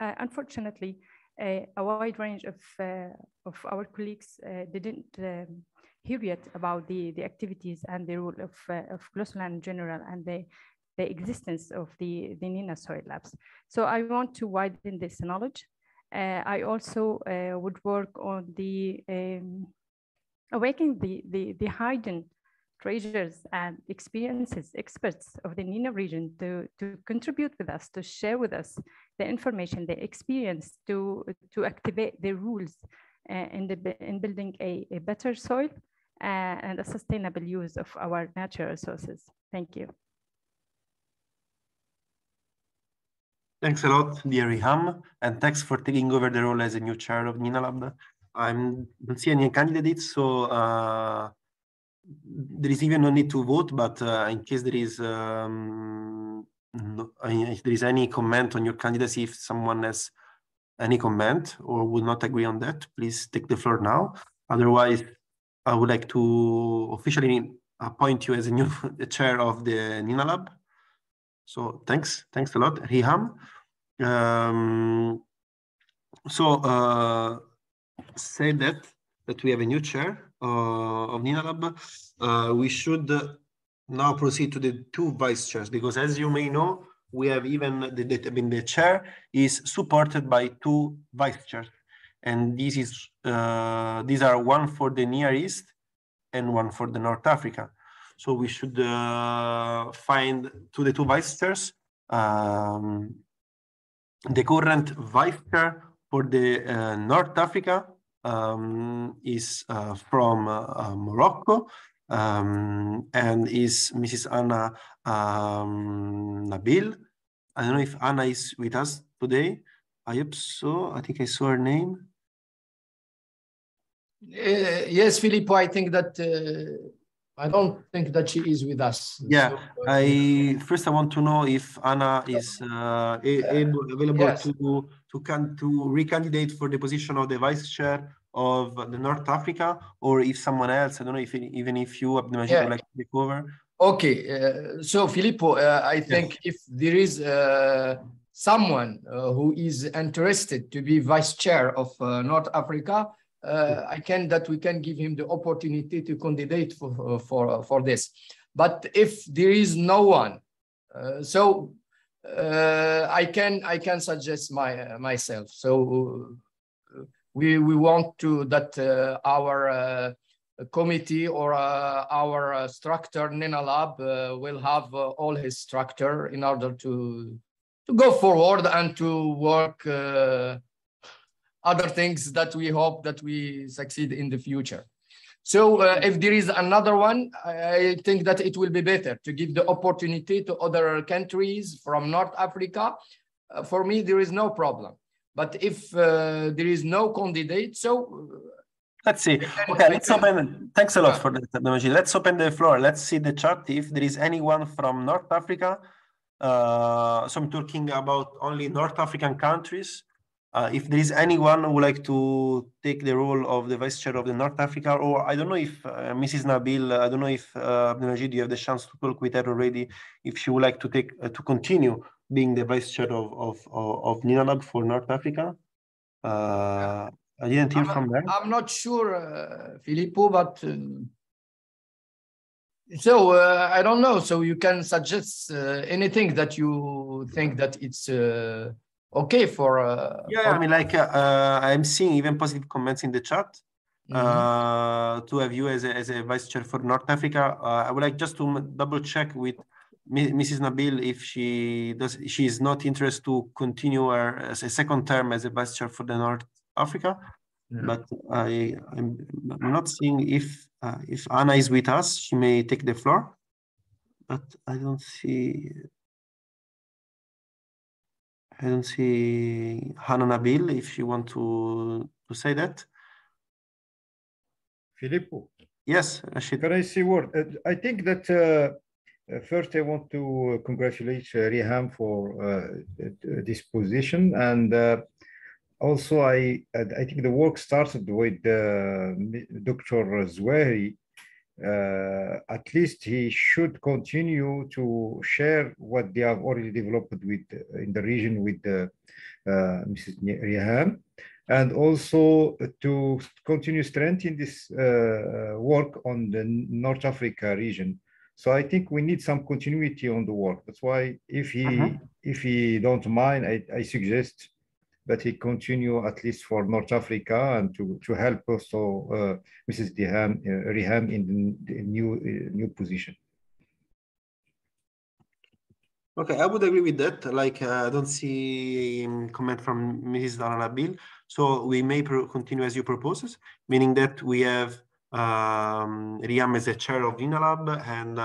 unfortunately a wide range of our colleagues didn't hear yet about the activities and the role of Glossoland in general and the existence of the NENA soil labs. So I want to widen this knowledge. I also would work on the awakening the hidden treasures and experiences, experts of the NENA region to contribute with us, to share with us the information, the experience, to activate the rules in building a better soil and a sustainable use of our natural resources. Thank you. Thanks a lot, dear Riham, and thanks for taking over the role as a new chair of NENALAB. I don't see any candidates, so there is even no need to vote, but in case there is if there is any comment on your candidacy, if someone has any comment or would not agree on that, please take the floor now. Otherwise, I would like to officially appoint you as a new chair of the NENALAB. So thanks a lot, Riham. Say that we have a new chair of NENALAB. We should now proceed to the 2 vice chairs, because as you may know, we have even the chair is supported by 2 vice chairs, and these are one for the Near East and one for the North Africa. So we should find the 2 vice chairs. The current vice chair for the North Africa is from Morocco and is Mrs. Anna Nabil. I don't know if Anna is with us today. I hope so. I think I saw her name. Yes, Filippo, I think that I don't think that she is with us. Yeah, so, first I want to know if Anna is available yes. to recandidate for the position of the vice chair of the North Africa, or if someone else, I don't know if even if you, Abdelmajid, would like to take over. Okay, so Filippo, I think if there is someone who is interested to be vice chair of North Africa, we can give him the opportunity to candidate for this. But if there is no one, I can suggest myself. So we want to that our committee or our structure NENALAB will have all his structure in order to go forward and to work other things that we hope that we succeed in the future. So if there is another one, I think that it will be better to give the opportunity to other countries from North Africa. For me, there is no problem. But if there is no candidate, so let's see. Okay, let's open. Thanks a lot for that, Abdelmajid. Let's open the floor. Let's see the chat if there is anyone from North Africa. So I'm talking about only North African countries. If there is anyone who would like to take the role of the vice chair of the North Africa, or I don't know if Mrs. Nabil, I don't know if Abdelmajid, you have the chance to talk with her already, if she would like to take to continue being the vice chair of NENALAB for North Africa. I didn't hear from her. I'm not sure, Filippo, but so I don't know. So you can suggest anything that you think that it's okay for. I mean, like I'm seeing even positive comments in the chat. To have you as a vice chair for North Africa. I would like just to double check with Mrs. Nabil if she is not interested to continue her as a second term as a vice chair for the North Africa. But I'm not seeing if Anna is with us. She may take the floor, but I don't see. I don't see Hannah Nabil, if you want to say that. Filippo. Yes, Rashid. Can I say a word? I think that first I want to congratulate Riham for this position, and also I think the work started with Dr. Zouairi. At least he should continue to share what they have already developed with in the region with Mrs. Riham, and also to continue strengthening this work on the North Africa region. So I think we need some continuity on the work. That's why if he don't mind, I suggest that he continue at least for North Africa and to help also Mrs. Riham in the new position. Okay, I would agree with that. Like, I don't see comment from Mrs. Nabil. So we may continue as you propose, meaning that we have Riham as the chair of NENALAB and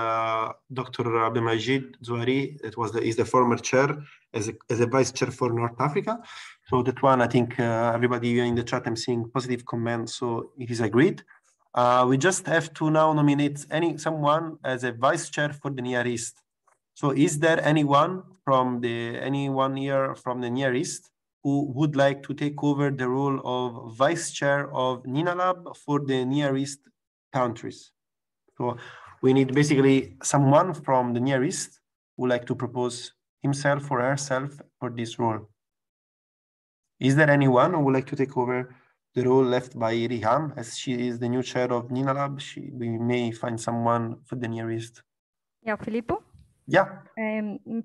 Dr. Abdelmajid Zouairi, is the former chair as a vice chair for North Africa. So that one, I think everybody in the chat, I'm seeing positive comments, so it is agreed. We just have to now nominate someone as a vice chair for the Near East. So is there anyone here from the Near East who would like to take over the role of vice chair of NENALAB for the Near East countries? So we need basically someone from the Near East who would like to propose himself or herself for this role. Is there anyone who would like to take over the role left by Riham, as she is the new chair of NENALAB? We may find someone for the Near East. Yeah, Filippo? Yeah.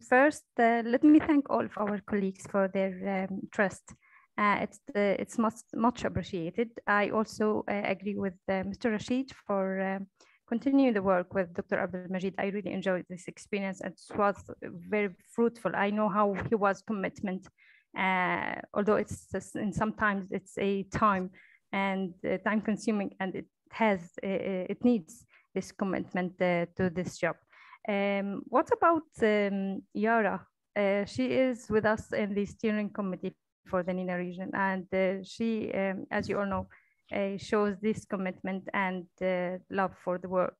First, let me thank all of our colleagues for their trust. It's much appreciated. I also agree with Mr. Rashid for continuing the work with Dr. Abdelmajid. I really enjoyed this experience. It was very fruitful. I know how he was commitment, although sometimes it's a time consuming, and it needs this commitment to this job. What about Yara? She is with us in the steering committee for the NENA region, and she, as you all know, shows this commitment and love for the work.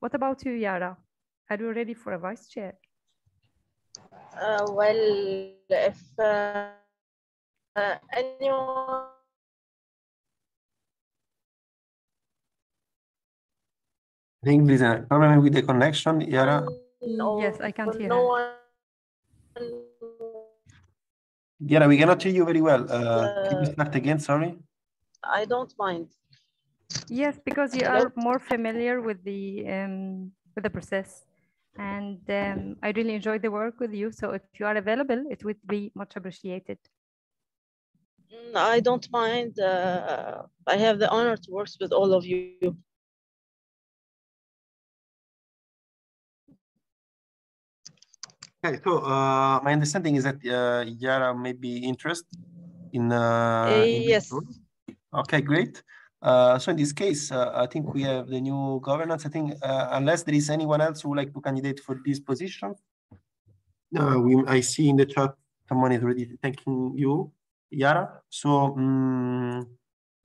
What about you, Yara? Are you ready for a vice chair? Well, if anyone... I think there's a problem with the connection, Yara. Yes, I can't hear her. Yara, we cannot hear you very well. Can you start again? Sorry. I don't mind. Yes, because you are more familiar with the process, and I really enjoyed the work with you. So if you are available, it would be much appreciated. I don't mind. I have the honor to work with all of you. Okay, so my understanding is that Yara may be interested in yes. Okay, great. So in this case, I think we have the new governance. I think unless there is anyone else who would like to candidate for this position, I see in the chat someone is already thanking you, Yara. So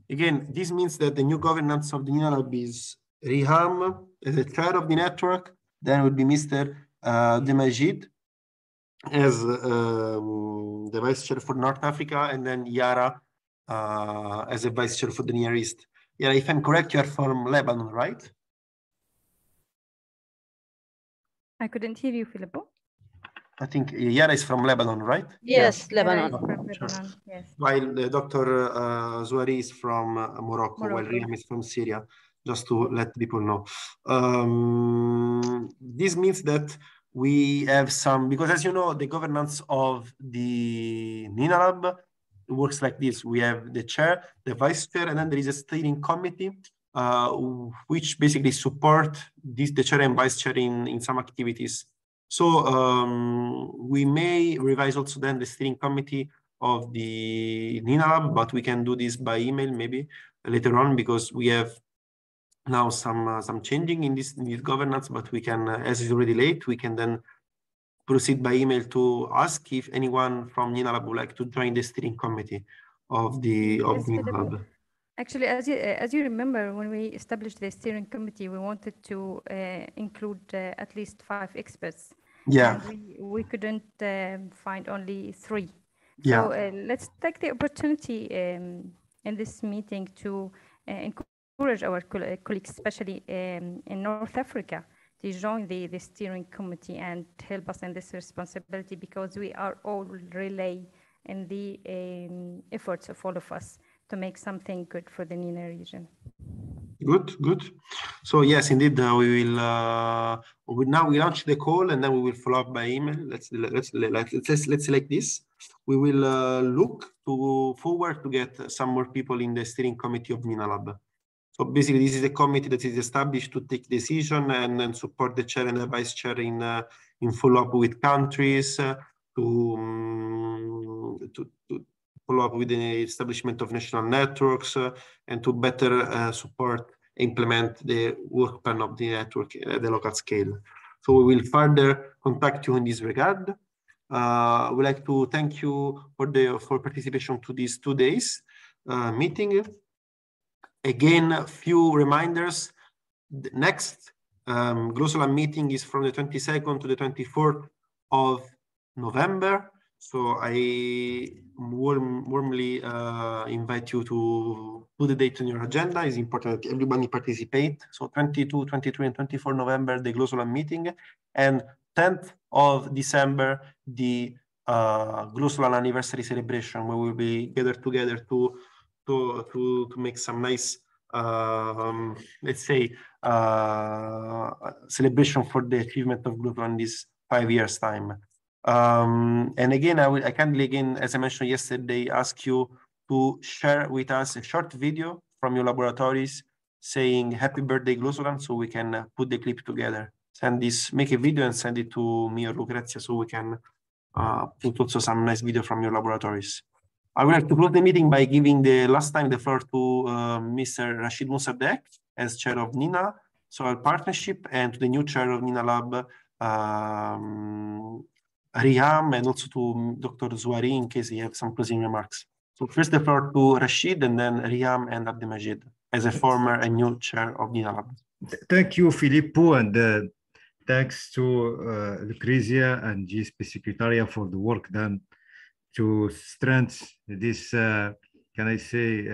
again, this means that the new governance of the NENALAB is Riham as the chair of the network. Then would be Mr. Abdelmajid as the vice chair for North Africa, and then Yara as a vice chair for the Near East. Yeah, if I'm correct, you are from Lebanon, right? I couldn't hear you, Filippo. I think Yara is from Lebanon, right? Yes, Lebanon. Lebanon, yes. While Dr. Zouairi is from Morocco, while Riham is from Syria, just to let people know. This means that we have some, because as you know, the governance of the NENALAB works like this. We have the chair, the vice chair, and then there is a steering committee, which basically support the chair and vice chair in some activities. So we may revise also then the steering committee of the NENALAB, but we can do this by email maybe later on, because we have now some changing in this governance, but we can, as it's already late, we can then proceed by email to ask if anyone from NENALAB would like to join the steering committee of the NENALAB. Actually, as you remember, when we established the steering committee, we wanted to include at least 5 experts. Yeah. And we couldn't find only 3. Yeah. So let's take the opportunity in this meeting to encourage our colleagues, especially in North Africa, to join the steering committee and help us in this responsibility, because we are all relay in the efforts of all of us to make something good for the NENA region. Good, good. So yes, indeed, we will now we launch the call, and then we will follow up by email. Let's like this. We will look forward to get some more people in the steering committee of NENALAB. So basically, this is a committee that is established to take decision and then support the chair and the vice chair in follow up with countries, to follow up with the establishment of national networks, and to better support, implement the work plan of the network at the local scale. So we will further contact you in this regard. We'd like to thank you for participation to these 2 days meeting. Again, a few reminders. The next GLOSOLAN meeting is from the 22nd to the 24th of November. So I warmly invite you to put the date on your agenda. It's important that everybody participate. So 22, 23, and 24 November, the GLOSOLAN meeting. And 10th of December, the GLOSOLAN anniversary celebration, where we'll be gathered together to make some nice, let's say, celebration for the achievement of GLOSOLAN in this 5 years' time. And again, I kindly, again, as I mentioned yesterday, ask you to share with us a short video from your laboratories saying happy birthday GLOSOLAN, so we can put the clip together. Send this, make a video and send it to me or Lucrezia, so we can put also some nice video from your laboratories. I would like to close the meeting by giving the last time the floor to Mr. Rashid Moussaddeq as chair of NENA Soil Partnership, and to the new chair of NENALAB, Riham, and also to Dr. Zouari in case you have some closing remarks. So first the floor to Rashid, and then Riham and Abdelmajid as a former and new chair of NENALAB. Thank you, Filippo, and thanks to Lucrezia and GSP Secretariat for the work done to strengthen this, can I say,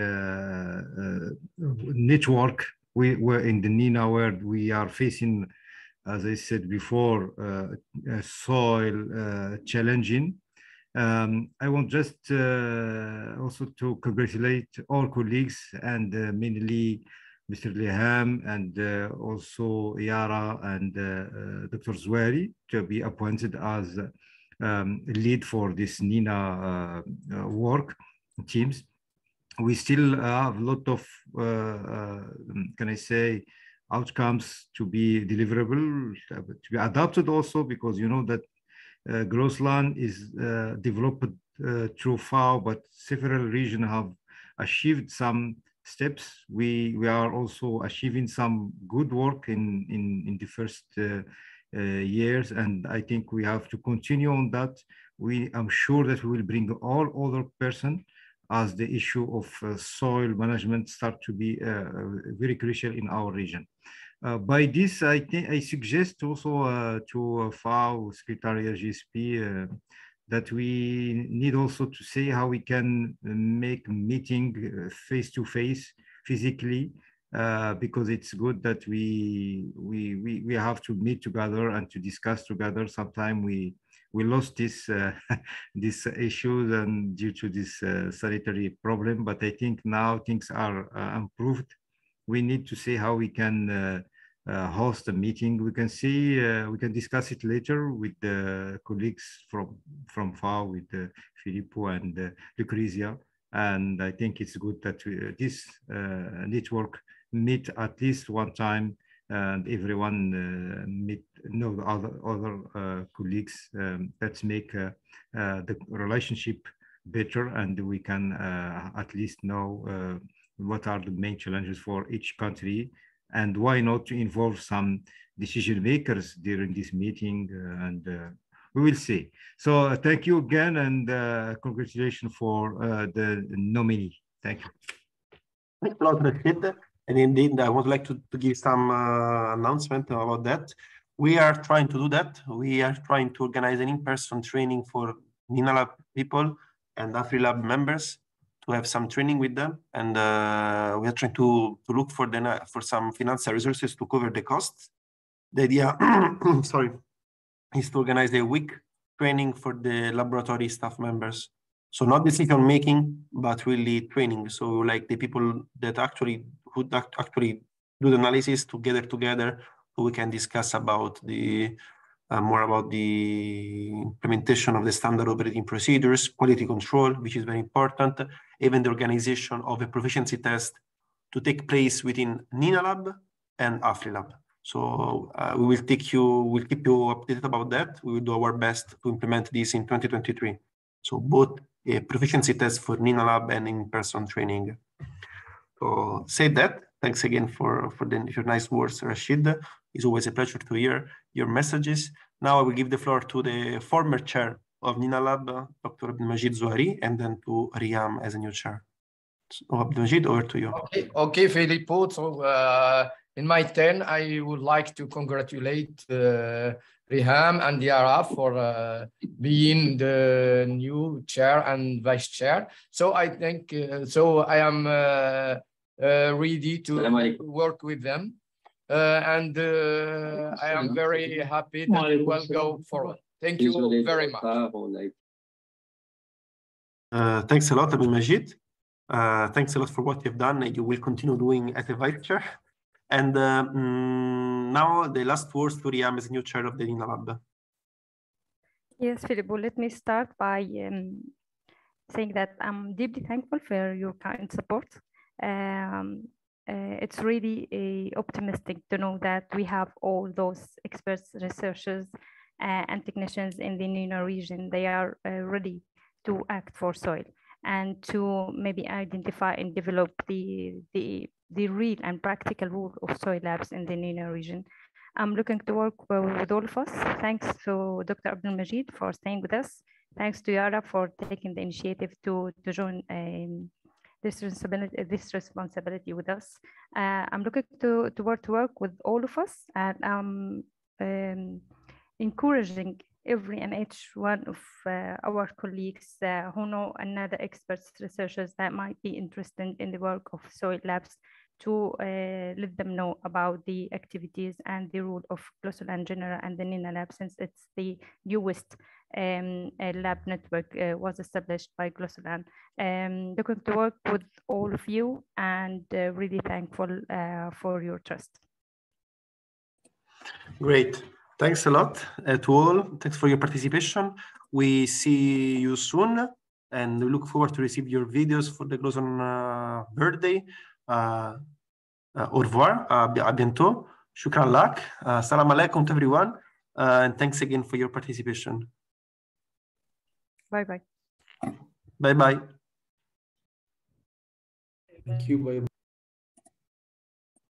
network. We were in the NENA, where we are facing, as I said before, soil challenging. I want just also to congratulate all colleagues, and mainly Mr. Liham, and also Yara and Dr. Zouari, to be appointed as lead for this NENA work teams. We still have a lot of, can I say, outcomes to be deliverable, to be adopted also, because you know that GLOSOLAN is developed through FAO, but several regions have achieved some steps. We are also achieving some good work in the first years, and I think we have to continue on that. I'm sure that we will bring all other persons, as the issue of soil management start to be very crucial in our region. By this, I suggest also to FAO Secretariat GSP that we need also to say how we can make meeting face-to-face, physically, because it's good that we have to meet together and to discuss together. Sometimes we lost this these issues and due to this sanitary problem, but I think now things are improved. We need to see how we can host a meeting. We can see, we can discuss it later with the colleagues from FAO, with Filippo and Lucrezia. And I think it's good that this network meet at least one time, and everyone know other colleagues. Let's make the relationship better, and we can at least know what are the main challenges for each country, and why not to involve some decision makers during this meeting, and we will see. So thank you again, and congratulations for the nominee. Thank you. Thanks a lot, Rashid. And indeed, I would like to give some announcement about that. We are trying to do that. We are trying to organize an in-person training for NENALAB people and AfriLab members to have some training with them. And we are trying to look for some financial resources to cover the costs. The idea, sorry, is to organize a week training for the laboratory staff members. So not decision making, but really training. So like the people that actually do the analysis together, so we can discuss about the more about the implementation of the standard operating procedures, quality control, which is very important, even the organization of a proficiency test to take place within NENALAB and AfriLab. So we'll keep you updated about that. We will do our best to implement this in 2023. So both a proficiency test for NENALAB and in-person training. So say that. Thanks again for your nice words, Rashid. It's always a pleasure to hear your messages. Now I will give the floor to the former chair of NENALAB, Dr. Abdelmajid Zouari, and then to Riham as a new chair. So Abdelmajid, over to you. Okay, Filippo. So in my turn, I would like to congratulate Riham and Yara for being the new chair and vice chair. So I think, I am ready to work with them. And I am very happy that it will go forward. Thank you very much. Thanks a lot, Abdelmajid. Thanks a lot for what you've done. You will continue doing as a vice chair. And now the last words to Riham as new chair of the NENALAB. Yes, Filippo, let me start by saying that I'm deeply thankful for your kind support. It's really optimistic to know that we have all those experts, researchers, and technicians in the NENA region. They are ready to act for soil and to maybe identify and develop the real and practical role of soil labs in the NENA region. I'm looking to work with all of us. Thanks to Dr. Abdelmajid for staying with us. Thanks to Yara for taking the initiative to join this responsibility with us. I'm looking to work with all of us, and I'm encouraging every and each one of our colleagues who know another experts, researchers that might be interested in the work of soil labs to let them know about the activities and the role of Glossoland General and the NENA lab, since it's the newest lab network was established by Glossoland. Looking to work with all of you, and really thankful for your trust. Great. Thanks a lot to all. Thanks for your participation. We see you soon, and we look forward to receive your videos for the Glosson birthday. Au revoir, à bientôt. Shukran lak. Salam alaikum to everyone, and thanks again for your participation. Bye-bye. Bye-bye. Thank you. Bye.